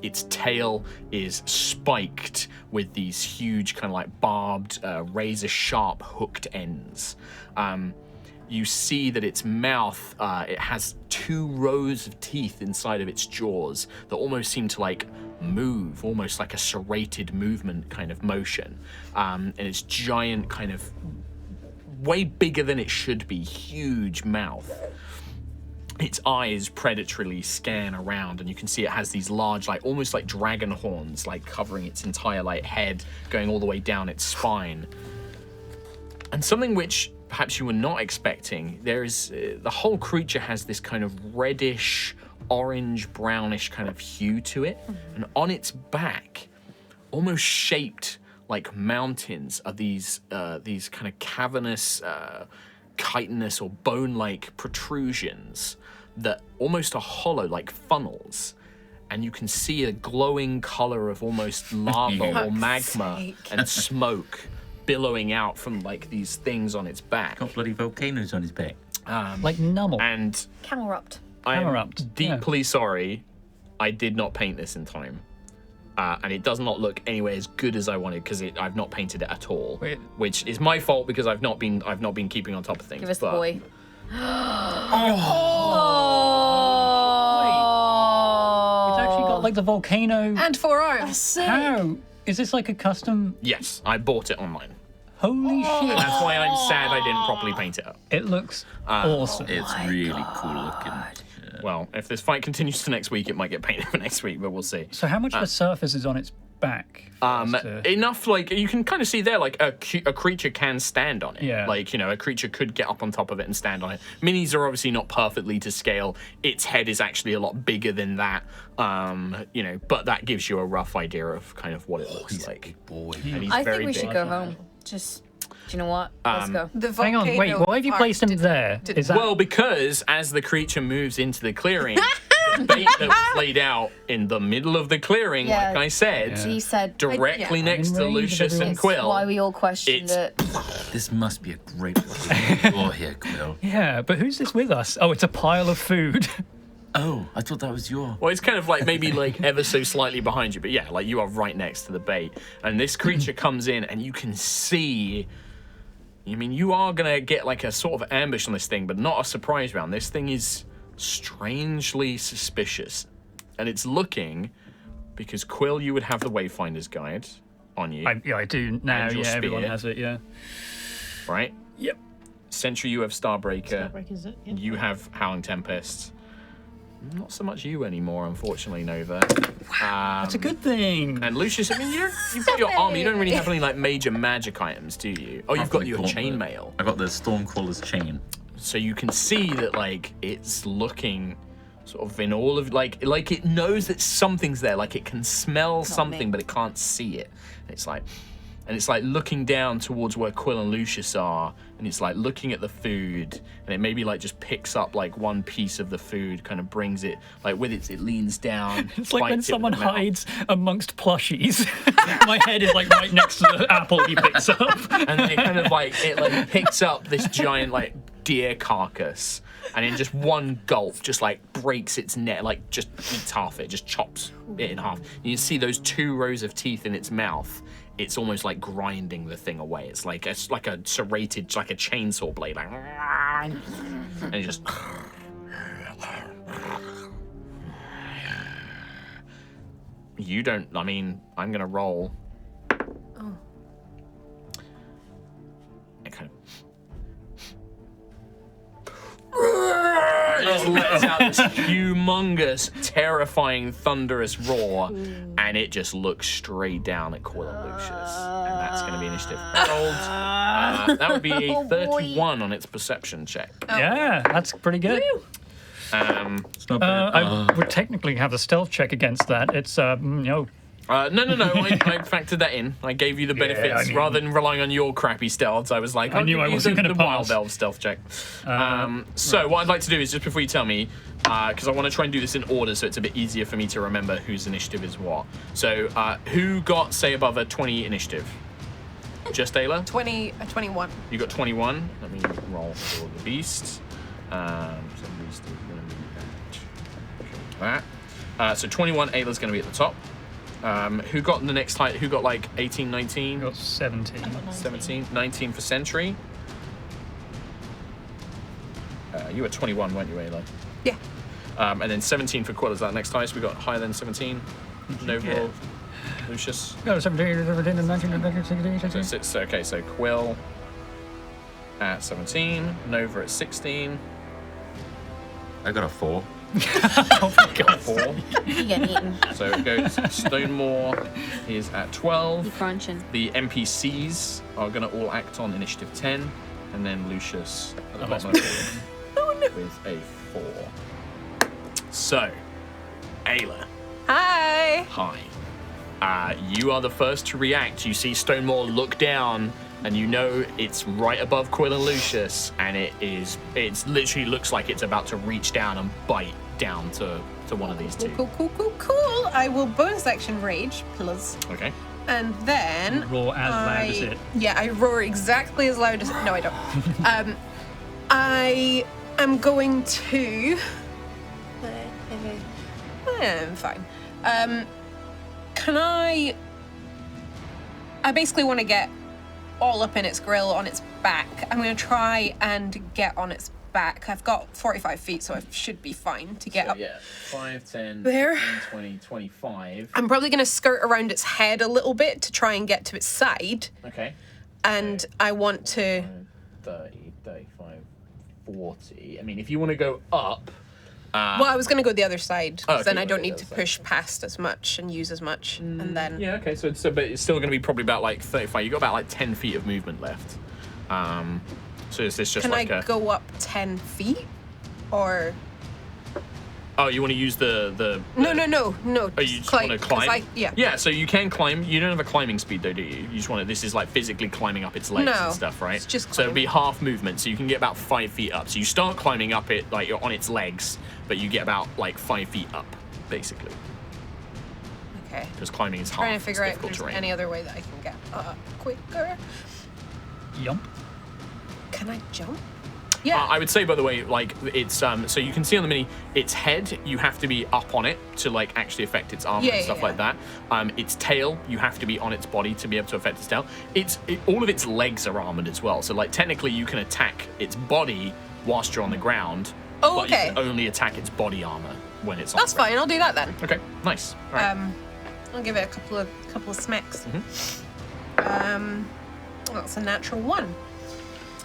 Its tail is spiked with these huge kind of like barbed, razor-sharp hooked ends. You see that its mouth, it has 2 rows of teeth inside of its jaws that almost seem to like move, almost like a serrated movement kind of motion. And its giant kind of, way bigger than it should be, huge mouth. Its eyes predatorily scan around, and you can see it has these large, like almost like dragon horns, like covering its entire like head, going all the way down its spine. And something which perhaps you were not expecting, there is the whole creature has this kind of reddish, orange, brownish kind of hue to it, and on its back, almost shaped like mountains, are these kind of cavernous, chitinous or bone-like protrusions that almost are hollow, like funnels. And you can see a glowing color of almost lava or magma and smoke billowing out from like these things on its back. Got bloody volcanoes on his back. Like Nummel. And Camelrupt. I'm deeply sorry I did not paint this in time. And it does not look anywhere as good as I wanted because I've not painted it at all. Wait. Which is my fault because I've not been keeping on top of things. Give us the boy. It's actually got like the volcano. And 4 arms. How? Is this like a custom? Yes, I bought it online. Holy shit. That's why I'm sad I didn't properly paint it up. It looks awesome. It's really cool looking. Well, if this fight continues to next week, it might get painted for next week, but we'll see. So how much of the surface is on its back? Enough, like, you can kind of see there, like, a creature can stand on it. Yeah. Like, you know, a creature could get up on top of it and stand on it. Minis are obviously not perfectly to scale. Its head is actually a lot bigger than that, you know, but that gives you a rough idea of kind of what it looks like. Big boy. And he's I very think we should big. go home. Just, do you know what? Let's go. The Hang on, wait, volcano why have you part placed him didn't- there? didn't- Is that Well, because as the creature moves into the clearing, the bait that was laid out in the middle of the clearing, Yeah. like I said, He said directly yeah. next to I'm in range of Lucius and everyone. Quill. why we all questioned It's- it. This must be a great location. You're here, Quill. Yeah, but who's this with us? Oh, it's a pile of food. Oh, I thought that was your. Well, it's kind of like maybe like ever so slightly behind you, but yeah, like you are right next to the bait. And this creature comes in and you can see, I mean, you are going to get like a sort of ambush on this thing, but not a surprise round. This thing is strangely suspicious. And it's looking, because Quill, you would have the Wayfinder's Guide on you, I do now. And your Yeah, everyone spear. has it. Yeah. right? Yep. Sentry, you have Starbreaker. Starbreaker's it, yeah. You have Howling Tempest. Not so much you anymore, unfortunately, Nova. That's a good thing. And Lucius, I mean, you've got your armor. You don't really have any like major magic items, do you? Oh, you've got your chainmail. I got the Stormcrawler's chain. So you can see that like it's looking sort of in all of like it knows that something's there. Like it can smell something, but it can't see it. And it's like looking down towards where Quill and Lucius are, and it's like looking at the food, and it maybe like just picks up like one piece of the food, kind of brings it like with it leans down. It's like when bites it with someone the mouth. hides amongst plushies. My head is like right next to the apple he picks up. And it kind of like picks up this giant like deer carcass, and in just one gulp just like breaks its neck, like just eats half it, just chops it in half. You see those 2 rows of teeth in its mouth. it's almost like grinding the thing away. It's like a serrated, like a chainsaw blade, like, and it just. You don't. I mean, I'm gonna roll. Oh. Okay. It just lets out this humongous, terrifying, thunderous roar, and it just looks straight down at Coil and Lucius. And that's going to be initiative. That would be a 31 on its perception check. Yeah, that's pretty good. It's not bad. I would technically have a stealth check against that. It's, No. I factored that in. I gave you the benefits I mean- rather than relying on your crappy stealths. I was like, I knew I wasn't the gonna wild pass. elf stealth check. So what I'd like to do is just before you tell me, because I want to try and do this in order, so it's a bit easier for me to remember whose initiative is what. So who got say above a 20 initiative? Just Ayla? 21. You got 21. Let me roll for the beast. So beast is going to be that. So 21. Ayla's going to be at the top. Who got the next height? Who got like 18, 19? got 17. 17, 19 for Sentry. You were 21, weren't you, Ayla? Yeah. And then 17 for Quill. Is that next highest? We got higher than 17. Nova, Lucius. No, 17, 17, 19, 16, 16. So okay, so Quill at 17, Nova at 16. I got a 4. Oh my god. 4. You get eaten. So it goes. Stonemaw is at 12. You crunching. The NPCs are going to all act on initiative 10, and then Lucius at the Oh, that's bottom of it with a 4. So, Ayla, Hi. hi. You are the first to react. You see Stonemaw look down, and you know it's right above Quill and Lucius, and it literally looks like it's about to reach down and bite down to one of these two. Cool. I will bonus action rage, plus. Okay. And then Roar as loud as it. Yeah, I roar exactly as loud as. No, I don't. I am going to. I'm fine. Can I? I basically want to get all up in its grill on its back. I'm going to try and get on its back. I've got 45 feet, so I should be fine to get up. Yeah, 5, 10, There. 15, 20, 25. I'm probably going to skirt around its head a little bit to try and get to its side. Okay. And I want to. 30, 35, 40. I mean, if you want to go up. Well, I was going to go the other side, 'cause okay, then I you don't wanna need go to the other push past as much and use as much. And then. Yeah, okay, so but it's still going to be probably about like 35. You got about like 10 feet of movement left. So is this just Can like I go up 10 feet? Or. Oh, you want to use the No. Oh, you just want to 'cause climb? yeah. Yeah, so you can climb. You don't have a climbing speed though, do you? You just want to. This is like physically climbing up its legs No, and stuff, right? it's just so it'll be climbing. half movement, so you can get about 5 feet up. So you start climbing up it like you're on its legs, but you get about like 5 feet up, basically, Okay. because climbing is half. Trying to It's figure out if difficult there's terrain. any other way that I can get up quicker. Yump. Can I jump? Yeah. I would say, by the way, like it's so you can see on the mini, its head you have to be up on it to like actually affect its armor Yeah, and stuff yeah, like that. Its tail you have to be on its body to be able to affect its tail. All of its legs are armored as well. So like technically you can attack its body whilst you're on the ground. Oh, but okay. you can only attack its body armor when it's on That's the ground. fine. I'll do that then. Okay, nice. All right. I'll give it a couple of smacks. Mm-hmm. That's a natural 1.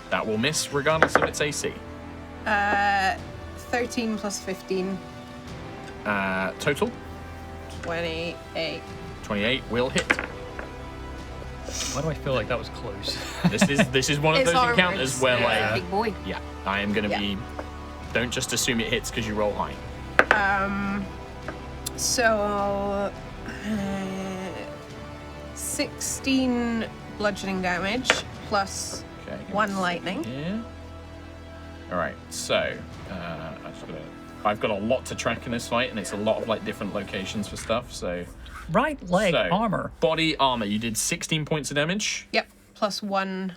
That will miss regardless of its AC. 13 plus 15, Total 28. 28 will hit. Why do I feel like that was close? This is one of It's those armored, encounters where yeah. like Big boy. yeah, I am gonna Yeah. be. Don't just assume it hits because you roll high. So, 16 bludgeoning damage plus Okay. 1 lightning. Yeah. All right. So I've got a lot to track in this fight, and it's a lot of like different locations for stuff. So Right leg so, armor. body armor. You did 16 points of damage. Yep, plus 1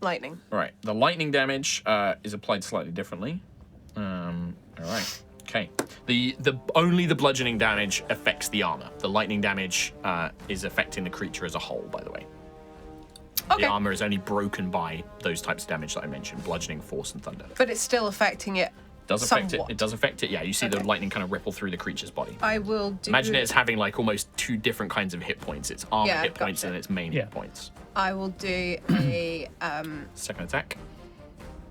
lightning. All right. The lightning damage is applied slightly differently. All right. Okay. The only the bludgeoning damage affects the armor. The lightning damage is affecting the creature as a whole, by the way. Okay. The armor is only broken by those types of damage that I mentioned, bludgeoning, force, and thunder. But it's still affecting it. Does affect somewhat. it. It does affect it. Yeah, you see the Okay. lightning kind of ripple through the creature's body. I will do. Imagine it as having like almost 2 different kinds of hit points. Its armor Yeah, hit points gotcha. and its main Yeah. hit points. I will do a. Second attack.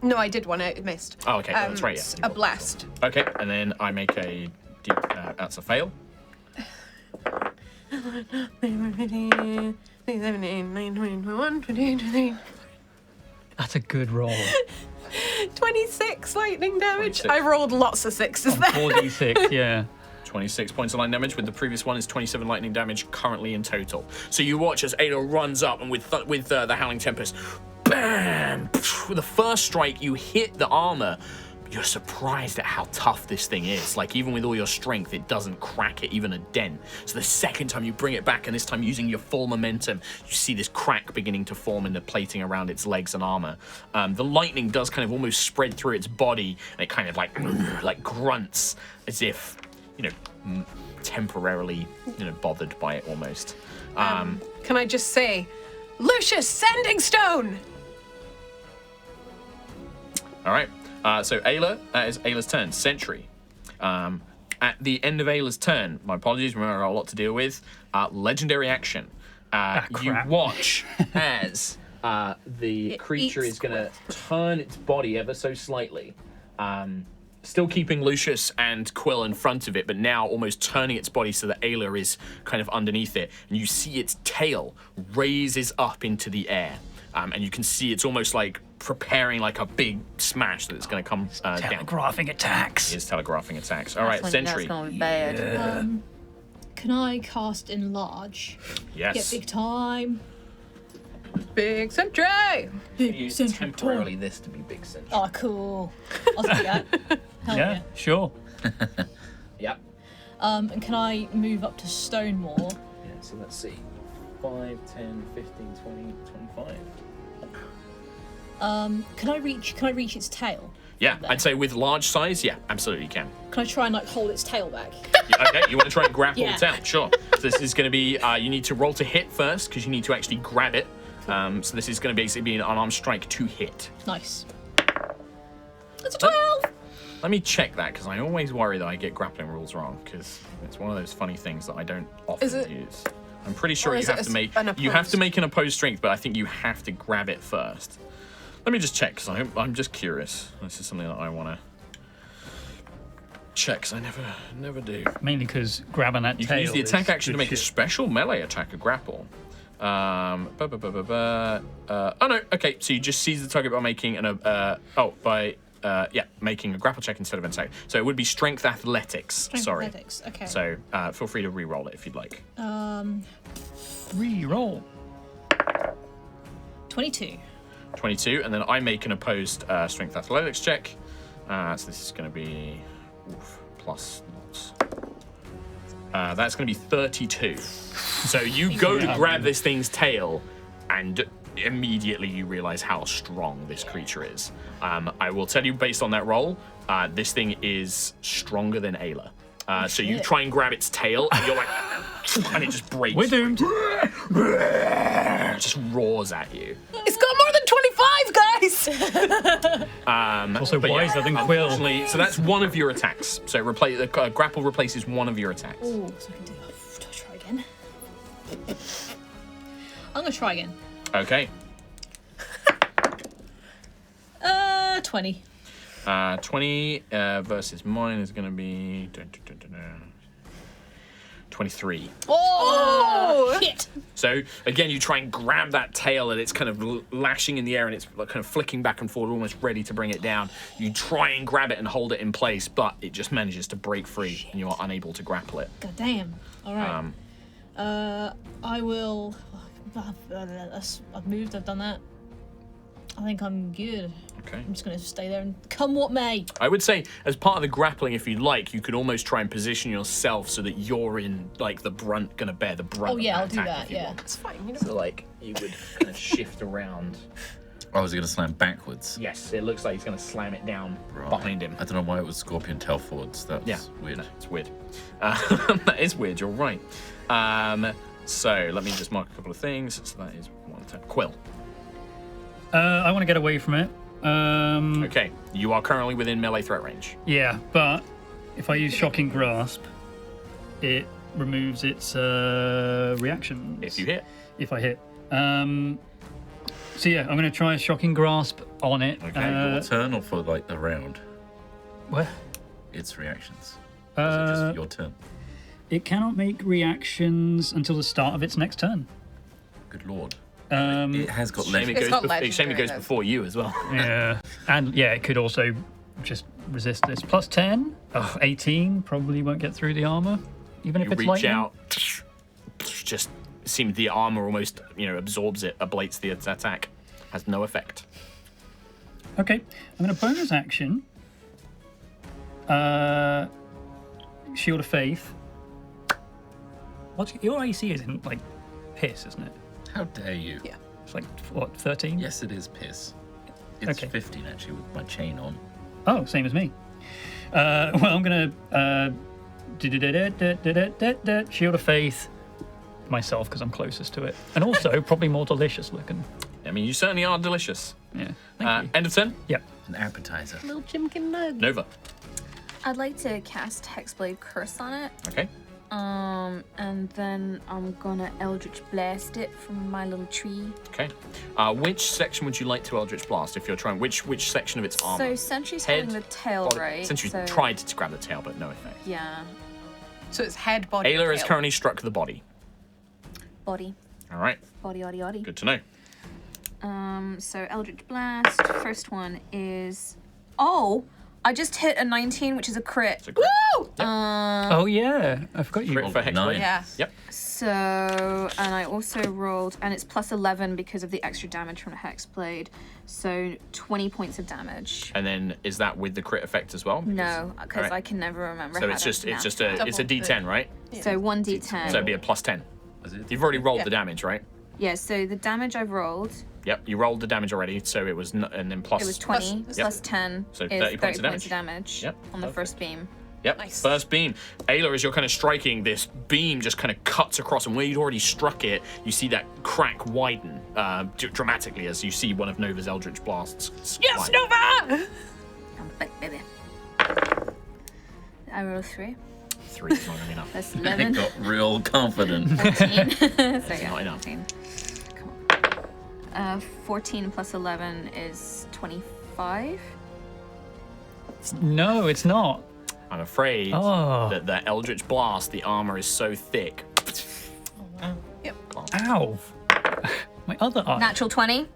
No, I did one. It missed. Oh, okay. That's right. Yeah. A blast. Okay, and then I make a deep. That's a fail. 26 That's a good roll. lightning damage. 26. I rolled lots of sixes there. 4d6, yeah. 26 points of lightning damage. With the previous one is 27 lightning damage currently in total. So you watch as Ada runs up and with the Howling Tempest, bam! With the first strike, you hit the armor. You're surprised at how tough this thing is. Like, even with all your strength, it doesn't crack it even a dent. So the second time you bring it back, and this time using your full momentum, you see this crack beginning to form in the plating around its legs and armor. The lightning does kind of almost spread through its body, and it kind of like grunts as if, temporarily, bothered by it almost. Can I just say, Lucius, Sending Stone! All right. So Ayla, that is Ayla's turn. Sentry. At the end of Ayla's turn, my apologies, remember I got a lot to deal with. Legendary action. You crap. watch as the creature eats is going to turn its body ever so slightly. Still keeping Lucius and Quill in front of it, but now almost turning its body so that Ayla is kind of underneath it. And you see its tail raises up into the air. And you can see it's almost like preparing like a big smash that it's going to come down. Telegraphing attacks. It's telegraphing attacks. All right, That's Sentry. gonna be bad. Can I cast enlarge? Get Yes. big time. Big Sentry! Use Sentry temporarily this to be big Sentry. Oh, cool. I'll do that. Hell yeah. Yeah, sure. Yep. And can I move up to Stonemaw? Yeah, so let's see. 5, 10, 15, 20, 25. Can I reach its tail? Yeah, There. I'd say with large size, yeah, absolutely you can. Can I try and hold its tail back? Okay, you want to try and grapple Yeah. it down? Sure. So this is going to be, you need to roll to hit first because you need to actually grab it. So this is going to basically be an unarmed strike to hit. Nice. That's a 12! Let me check that because I always worry that I get grappling rules wrong because it's one of those funny things that I don't often Is it- use. I'm pretty sure Or you is it have to make an you have to opposed? make an opposed strength, but I think you have to grab it first. Let me just check because I'm just curious. This is something that I want to check because I never do. Mainly because grabbing that You tail can use the is attack action to good make a shit. special melee attack, a grapple. Oh no, okay. So you just seize the target by making making a grapple check instead of an attack. So it would be strength athletics. Strength Sorry. athletics, okay. So feel free to re-roll it if you'd like. Re-roll. 22. 22, and then I make an opposed strength athletics check. So this is going to be plus. That's going to be 32. So you go to grab this thing's tail, and immediately you realize how strong this creature is. I will tell you, based on that roll, this thing is stronger than Ayla. So you shit. try and grab its tail, and you're like, and it just breaks. We're doomed. It just roars at you. It's got more than 25, guys! Also But yeah, wiser than Quill. unfortunately, so that's one of your attacks. So replace the grapple replaces one of your attacks. Ooh, so I can do I try again? I'm gonna try again. Okay. 20. 20 versus mine is going to be 23. Oh, shit! So again, you try and grab that tail, and it's kind of lashing in the air, and it's kind of flicking back and forth, almost ready to bring it down. You try and grab it and hold it in place, but it just manages to break free, and you are unable to grapple it. God damn. Alright. I will. I've moved, I've done that. I think I'm good. Okay. I'm just gonna stay there and come what may. I would say, as part of the grappling, if you'd like, you could almost try and position yourself so that you're in, like, gonna bear the brunt. Oh, yeah, of I'll do attack that, if you yeah. want. It's fine, you know. So, like, you would kind of shift around Oh, is he going to slam backwards? Yes, it looks like he's going to slam it down Right. behind him. I don't know why it was scorpion tail forwards. That's weird. No, it's weird. That is weird. You're right. So let me just mark a couple of things. So that is 1 turn. Quill. I want to get away from it. Okay, you are currently within melee threat range. Yeah, but if I use Shocking Grasp, it removes its reactions. If you hit. If I hit. So yeah, I'm going to try a Shocking Grasp on it. Okay, your turn or for like the round? Where? Its reactions. Or is it just your turn? It cannot make reactions until the start of its next turn. Good lord. Um, It has got Shame it left. It's got goes, shame it legendary, goes though. before you as well. yeah, and yeah, it could also just resist this. Plus 10, 18, probably won't get through the armor, even if You it's reach lightning. out, just seems the armor almost, absorbs it, ablates the attack. Has no effect. Okay, I'm going to bonus action. Shield of Faith. What's your AC? Isn't like piss, isn't it? How dare you? Yeah. It's like what, 13? Yes, it is piss. It's Okay. 15 actually with my chain on. Oh, same as me. Well, I'm gonna Shield of Faith myself because I'm closest to it, and also probably more delicious looking. I mean, you certainly are delicious. Yeah. Thank you. End of turn. Yep. An appetizer. Little Chimkin Nug. Nova. I'd like to cast Hexblade Curse on it. Okay. And then I'm gonna Eldritch Blast it from my little tree. Okay. Which section would you like to Eldritch Blast if you're trying? Which section of its armor? So Sentry's Head, holding the tail, body. right? Sentry so, tried to grab the tail, but no effect. Yeah. So it's head, body, Ayla has tail. currently struck the body. Body. All right. Body, oddy, oddy. Good to know. So Eldritch Blast. First one is. Oh! I just hit a 19, which is a crit. So crit. Woo! Oh yeah, I forgot you. Crit for Hexblade. Nine. Yeah. Yep. So, and I also rolled, and it's plus 11 because of the extra damage from the Hexblade. So 20 points of damage. And then is that with the crit effect as well? No, because Alright. I can never remember. So how it's to just math it's a Double D10, right? So 1d10. So it'd be a plus 10. Was it? You've already rolled Yeah. the damage, right? Yeah, so the damage I've rolled, Yep. You rolled the damage already, so it was and then plus. it was 20 Plus- plus 10 So is 30 30 points points of of damage Yep, on the perfect. first beam. Yep. Nice. First beam. Ayla, as you're kind of striking, this beam just kind of cuts across, and where you'd already struck it, you see that crack widen dramatically as you see one of Nova's Eldritch Blasts. Yes, slide. Nova! I'm back, baby. I rolled 3. 3 is not gonna be enough. That's I 11. got real confident. 14. So yeah, not enough. 14. Come on. 14 plus 11 is 25. No, it's not. I'm afraid Oh. that the Eldritch Blast, the armor is so thick. Yep. Ow. My other eye. Natural 20.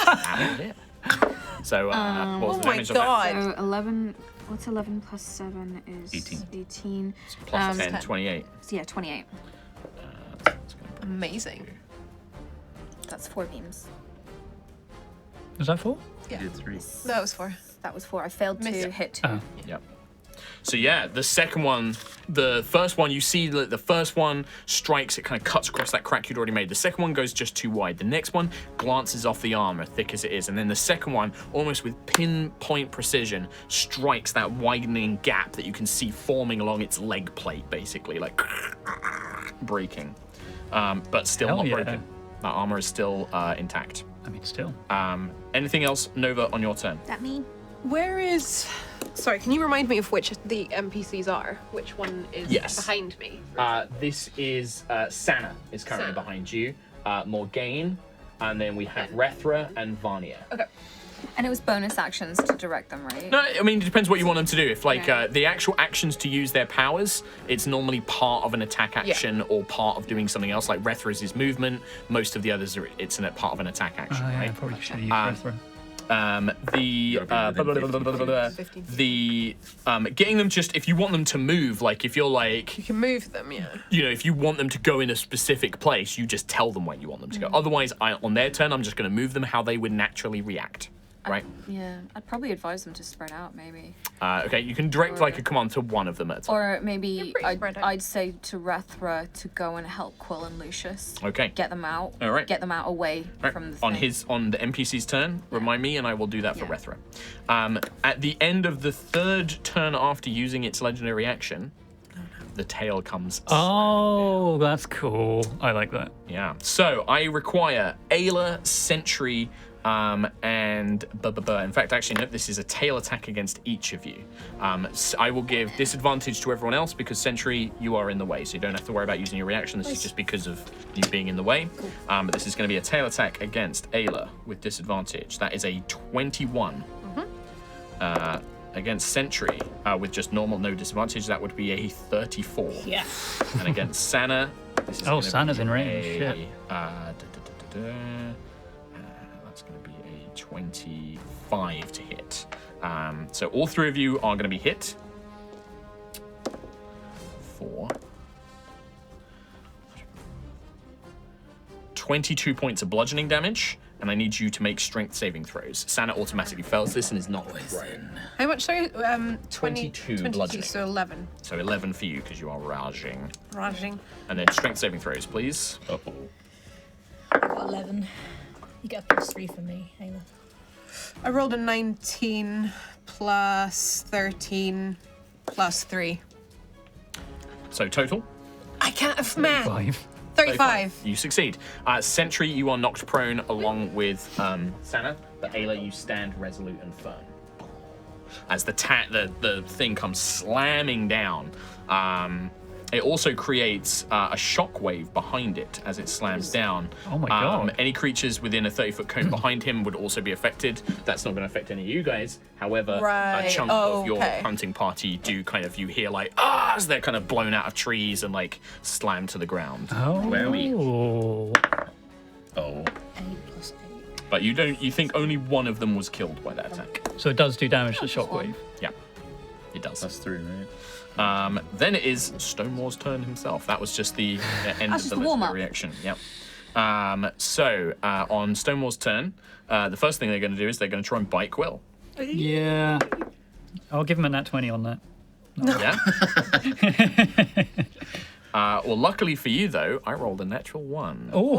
That is it. So, what was the Oh my damage of that? god. So 11. What's 11 plus 7 is 18. 18. Plus 10, 10. 28. So yeah, 28. Amazing. That's 4 beams. Was that 4? Yeah. You did 3. That was 4. That was 4. I failed to Missed it. hit 2. Oh. Yep. So yeah, the second one, the first one, you see that the first one strikes, it kind of cuts across that crack you'd already made. The second one goes just too wide. The next one glances off the armor, thick as it is. And then the second one, almost with pinpoint precision, strikes that widening gap that you can see forming along its leg plate, basically, like breaking. But still Hell not yeah. broken. That armor is still intact. I mean, still. Anything else, Nova, on your turn? That me? Where is... Sorry, can you remind me of which the NPCs are? Which one is Yes. behind me? This is Sana is currently Sana. behind you. Morgaine, and then we have Rethra and Vania. Okay. And it was bonus actions to direct them, right? No, I mean, it depends what you want them to do. If, like, Yeah. the actual actions to use their powers, it's normally part of an attack action or part of doing something else. Like, Rethra's is movement. Most of the others, it's part of an attack action, Oh, yeah, I right? probably should have used Rethra. Getting them just, if you want them to move, like, if you're like, You can move them, yeah. if you want them to go in a specific place, you just tell them where you want them to go. Otherwise, on their turn, I'm just going to move them how they would naturally react. right? Yeah, I'd probably advise them to spread out, maybe. Okay, you can direct like a command to one of them at a time. Or maybe pretty spread out. I'd say to Rethra to go and help Quill and Lucius. Okay. Get them out. All right. Get them out away Right. from the on thing. the NPC's turn, remind me, and I will do that for Yeah. Rethra. At the end of the third turn after using its legendary action, the tail comes. Oh, that's cool. I like that. Yeah. So I require Ayla, Sentry, and in fact, actually, no, this is a tail attack against each of you. I will give disadvantage to everyone else because Sentry, you are in the way, so you don't have to worry about using your reaction. This is just because of you being in the way. But this is going to be a tail attack against Ayla with disadvantage. That is a 21. Against Sentry, with just normal, no disadvantage, that would be a 34. Yeah. And against Sana, this is Oh, gonna Sana's be in range, a, shit. that's going to be a 25 to hit. So all three of you are going to be hit. 4. 22 points of bludgeoning damage, and I need you to make strength saving throws. Sana automatically fails this and is not prone. How much, sorry? 22 bludgeoning. So 11. So 11 for you because you are raging. Raging. And then strength saving throws, please. Uh-oh. I got 11. You get a +3 from me, Ayla. I rolled a 19 plus 13 plus 3. So total. I can't have math. 5. 35. You succeed. Sentry, you are knocked prone along with Sana, but Ayla, you stand resolute and firm. As the thing comes slamming down, it also creates a shockwave behind it as it slams down. Oh my God. Any creatures within a 30-foot cone behind him would also be affected. That's not going to affect any of you guys. However, a Right. chunk Oh, of your okay. hunting party do kind of, you hear like, as they're kind of blown out of trees and like slammed to the ground. Oh. Wowie. Oh. Oh. 8 + 8. But you think only one of them was killed by that attack. So it does do damage to shockwave. Yeah, it does. That's 3, right? Then it is Stonemaw's turn himself. That was just the end of just the the warm-up. reaction. Yep. So on Stonemaw's turn, the first thing they're going to do is they're going to try and bite Quill. Yeah. I'll give him a nat 20 on that. Yeah. Well, luckily for you though, I rolled a natural 1. Oh.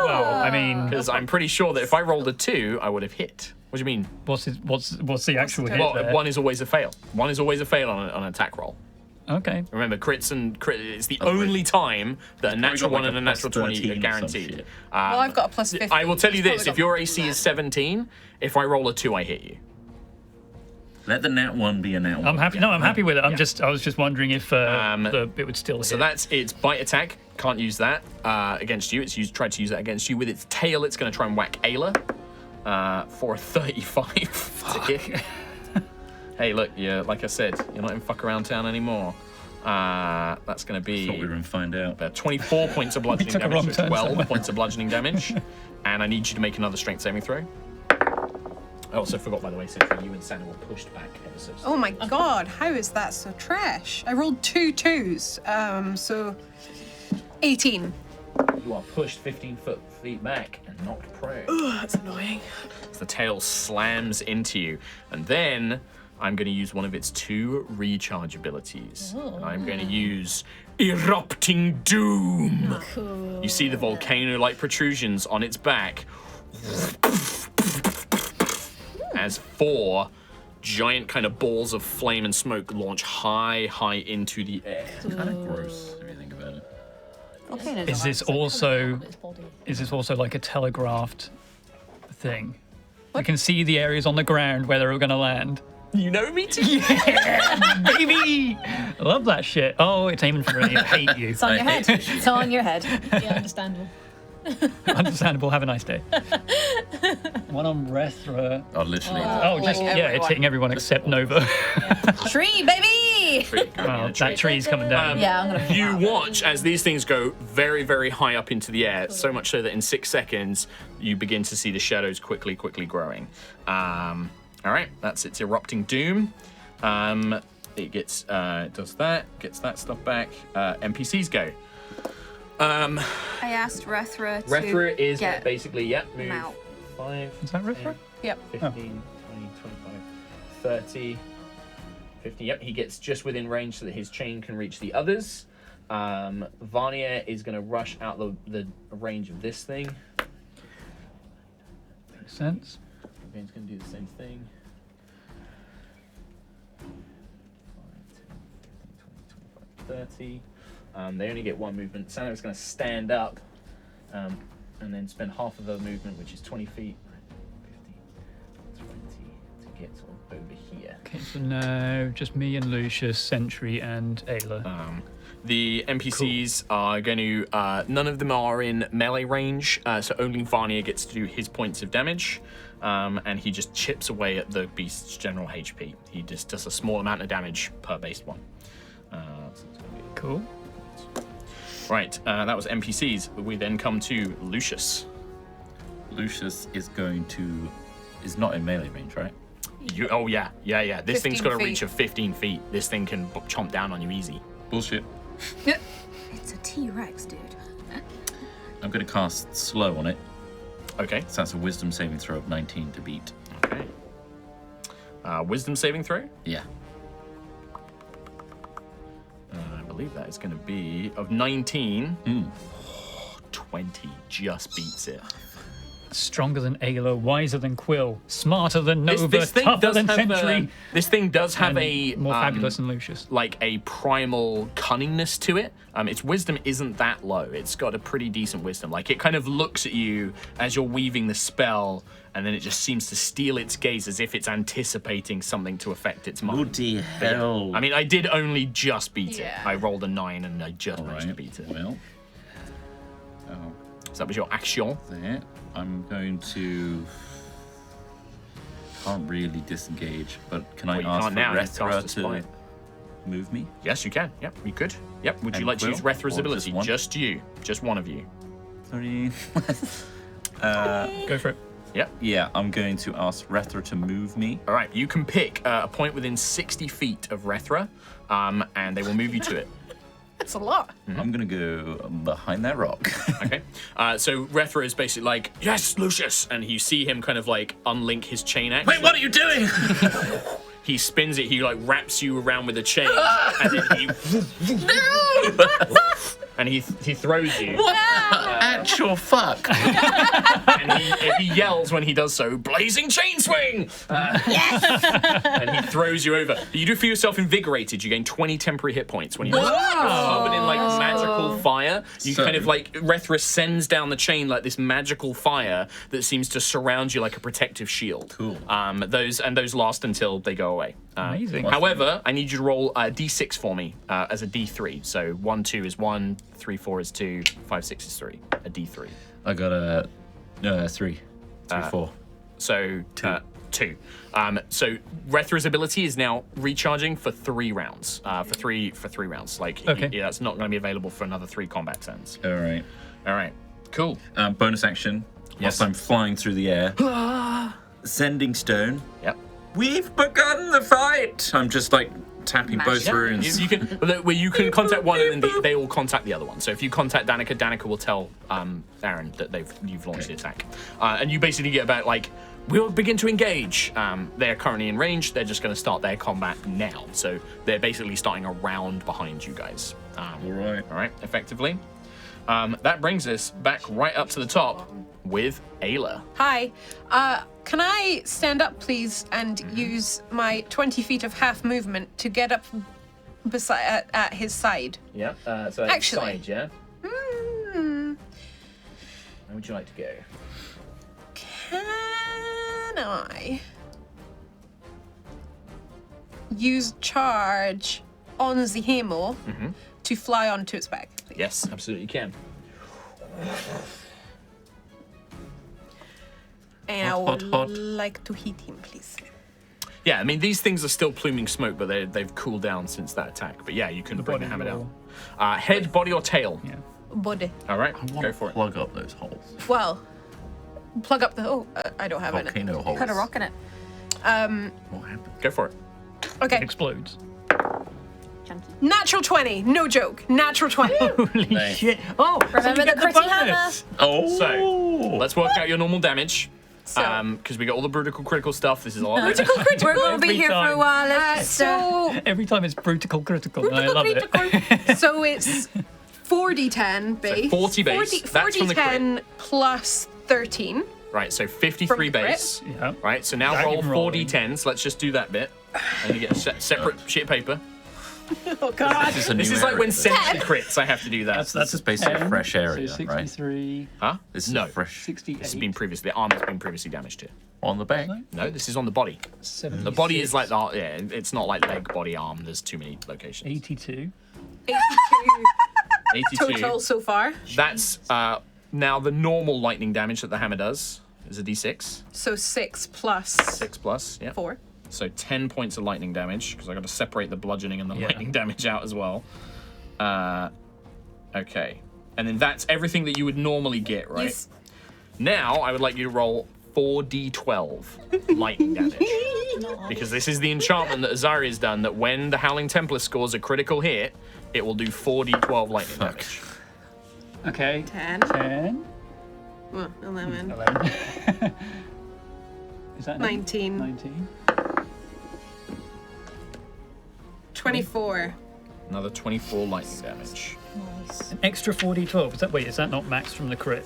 Well, I mean, Because I'm pretty sure that if I rolled a 2, I would have hit. What do you mean? what's the actual hit Well, there? 1 is always a fail. 1 is always a fail on an attack roll. Okay. Remember, crits and it's the only time that a natural got 1 like and a a natural plus 20 are 13 or some guaranteed. shit. Well, I've got a plus 15. I will tell you He's this: probably if your got AC more is than 17, if I roll a 2, I hit you. Let the nat 1 be a nat 1. I'm happy. No, I'm happy with it. I was just wondering if it would still hit. So that's its bite attack. Can't use that against you. It's tried to use that against you. With its tail, it's going to try and whack Ayla for a 35 to hit. Hey, look, like I said, you're not in fuck around town anymore. That's going to be Thought we were going to find out. 24 points of bludgeoning took a damage, wrong so turn 12 somewhere. points of bludgeoning damage. And I need you to make another strength saving throw. I also forgot, by the way, Sentry, you and Sana were pushed back ever so Oh my god, how is that so trash? I rolled 2 2s, so 18. You are pushed 15 feet back and knocked prone. That's annoying. As the tail slams into you. And then I'm going to use one of its 2 recharge abilities. I'm going to use Erupting Doom. Cool. You see the volcano-like protrusions on its back as 4 giant kind of balls of flame and smoke launch high into the air. Kind of gross if you think about it. Volcanoes Is are this like- also On its body. is this also like a telegraphed thing? You can see the areas on the ground where they're going to land. You know me too? Baby, I love that shit. Oh, it's aiming for me. I hate you. It's on your head. It's on your head. Yeah, understandable. Understandable. Have a nice day. One on Rethra. Oh, literally. Oh, just yeah, it's everyone. hitting everyone except Nova. Tree, baby! Well, that tree's coming down. Yeah, I'm gonna. You watch as these things go very, very high up into the air, so much so that in 6 seconds you begin to see the shadows quickly growing. All right, that's its erupting doom. It gets does that, gets that stuff back. NPCs go. I asked Rethra to Rethra is get basically move out. 5. Is that Rethra? Yep. 15, 20, 25, 30, 50. Yep, he gets just within range so that his chain can reach the others. Vanya is going to rush out the range of this thing. Makes sense. Ben's going to do the same thing. 5, 10, 15, 20, 25, 30. They only get one movement. Sano's going to stand up and then spend half of the movement, which is 20 feet. 50, 20 to get sort of over here. Okay, so now just me and Lucius, Sentry, and Ayla. The NPCs are going to, none of them are in melee range, so only Vanya gets to do his points of damage, and he just chips away at the beast's general HP. He just does a small amount of damage per base one. So it's gonna be Cool. right, that was NPCs. We then come to Lucius. Lucius is not in melee range, right? Oh yeah. This thing's 15 got a feet. reach of 15 feet. This thing can chomp down on you easy. Bullshit. It's a T-Rex, dude. I'm going to cast slow on it. Okay. So that's a wisdom saving throw of 19 to beat. Okay. Wisdom saving throw. Yeah. I believe that is going to be of 19. 20 just beats it. Stronger than Ayla, wiser than Quill, smarter than Nova, tougher than Sentry, this thing does have and a more fabulous than Lucius. like a primal cunningness to it. Its wisdom isn't that low. It's got a pretty decent wisdom. Like it kind of looks at you as you're weaving the spell, and then it just seems to steal its gaze as if it's anticipating something to affect its mind. Bloody hell. I mean, I did only just beat Yeah. it. I rolled a 9 and I just managed to Alright, beat it. well. Oh, So that was your action. there. I'm going to... Can't really disengage, but can I Well, you ask can't for now, you've cast Rethra a to spite. move me? Yes, you can. Yep, you could. Yep. Would you And like to use Quill? Rethra's Or ability? just one? Just you. Just one of you. Sorry. Go for it. Yep. Yeah, I'm going to ask Rethra to move me. All right. You can pick a point within 60 feet of Rethra, and they will move you to it. That's a lot. I'm going to go behind that rock. Okay. So Rethra is basically like, yes, Lucius, and you see him kind of like unlink his chain axe. Wait, what are you doing? He spins it. He like wraps you around with a chain, and then he and he throws you. Actual fuck. And he yells when he does so, blazing chain swing! And he throws you over. You do feel yourself invigorated. You gain 20 temporary hit points when you do this. You're covered in like magical fire. You So- kind of like, Rethra sends down the chain like this magical fire that seems to surround you like a protective shield. Cool. Those last until they go away. Amazing. However, I need you to roll a d6 for me as a d3. So 1, 2 is 1, 3, 4 is 2, 5, 6 is 3. A d3. I got a 3. 4. So 2. So Rethra's ability is now recharging for 3 rounds. For three rounds. Like Okay. yeah, that's not going to be available for another 3 combat turns. All right. All right. Cool. Bonus action. Yes. Whilst I'm flying through the air. Sending stone. Yep. We've begun the fight. I'm just like tapping both runes. You can contact one, and then they all contact the other one. So if you contact Danica, Danica will tell Aaron that you've launched the attack, and you basically get about like, we'll begin to engage. They're currently in range. They're just going to start their combat now. So they're basically starting a round behind you guys. All right. All right, effectively. That brings us back right up to the top with Ayla. Hi. Can I stand up, please, and use my 20 feet of half movement to get up beside at his side? Yeah. So Actually- side, yeah. Hmm. Where would you like to go? Can I use charge on the Hemel to fly onto its back, please? Yes, absolutely you can. And Hot, I would hot, hot. like to hit him, please. Yeah, I mean, these things are still pluming smoke, but they've cooled down since that attack. But yeah, you can bring the body hammer roll. down. Head, body, or tail? Yeah. Body. All right, go for it. Plug up those holes. Well, plug up the. Oh, I don't have anything. Volcano holes. Put a rock in it. What happened? Go for it. Okay. Explodes. Chunky. Natural 20. No joke. Natural 20. Holy Nice. shit. Oh, Remember so you the get critty hammer? bonus. Oh. So, let's work out your normal damage. because we got all the brutal critical stuff. This is all. We're gonna be Every here for a time. while. Let's just, So Every time it's brutal critical, and I love it. so it's 4d10 base. 40 base, that's from the crit. 4d10 plus 13. Right, so 53 From the crit. base. Yeah. Right, so now Without roll even 4 rolling. d10s. Let's just do that bit. And you get a separate sheet of paper. Oh god. This is, a This new is like area, when though. Sentry crits, I have to do that. That's is basically a 10, fresh area, so right? 63, Huh? This is No. fresh 68, This has been previously, the armor's been previously damaged here. on the back. No, this is on the body. 76, The body is like, it's not like leg, body, arm. There's too many locations. 82. 82 82. total so far. That's now the normal lightning damage that the hammer does is a d6. So 6 plus 6 plus, yeah. 4. So 10 points of lightning damage, because I got to separate the bludgeoning and the Yeah. lightning damage out as well. Okay. And then that's everything that you would normally get, right? Yes. Now, I would like you to roll 4d12 lightning damage. Because this is the enchantment that Azari has done, that when the Howling Templar scores a critical hit, it will do 4d12 lightning damage. Okay. 10. 10. 11. 11. Is that 19. 19. 24. Another 24 lightning damage. Nice. An extra 4d12. Is that not max from the crit?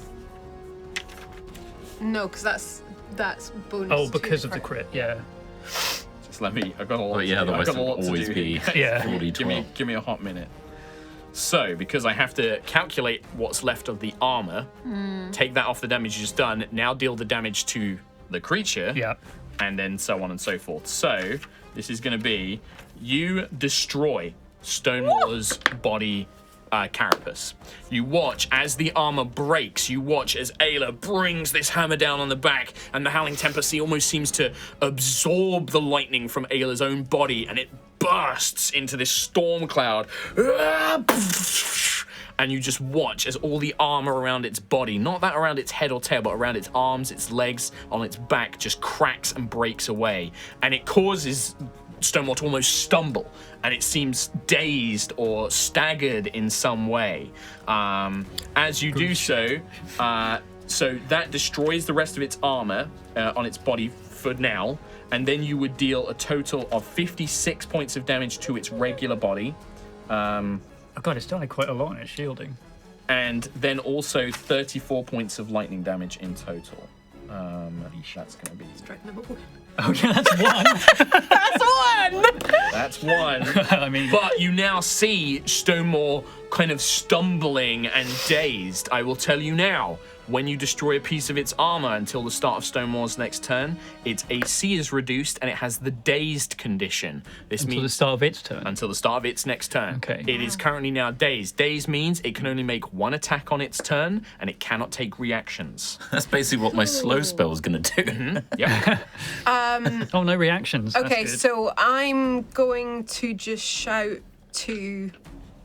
No, because that's bonus. Oh, to because of the crit. Yeah. Just let me, I've got a lot But yeah, to do. I've otherwise got it a lot would to always do be here. Yeah. 40-12. Give me a hot minute. So, because I have to calculate what's left of the armor, take that off the damage you just done, now deal the damage to the creature, Yeah. and then so on and so forth. So, this is going to be, you destroy Stonemaw's body carapace. You watch as the armor breaks. You watch as Ayla brings this hammer down on the back, and the Howling Templar almost seems to absorb the lightning from Ayla's own body, and it bursts into this storm cloud. And you just watch as all the armor around its body, not that around its head or tail, but around its arms, its legs, on its back, just cracks and breaks away. And it causes Stonemaw to almost stumble, and it seems dazed or staggered in some way. As you do so, so that destroys the rest of its armor on its body for now, and then you would deal a total of 56 points of damage to its regular body. Oh god, it's done quite a lot in its shielding. And then also 34 points of lightning damage in total. That's going to be... Oh yeah, that's one. That's one. I mean, But you now see Stonemaw kind of stumbling and dazed. I will tell you now, when you destroy a piece of its armor until the start of Stonemaw's next turn, its AC is reduced and it has the dazed condition. This until the means start of its turn. until the start of its next turn. Okay. It is currently now dazed. Dazed means it can only make one attack on its turn and it cannot take reactions. That's basically what my slow spell was going to do. Yep. Oh, no reactions. That's Okay, good. so I'm going to just shout to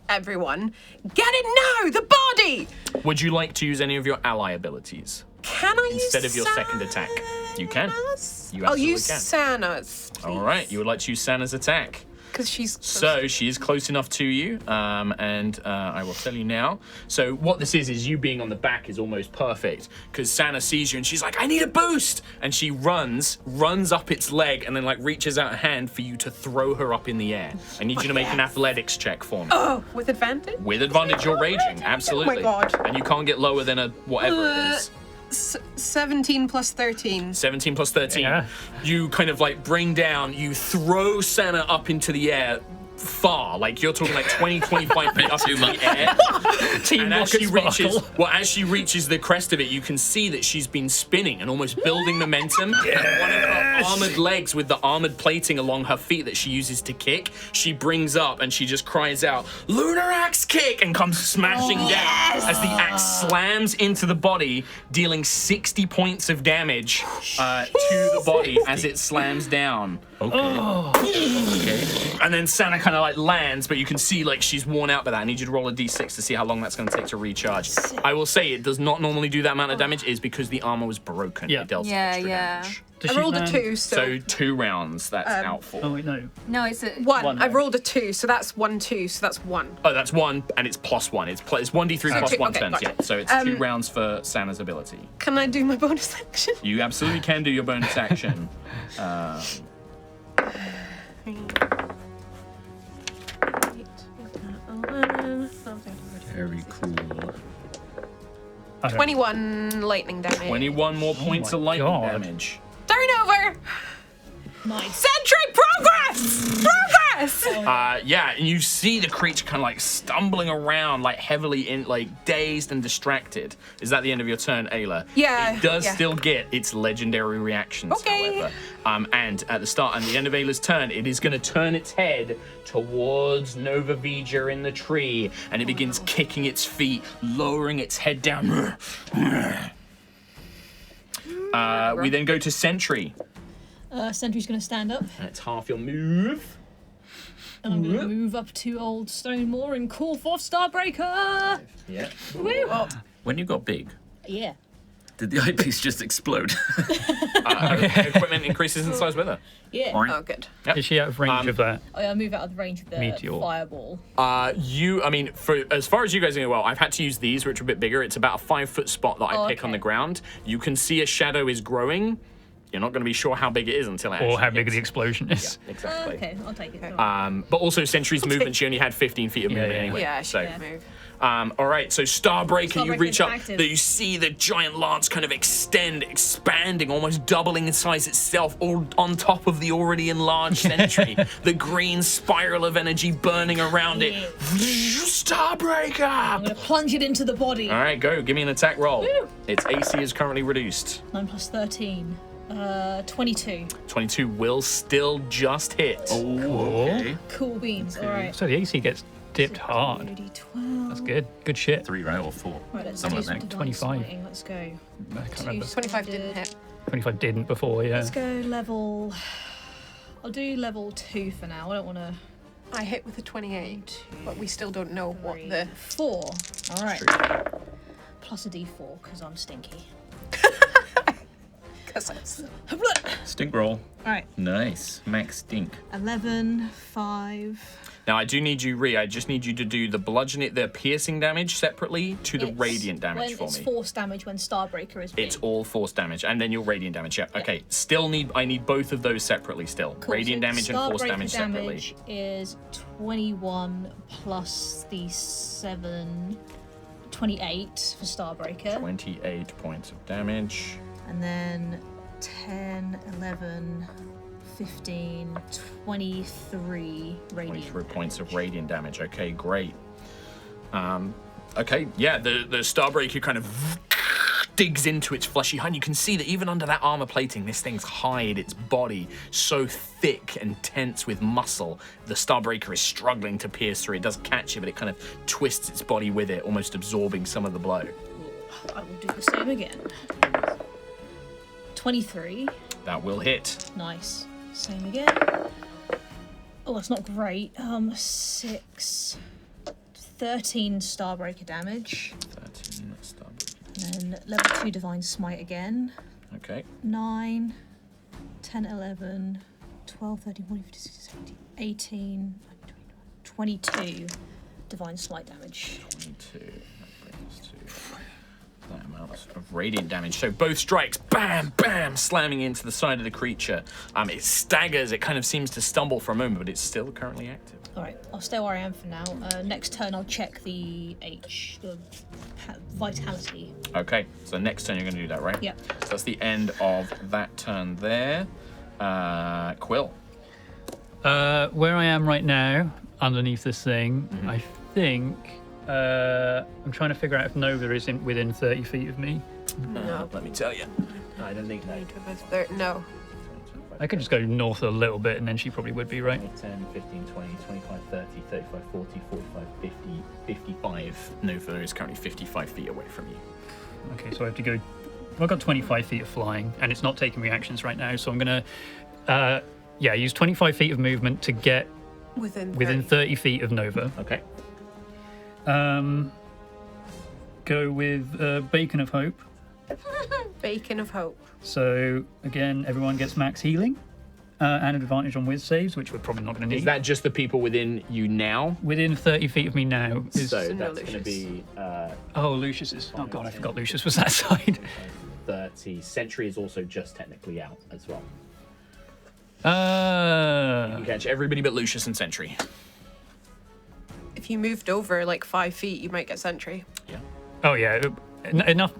everyone, get it now, the body! Would you like to use any of your ally abilities? Can I Instead use of your second attack? You can. Sana's? You I'll absolutely use can. Sana's. All right, you would like to use Sana's attack. Because she's... So she is close enough to you, and I will tell you now. So what this is you being on the back is almost perfect, because Sana sees you and she's like, I need a boost! And she runs up its leg, and then like reaches out a hand for you to throw her up in the air. I need you to make an athletics check for me. Oh, with advantage? With advantage, you're raging, absolutely. God. And you can't get lower than a whatever it is. 17 plus 13. 17 plus 13. Yeah. You kind of like bring down, you throw Sana up into the air far, like you're talking like 20, 25 feet up in the air. Team And as Rocket she reaches, Sparkle. as she reaches the crest of it, you can see that she's been spinning and almost building momentum. And one of her armored legs with the armored plating along her feet that she uses to kick, she brings up and she just cries out, Lunar Axe Kick! And comes smashing down as the axe slams into the body, dealing 60 points of damage to the body as it slams down. Okay. And then Santa kind of like lands, but you can see like she's worn out by that. I need you to roll a d6 to see how long that's going to take to recharge. I will say it does not normally do that amount of damage, is because the armor was broken. Yeah. It dealt some Yeah, extra yeah. damage. Does I she rolled a land- 2, So 2 rounds that's out for. Oh wait, no. No, it's a. one. I no. rolled a 2, so that's 1, 2, so that's 1. Oh, that's 1, and it's +1. It's 1d3 So plus two- 1 okay, turns, gotcha. yeah. So it's 2 rounds for Santa's ability. Can I do my bonus action? You absolutely can do your bonus action. Very cool. 21 lightning damage. 21 more points my of lightning God. damage. Turnover! Nice. Sentry progress! Progress! Yeah, and you see the creature kind of like stumbling around, like heavily in, like dazed and distracted. Is that the end of your turn, Ayla? Yeah, It does yeah. still get its legendary reactions, Okay. however. And at the start and the end of Ayla's turn, it is going to turn its head towards Nova Vija in the tree, and it begins kicking its feet, lowering its head down. We then go to Sentry. Sentry's gonna stand up, And it's half your move. and I'm gonna move up to old Stonemaw and call forth Starbreaker. Yeah. Woo! When you got big, Yeah. did the eyepiece just explode? Equipment increases in size with her. Yeah. Oh, good. Is she out of range of that? I move out of the range of the Meteor. fireball. I mean, for as far as you guys know, well, I've had to use these, which are a bit bigger. It's about a 5-foot spot that I pick on okay. the ground. You can see a shadow is growing. You're not going to be sure how big it is until it Or how actually big the hits. explosion is? Exactly. Okay, I'll take it. But also, Sentry's movement, she only had 15 feet of movement yeah. anyway. Yeah, she so. can move. All right, so Starbreaker, you Starbreaker's reach up, active. that you see the giant lance kind of extend, expanding, almost doubling in size itself, all on top of the already enlarged Sentry. The green spiral of energy burning around it. Yeah. Starbreaker! I'm gonna plunge it into the body. All right, go. Give me an attack roll. Woo. Its AC is currently reduced. 9 plus 13. 22. 22 will still just hit. Okay. Cool beans. Alright. So the AC gets dipped hard. 12. That's good. Good shit. 3, right? Or 4? Right, let's Something do like some that. divine 25. smiting. Let's go. I can't remember. 25 didn't hit. 25 didn't before, yeah. Let's go level. I'll do level 2 for now. I don't want to. I hit with a 28, but we still don't know what the... 4. Alright. Plus a d4 because I'm stinky. Stink roll. Alright. Nice. Max stink. 11, 5. Now I do need you, I just need you to do the the piercing damage separately to the It's radiant damage when for it's me. force damage when Starbreaker is big. It's all force damage, and then your radiant damage. Yeah. Okay. I need both of those separately still. Cool, Radiant so damage and force Starbreaker damage separately. damage is 21 plus the 7. 28 for Starbreaker. 28 points of damage. And then 10, 11, 15, 23 radiant. 23 points of radiant damage. Okay, great. Okay, yeah, the Starbreaker kind of digs into its fleshy hide. You can see that even under that armor plating, this thing's hide, its body, so thick and tense with muscle. The Starbreaker is struggling to pierce through. It does catch it, but it kind of twists its body with it, almost absorbing some of the blow. I will do the same again. 23. That will hit. Nice. Same again. Oh, that's not great. 6. 13 Starbreaker damage. 13 Starbreaker. And then level 2 Divine Smite again. Okay. 9, 10, 11, 12, 13, 14, 15, 16, 17, 18, 22 Divine Smite damage. 22. That brings to that amount of radiant damage. So both strikes, bam, bam, slamming into the side of the creature. It staggers. It kind of seems to stumble for a moment, but it's still currently active. Alright, I'll stay where I am for now. Next turn I'll check the vitality. Okay, so next turn you're going to do that, right? Yep. So that's the end of that turn there. Quill. Where I am right now, underneath this thing, I think I'm trying to figure out if Nova is within 30 feet of me. No. Let me tell you. I don't think no. No. I could just go north a little bit and then she probably would be, right? 10, 15, 20, 25, 30, 35, 40, 45, 50, 55. Nova is currently 55 feet away from you. Okay, so I have to go. Well, I've got 25 feet of flying and it's not taking reactions right now, so I'm going to Yeah, use 25 feet of movement to get Within 30 feet of Nova. Okay. Go with Beacon of Hope. Beacon of Hope. So again, everyone gets max healing and advantage on whiz saves, which we're probably not going to need. Is that just the people within you now? Within 30 feet of me now is... So no that's going to Lucius. be Oh, Lucius is... Oh god, I forgot Lucius was that side. 30. Sentry is also just technically out as well. You catch everybody but Lucius and Sentry. If you moved over like 5 feet, you might get sentry. Yeah. Oh yeah, enough...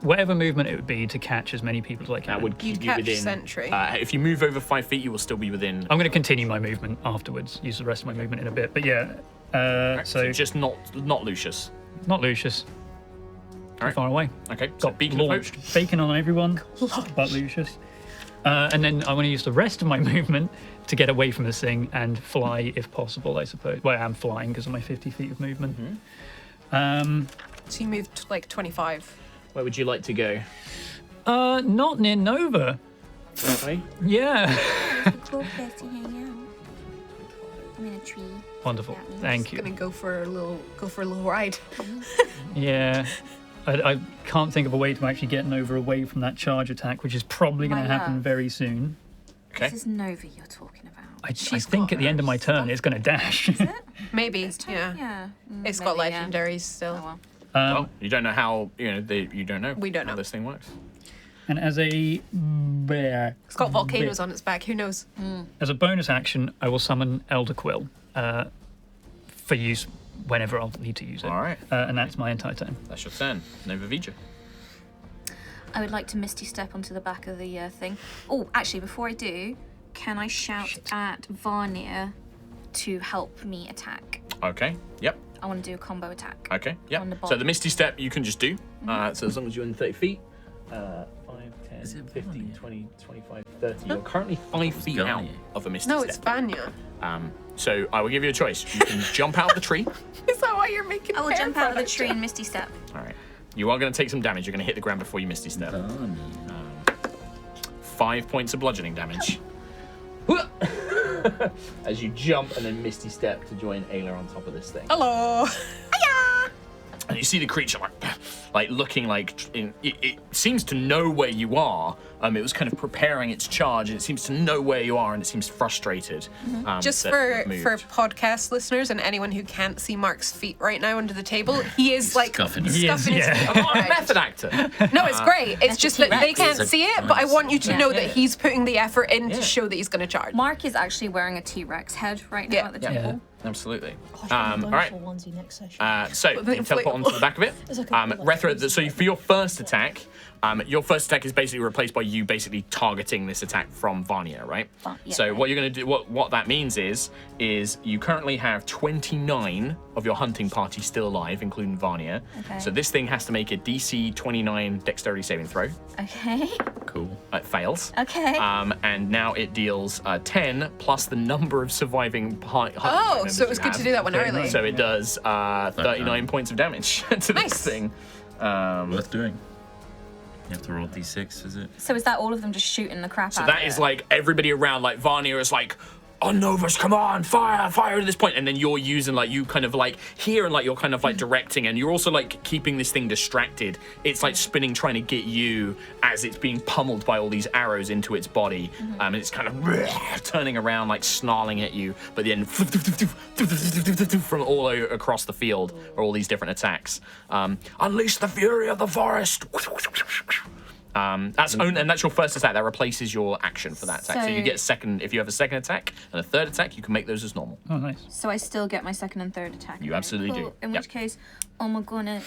Whatever movement it would be to catch as many people as I can. That would keep You'd you catch within. sentry. If you move over 5 feet, you will still be within. I'm going to continue my movement afterwards. Use the rest of my movement in a bit. But yeah, so just not Lucius. not Lucius. Too Alright. far away. Okay. So Got Beacon of Hope. launched. Bacon on everyone but Lucius. And then I want to use the rest of my movement to get away from this thing and fly if possible, I suppose. Well, I am flying because of my 50 feet of movement. So you moved like 25. Where would you like to go? Not near Nova. Okay. Yeah. Cool place to hang out. I'm in a tree. Wonderful. Thank you. Gonna go for a little ride. Yeah. I can't think of a way to actually get Nova away from that charge attack, which is probably going to My happen love. very soon. Okay. This is Nova you're talking about. I She's think got at the end of my turn, it's going to dash. Maybe. Yeah. Yeah. Mm, It's got maybe, yeah. legendaries still. Oh, well. Well, you don't know how you don't know. We don't how know. this thing works. And as a bear, It's got volcanoes on its back. Who knows? as a bonus action, I will summon Elder Quill for use whenever I'll need to use it. All right. And that's my entire turn. That's your turn. Nova Vija. I would like to Misty Step onto the back of the thing. Oh, actually, before I do, can I shout at Varnir to help me attack? Okay. Yep. I want to do a combo attack. Okay. Yep. On the So bottom. the Misty Step you can just do. So as long as you're in 30 feet. 5, 10, Is it 15, Vanya? 20, 25, 30. You're currently 5 feet out Vanya? of a Misty No, Step. it's Vanya. So I will give you a choice. You can jump out of the tree. Is that why you're making? I will hair jump out of the products? tree and Misty Step. All right. You are going to take some damage. You're going to hit the ground before you Misty Step. Barney. 5 points of bludgeoning damage. As you jump and then Misty Step to join Ayla on top of this thing. Hello. And you see the creature like looking like it seems to know where you are. It was kind of preparing its charge, and it seems to know where you are, and it seems frustrated. Just that for it moved. podcast listeners and anyone who can't see Mark's feet right now under the table, he is like scuffing his- scuffing his Yes, feet. I'm not a method actor. No, it's great. It's just that they T-Rex. can't It's see it, a but I nice- want you to Yeah. know that he's putting the effort in Yeah. to show that he's going to charge. Mark is actually wearing a T-Rex head right now Yeah. at the Yeah. table. Absolutely. Gosh, All right. onesie next session. So you The can teleport onto the back of it. It's like a- Rethra, so for your first attack, your first attack is basically replaced by you basically targeting this attack from Varnir, right? Yeah. So what you're going to do, what that means is you currently have 29 of your hunting party still alive, including Varnir. Okay. So this thing has to make a DC 29 dexterity saving throw. Okay. Cool. It fails. Okay. And now it deals 10 plus the number of surviving hunting Oh, members so it was you good to have. do that one Very early. nice. So it does 39 points of damage to Nice. this thing. Worth doing. You have to roll d6, is it? So is that all of them just shooting the crap So out that of is it? like everybody around, like Varnir is like, "Oh, Novus, come on, fire at this point," and then you're using like you kind of like here and like you're kind of like directing, and you're also like keeping this thing distracted. It's like spinning, trying to get you as it's being pummeled by all these arrows into its body, and it's kind of turning around, like snarling at you. But then from all across the field are all these different attacks. Unleash the fury of the forest. That's your first attack. That replaces your action for that attack. So you So- get a second. If you have a second attack and a third attack, you can make those as normal. Oh, nice. So I still get my second and third attack. You okay? absolutely Cool. do. In Yep. which case, I'm gonna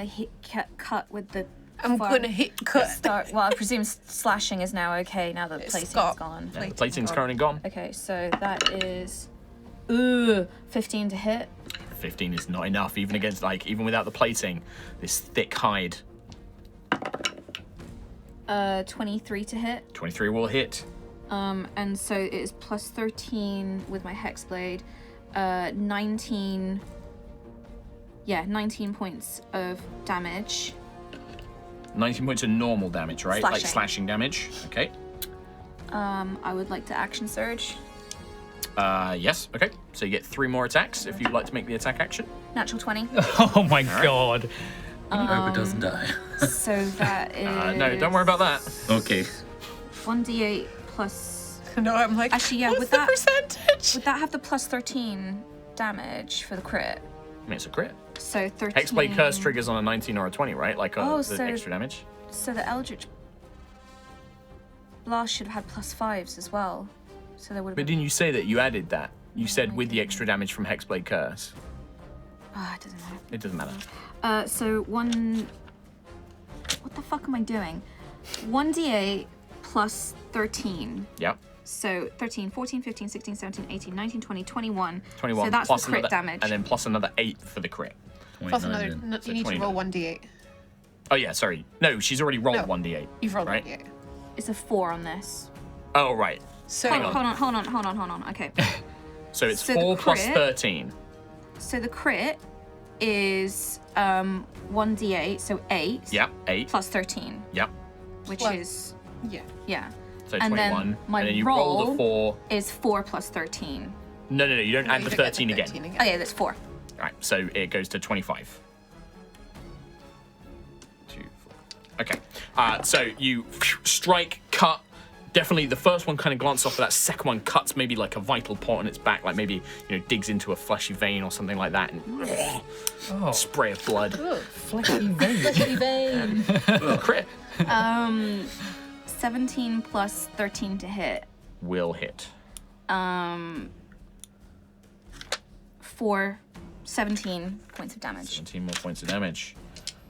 hit cut with the. I'm far- going to hit cut. Start. Well, I presume slashing is now okay now that It's plating's got- gone. The plating's currently gone. Okay, so that is 15 to hit. 15 is not enough, even against even without the plating. This thick hide. 23 to hit. 23 will hit. And so it is plus 13 with my hexblade. 19. Yeah, 19 points of damage. 19 points of normal damage, right? Like Slashing. slashing damage. Okay. I would like to action surge. Yes. Okay. So you get 3 more attacks if you'd like to make the attack action. Natural 20. Oh my god. Hope it doesn't die. So that is. No, don't worry about that. Okay. 1d8 plus. No, I'm like, Actually, yeah, what's with the that- percentage? Would that have the plus 13 damage for the crit? I mean, it's a crit. So 13. Hexblade Curse triggers on a 19 or a 20, right? Like Oh, the so- extra damage. So the Eldritch Blast should have had plus 5s as well. So there would have But been. didn't you say that you added that? You said with the extra damage from Hexblade Curse. It doesn't matter. It doesn't matter. So one. What the fuck am I doing? 1d8 plus 13. Yep. So 13, 14, 15, 16, 17, 18, 19, 20, 21. 21 So that's plus the crit another, damage. and then plus another 8 for the crit. Plus 29 another. then. No, So you need to 29. roll 1d8. Oh yeah, sorry. No, she's already rolled No. 1d8. You've rolled right? 1d8. It's a 4 on this. Oh right. So Hold on. Okay. So it's So the 4 plus crit- 13. So the crit is 1d8, so 8. Yep. 8. Plus 13, Yep. which Plus- is, yeah. yeah, So And then 21. my and then you roll the roll- 4. is 4 plus 13. No, you don't add You the don't get 13 again. 13 Oh yeah, that's 4. Right, so it goes to 25. 2, 4. Okay. So you strike, cut. Definitely the first one kind of glances off, but that second one cuts maybe like a vital part on its back, like maybe, digs into a fleshy vein or something like that, and Oh, spray of blood. fleshy vein. Fleshy vein. Crit 17 plus 13 to hit. will hit. 17 points of damage. 17 more points of damage.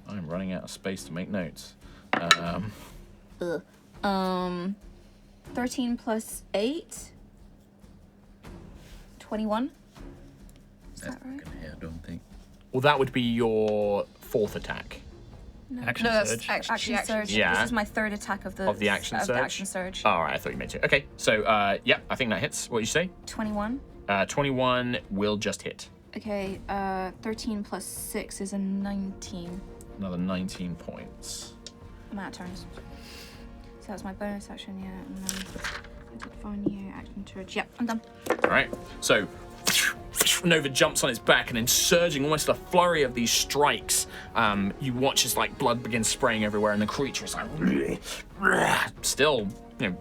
I'm running out of space to make notes. 13 plus 8. 21. Is That's that not right? gonna hit, I don't think. Well, that would be your 4th attack. Action No, that's surge. actually Action action. surge. Yeah. This is my 3rd attack of the Action surge? The action surge. Oh, all right, I thought you meant to. Okay, so yeah, I think that hits. What did you say? 21. 21 will just hit. Okay, 13 plus 6 is a 19. Another 19 points. I'm out of turns. So that's my bonus action, yeah. And then I did find you, action surge. Yep, I'm done. All right, so Nova jumps on its back, and then surging, almost a flurry of these strikes. You watch as like blood begins spraying everywhere, and the creature is like still,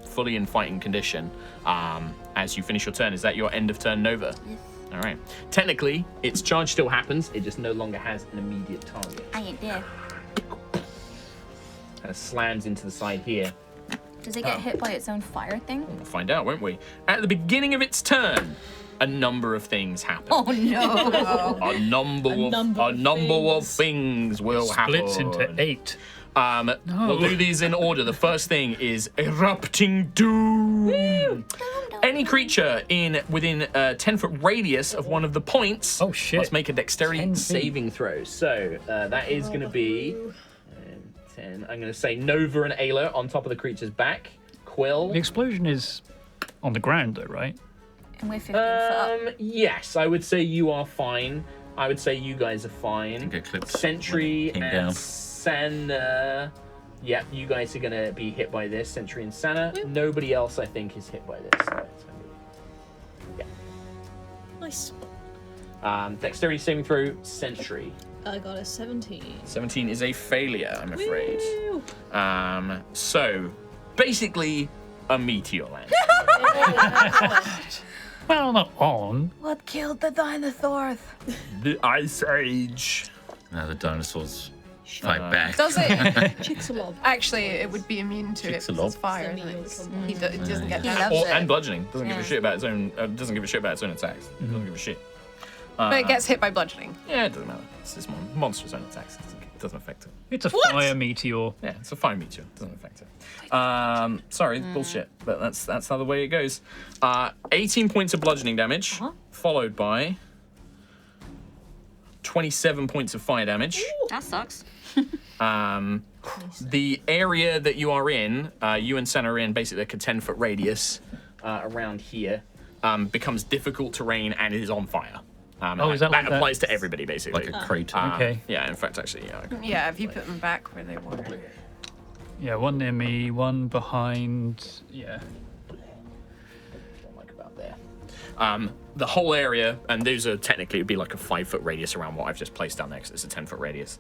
fully in fighting condition. As you finish your turn, is that your end of turn, Nova? Yes. All right. Technically, its charge still happens. It just no longer has an immediate target. I ain't there. Kind of slams into the side here. Does it get hit by its own fire thing? We'll find out, won't we? At the beginning of its turn, a number of things happen. Oh no! A number of things will happen. Splits into 8. We'll do these in order. The first thing is erupting doom. Any creature within a 10-foot radius of one of the points Oh, shit. must make a dexterity 10 feet. saving throw. So that is going to be 10. I'm going to say Nova and Ayla on top of the creature's back. Quill. The explosion is on the ground, though, right? And we're 15 foot up. Yes, I would say you are fine. I would say you guys are fine. I think Eclipse Sentry came and down. Sana. Yep, you guys are gonna be hit by this. Sentry and Sana. Nobody else, I think, is hit by this. So it's gonna be- Nice. Dexterity saving throw. Sentry. I got a 17. 17 is a failure, I'm afraid. Woo! So basically, a meteor lands. Well, not on. What killed the dinosaurs? The Ice Age. Now the dinosaurs fight back. Does it? Chicks a lot. Actually, it would be immune to it. Chicks a 'cause lot. It's fire, Send isn't me it? your It's- little He doesn't get He that. loves it. And bludgeoning. Doesn't give a Yeah. shit about its own. Doesn't give a shit about its own attacks. Doesn't give a shit. But it gets hit by bludgeoning. Yeah, it doesn't matter. It's this monster's own attacks. It doesn't affect it. It's a fire meteor. Yeah, it's a fire meteor. Doesn't affect it. Sorry, bullshit. But that's how the way it goes. 18 points of bludgeoning damage, followed by 27 points of fire damage. That sucks. The area that you are in, you and Senna are in basically like a 10-foot radius around here, becomes difficult terrain and it is on fire. Is that like that? applies to everybody basically. Like a crater. Okay. Yeah, in fact, actually, yeah. Okay. Yeah, if you put them back where they were. Yeah, one near me, one behind. Yeah. The whole area, and those are technically, it'd be like a 5-foot radius around what I've just placed down there, because it's a 10-foot radius.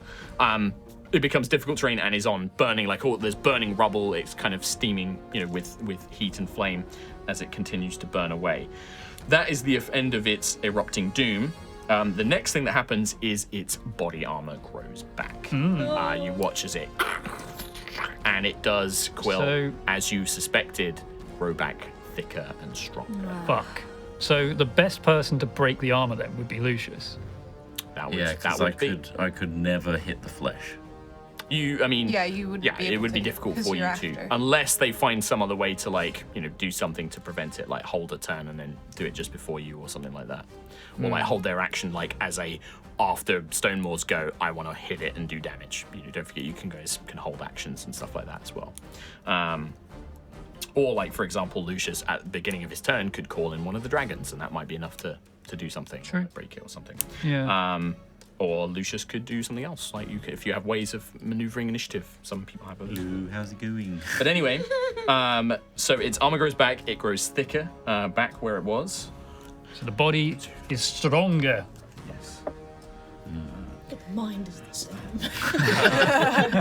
It becomes difficult terrain and is on burning, like there's burning rubble. It's kind of steaming, with heat and flame as it continues to burn away. That is the end of its erupting doom. The next thing that happens is its body armor grows back. You watch as it, and it does, Quill, as you suspected, grow back thicker and stronger. Fuck. So the best person to break the armor then would be Lucius. That would, Yeah, that because would I could never hit the flesh. you would. Be Yeah, able it would be to, difficult 'cause for you you're to, after. unless they find some other way to do something to prevent it, like hold a turn and then do it just before you or something like that, or like hold their action as a after Stonemaws go, I want to hit it and do damage. Don't forget you can hold actions and stuff like that as well. Or for example, Lucius at the beginning of his turn could call in one of the dragons, and that might be enough to do something, True. break it or something. Yeah. Or Lucius could do something else, if you have ways of maneuvering initiative. Some people have. Ooh, how's it going? But anyway, so its armor grows back. It grows thicker back where it was. So the body is stronger. Yes. The mind is the same.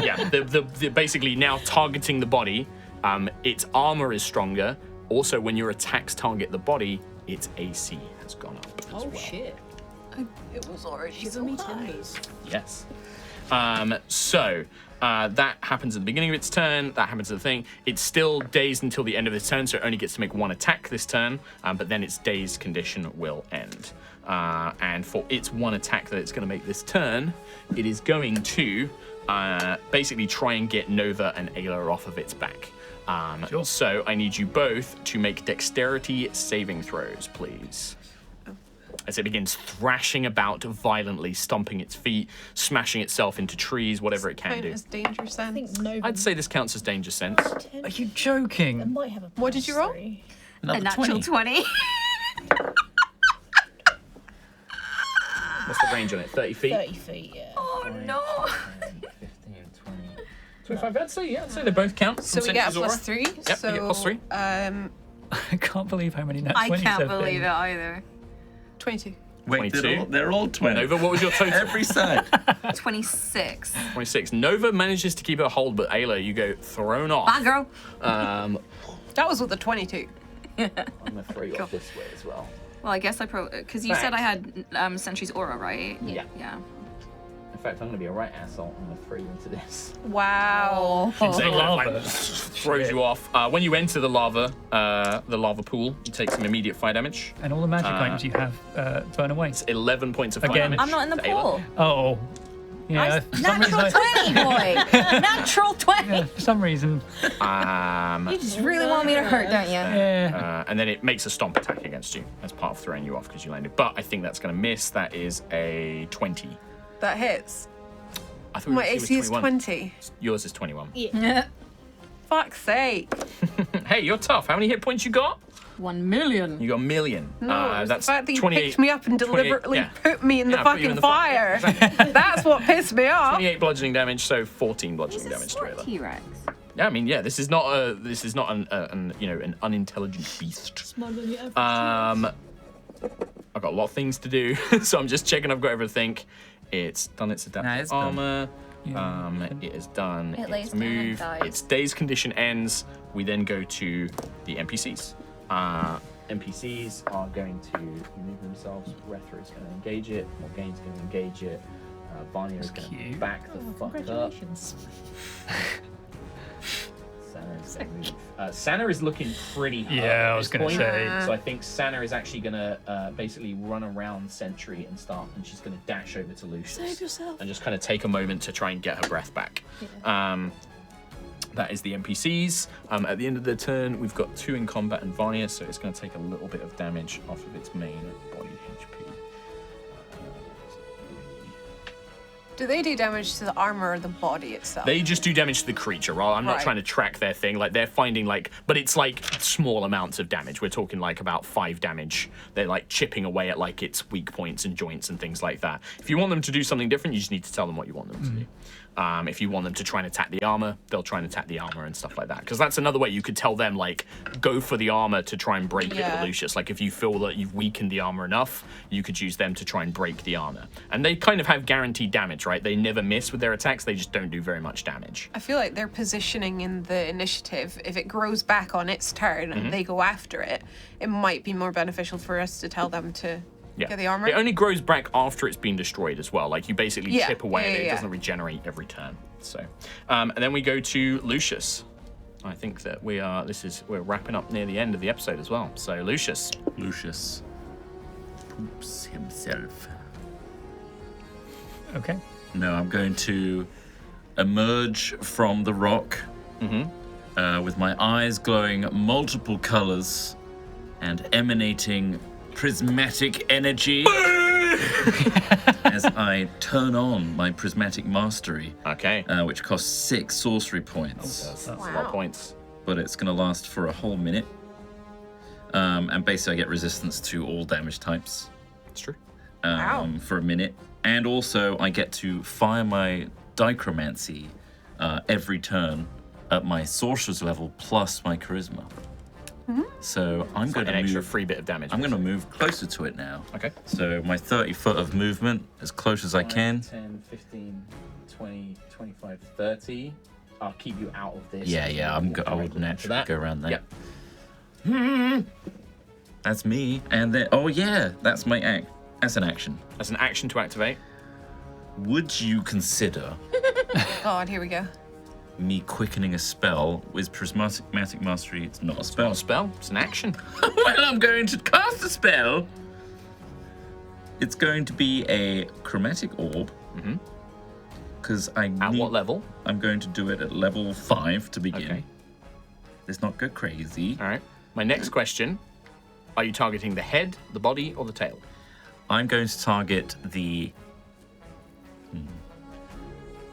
Yeah. The basically now targeting the body. Its armor is stronger. Also, when your attacks target the body, its AC has gone up as Oh well. shit. It was already Shiver so me high. timbers. Yes. So that happens at the beginning of its turn. That happens at the thing. It's still dazed until the end of its turn, so it only gets to make one attack this turn. But then its dazed condition will end. And for its one attack that it's going to make this turn, it is going to basically try and get Nova and Ayla off of its back. Sure. So I need you both to make dexterity saving throws, please. As it begins thrashing about violently, stomping its feet, smashing itself into trees, whatever it can Count do. as danger I sense. think Nova. I'd say this counts as danger sense. Are you joking? It might have a What did you roll? +3. Another A natural 20. What's the range on it? 30 feet? 30 feet, yeah. Oh no. 15, 20. 25, I'd say they both count. So from we get a Sentry's +3. aura. Yep, so, you get +3. I can't believe how many nat 20s I can't have believe been. it either. 22. Wait, 22. they're all 20. Nova, what was your total? Every side. 26. 26. Nova manages to keep a hold, but Ayla, you go thrown off. Bye, girl. That was with the 22. I'm gonna throw you off this way as well. Well, I guess because you said I had Sentry's aura, right? Yeah. Yeah. In fact, I'm gonna be a right asshole. I'm gonna throw you into this. Wow. Lava. Throws you off. When you enter the lava pool, you take some immediate fire damage. And all the magic items you have burn away. 11 points of fire Again. damage. I'm not in the to Ayla. pool. Oh. Yeah, for some reason Natural 20, boy. Natural 20. yeah, for some reason. You just really want me to hurt, don't you? Yeah. And then it makes a stomp attack against you as part of throwing you off because you landed. But I think that's going to miss. That is a 20. That hits. I thought My yours AC was is 21. 20. Yours is 21. Yeah. Fuck's sake. Hey, you're tough. How many hit points you got? 1 million. You got 1 million. No, it's that's the fact that you 28 picked me up and 28 deliberately yeah. put me in the Yeah, put you fucking in the fire. Exactly. That's what pissed me off. 28 bludgeoning damage, so 14 bludgeoning He's a damage to smart Ayla. T-Rex. Yeah, I mean, yeah, this is not an unintelligent beast. Smarter than the average. I've got a lot of things to do, so I'm just checking I've got everything. It's done its adaptive it's done. armor. It is done It lays its down and move. dies. Its day's condition ends. We then go to the NPCs. NPCs are going to remove themselves. Rethra is going to engage it. Morgane's going to engage it. Vanya is going to cute. back the Oh, fuck up. congratulations. Sana's gonna move. Sana is looking pretty hurt Yeah, at I was this gonna point. say. So I think Sana is actually gonna basically run around Sentry and she's gonna dash over to Lucius. Save yourself. And just kind of take a moment to try and get her breath back. That is the NPCs. At the end of the turn, we've got 2 in combat and Vanya, so it's going to take a little bit of damage off of its main body HP. Do they do damage to the armor or the body itself? They just do damage to the creature, right? I'm not Right. trying to track their thing. Like, they're finding, but it's like small amounts of damage. We're talking like about 5 damage. They're like chipping away at like its weak points and joints and things like that. If you want them to do something different, you just need to tell them what you want them to do. If you want them to try and attack the armor, they'll try and attack the armor and stuff like that. Because that's another way you could tell them, like, go for the armor to try and break it for Lucius. Like, if you feel that you've weakened the armor enough, you could use them to try and break the armor. And they kind of have guaranteed damage, right? They never miss with their attacks. They just don't do very much damage. I feel like their positioning in the initiative, if it grows back on its turn and they go after it, it might be more beneficial for us to tell them to get the armor. It only grows back after it's been destroyed as well. Like, you basically chip away at it. It doesn't regenerate every turn. So, and then we go to Lucius. I think that we're wrapping up near the end of the episode as well. So, Lucius poops himself. Okay. No, I'm going to emerge from the rock with my eyes glowing multiple colors and emanating prismatic energy as I turn on my prismatic mastery. Okay. Which costs 6 sorcery points. That's a lot of points. But it's going to last for a whole minute. And basically I get resistance to all damage types. It's true. For a minute. And also I get to fire my dichromancy every turn at my sorcerer's level plus my charisma. So I'm going to an extra move. free bit of damage. I'm going to move closer to it now. Okay. So my 30 foot of movement, as close as I can. 10, 15, 20, 25, 30. I'll keep you out of this. Yeah, I would naturally go around there. Yep. That's me. And then, that's my act. That's an action. As an action to activate. Would you consider God, here we go. me quickening a spell with prismatic mastery? It's not a spell. Not a spell. It's an action. Well, I'm going to cast a spell. It's going to be a chromatic orb. Because At what level? I'm going to do it at level 5 to begin. Okay. Let's not go crazy. All right. My next question: are you targeting the head, the body, or the tail? I'm going to target the.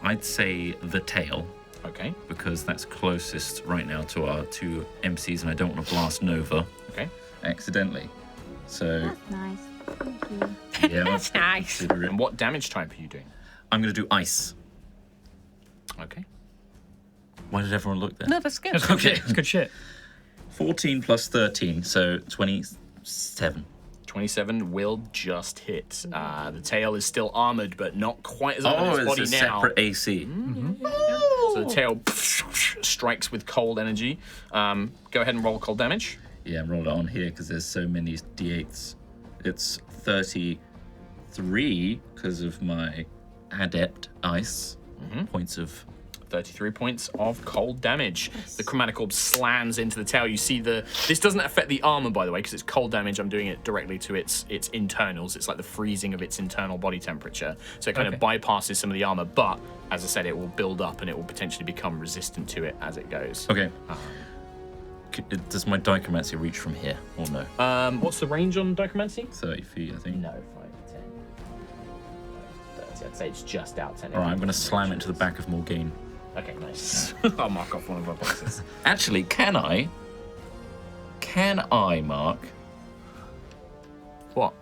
I'd say the tail. Okay. Because that's closest right now to our 2 MCs, and I don't want to blast Nova Okay. accidentally. So That's nice. Thank you. yeah, That's nice. consider it. And what damage type are you doing? I'm going to do ice. Okay. Why did everyone look there? No, that's good. That's good Okay. shit. It's good shit. 14 plus 13, so 27. 27 will just hit. The tail is still armored, but not quite as armored Oh, as it's body a now. separate AC. So the tail strikes with cold energy. Go ahead and roll cold damage. Yeah, I'm rolling it on here because there's so many d8s. It's 33 because of my adept ice points of 33 points of cold damage. The chromatic orb slams into the tail. You see this doesn't affect the armor, by the way, because it's cold damage. I'm doing it directly to its internals. It's like the freezing of its internal body temperature. So it kind of bypasses some of the armor, but as I said, it will build up and it will potentially become resistant to it as it goes. Okay. Does my dichromancy reach from here or no? What's the range on dichromancy? 30 feet, I think. No, 5, 10, 30. I'd say it's just out 10. All right, I'm going to slam it to the back of Morgaine. Okay, nice. I'll mark off one of our boxes. Actually, can I, Mark? What?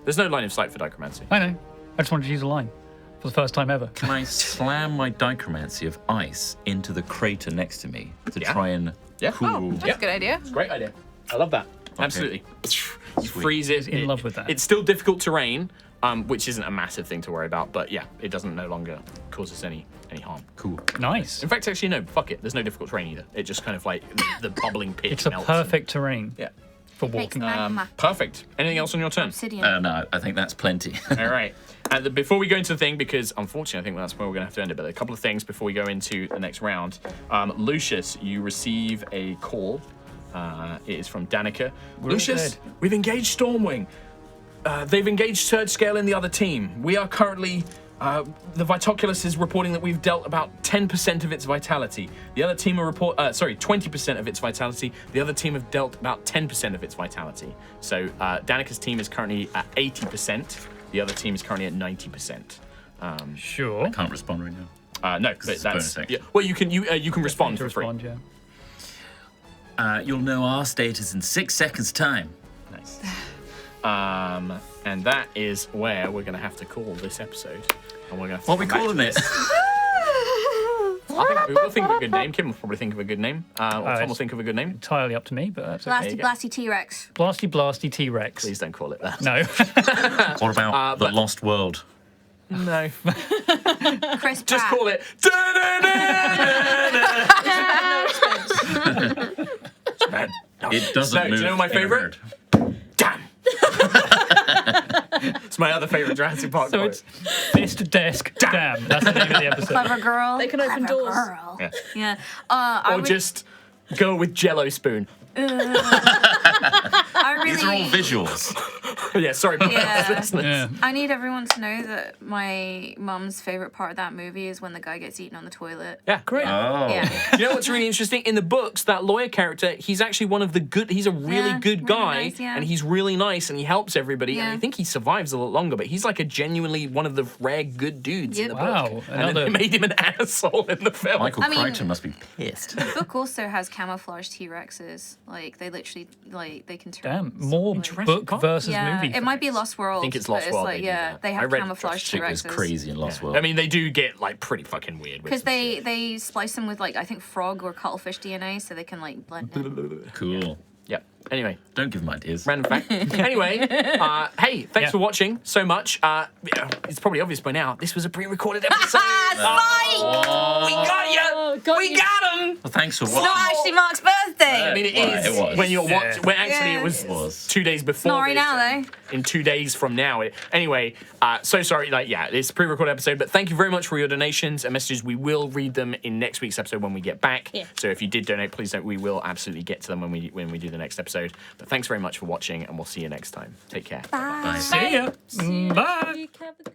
There's no line of sight for dichromancy. I know. I just wanted to use a line for the first time ever. Can I slam my dichromancy of ice into the crater next to me to try and cool? That's a good idea. Great idea. I love that. Absolutely. You freeze it. In love with that. It's still difficult terrain, which isn't a massive thing to worry about. But yeah, it doesn't no longer cause us any harm. Cool. Nice. In fact, actually, no. Fuck it. There's no difficult terrain either. It just kind of like the bubbling pit. It's a melts perfect terrain Yeah. for walking. Perfect. Anything else on your turn? Obsidian. No, I think that's plenty. All right. Before we go into the thing, because unfortunately I think that's where we're going to have to end it, but a couple of things before we go into the next round. Lucius, you receive a call. It is from Danica. Lucius, dead. we've engaged Stormwing. They've engaged Surge Scale and the other team. We are currently... the Vitoculus is reporting that we've dealt about 10% of its vitality. The other team are 20% of its vitality. The other team have dealt about 10% of its vitality. So Danica's team is currently at 80%. The other team is currently at 90%. Sure. Can't respond right now. No, but it's a bonus that's action. well. You can respond To for free. respond, yeah. You'll know our status in 6 seconds' time. Nice. And that is where we're going to have to call this episode. And we're going to. What are we calling it? We will think of a good name. Kim will probably think of a good name. Or Tom will think of a good name. Entirely up to me, but that's okay. Blasty Blasty T-Rex. Blasty Blasty T-Rex. Please don't call it that. No. What about the Lost World? No. Chris Pratt. Just call it. Man, no. It doesn't No, move. do you know my favourite? Damn. It's my other favourite Jurassic Park So quote. it's Fist Desk Damn. That's the name of the episode. Clever girl. They can open Clever doors. Girl. Yeah. Yeah. I Or would, just go with Jello spoon. I really, These are all visuals. Yeah, sorry. Yeah. listeners. Yeah. I need everyone to know that my mum's favorite part of that movie is when the guy gets eaten on the toilet. Yeah, great. Oh. Yeah. You know what's really interesting? In the books, that lawyer character, he's actually one of the good, he's a really Yeah, good really guy, nice, yeah. and he's really nice, and he helps everybody, and Yeah. I think he survives a lot longer, but he's like a genuinely one of the rare good dudes in Yep. the Wow, book. And then another- they made him an asshole in the film. Michael I mean- Crichton must be pissed. The book also has camouflage T-Rexes. Like, they literally, like, they can turn. Damn. More Jurassic book Park? versus Yeah, movie. it might be facts. Lost World. I think it's but Lost World Like, they do yeah, that. they I have read camouflage Chick was T-Rexes. crazy in Lost World. I mean, they do get like pretty fucking weird. with Because some they splice them with, like, I think frog or cuttlefish DNA, so they can, like, blend in. Cool. Yep. Anyway, Don't give him ideas. random fact. Anyway, hey, thanks Yeah. for watching so much. Yeah, it's probably obvious by now. This was a pre-recorded episode. Oh. We got you. got We you. got him. Well, thanks for It's watching. not actually Mark's birthday! I mean, it Well, is it was. when you're Yeah. watching. When actually Yeah. it was It was. 2 days before. Not right this, now, though. In 2 days from now. Anyway, so sorry. Like, yeah, it's a pre-recorded episode, but thank you very much for your donations and messages. We will read them in next week's episode when we get back. Yeah. So if you did donate, please don't. We will absolutely get to them when we do the next episode. But thanks very much for watching, and we'll see you next time. Take care. Bye. See ya. Bye. Have a good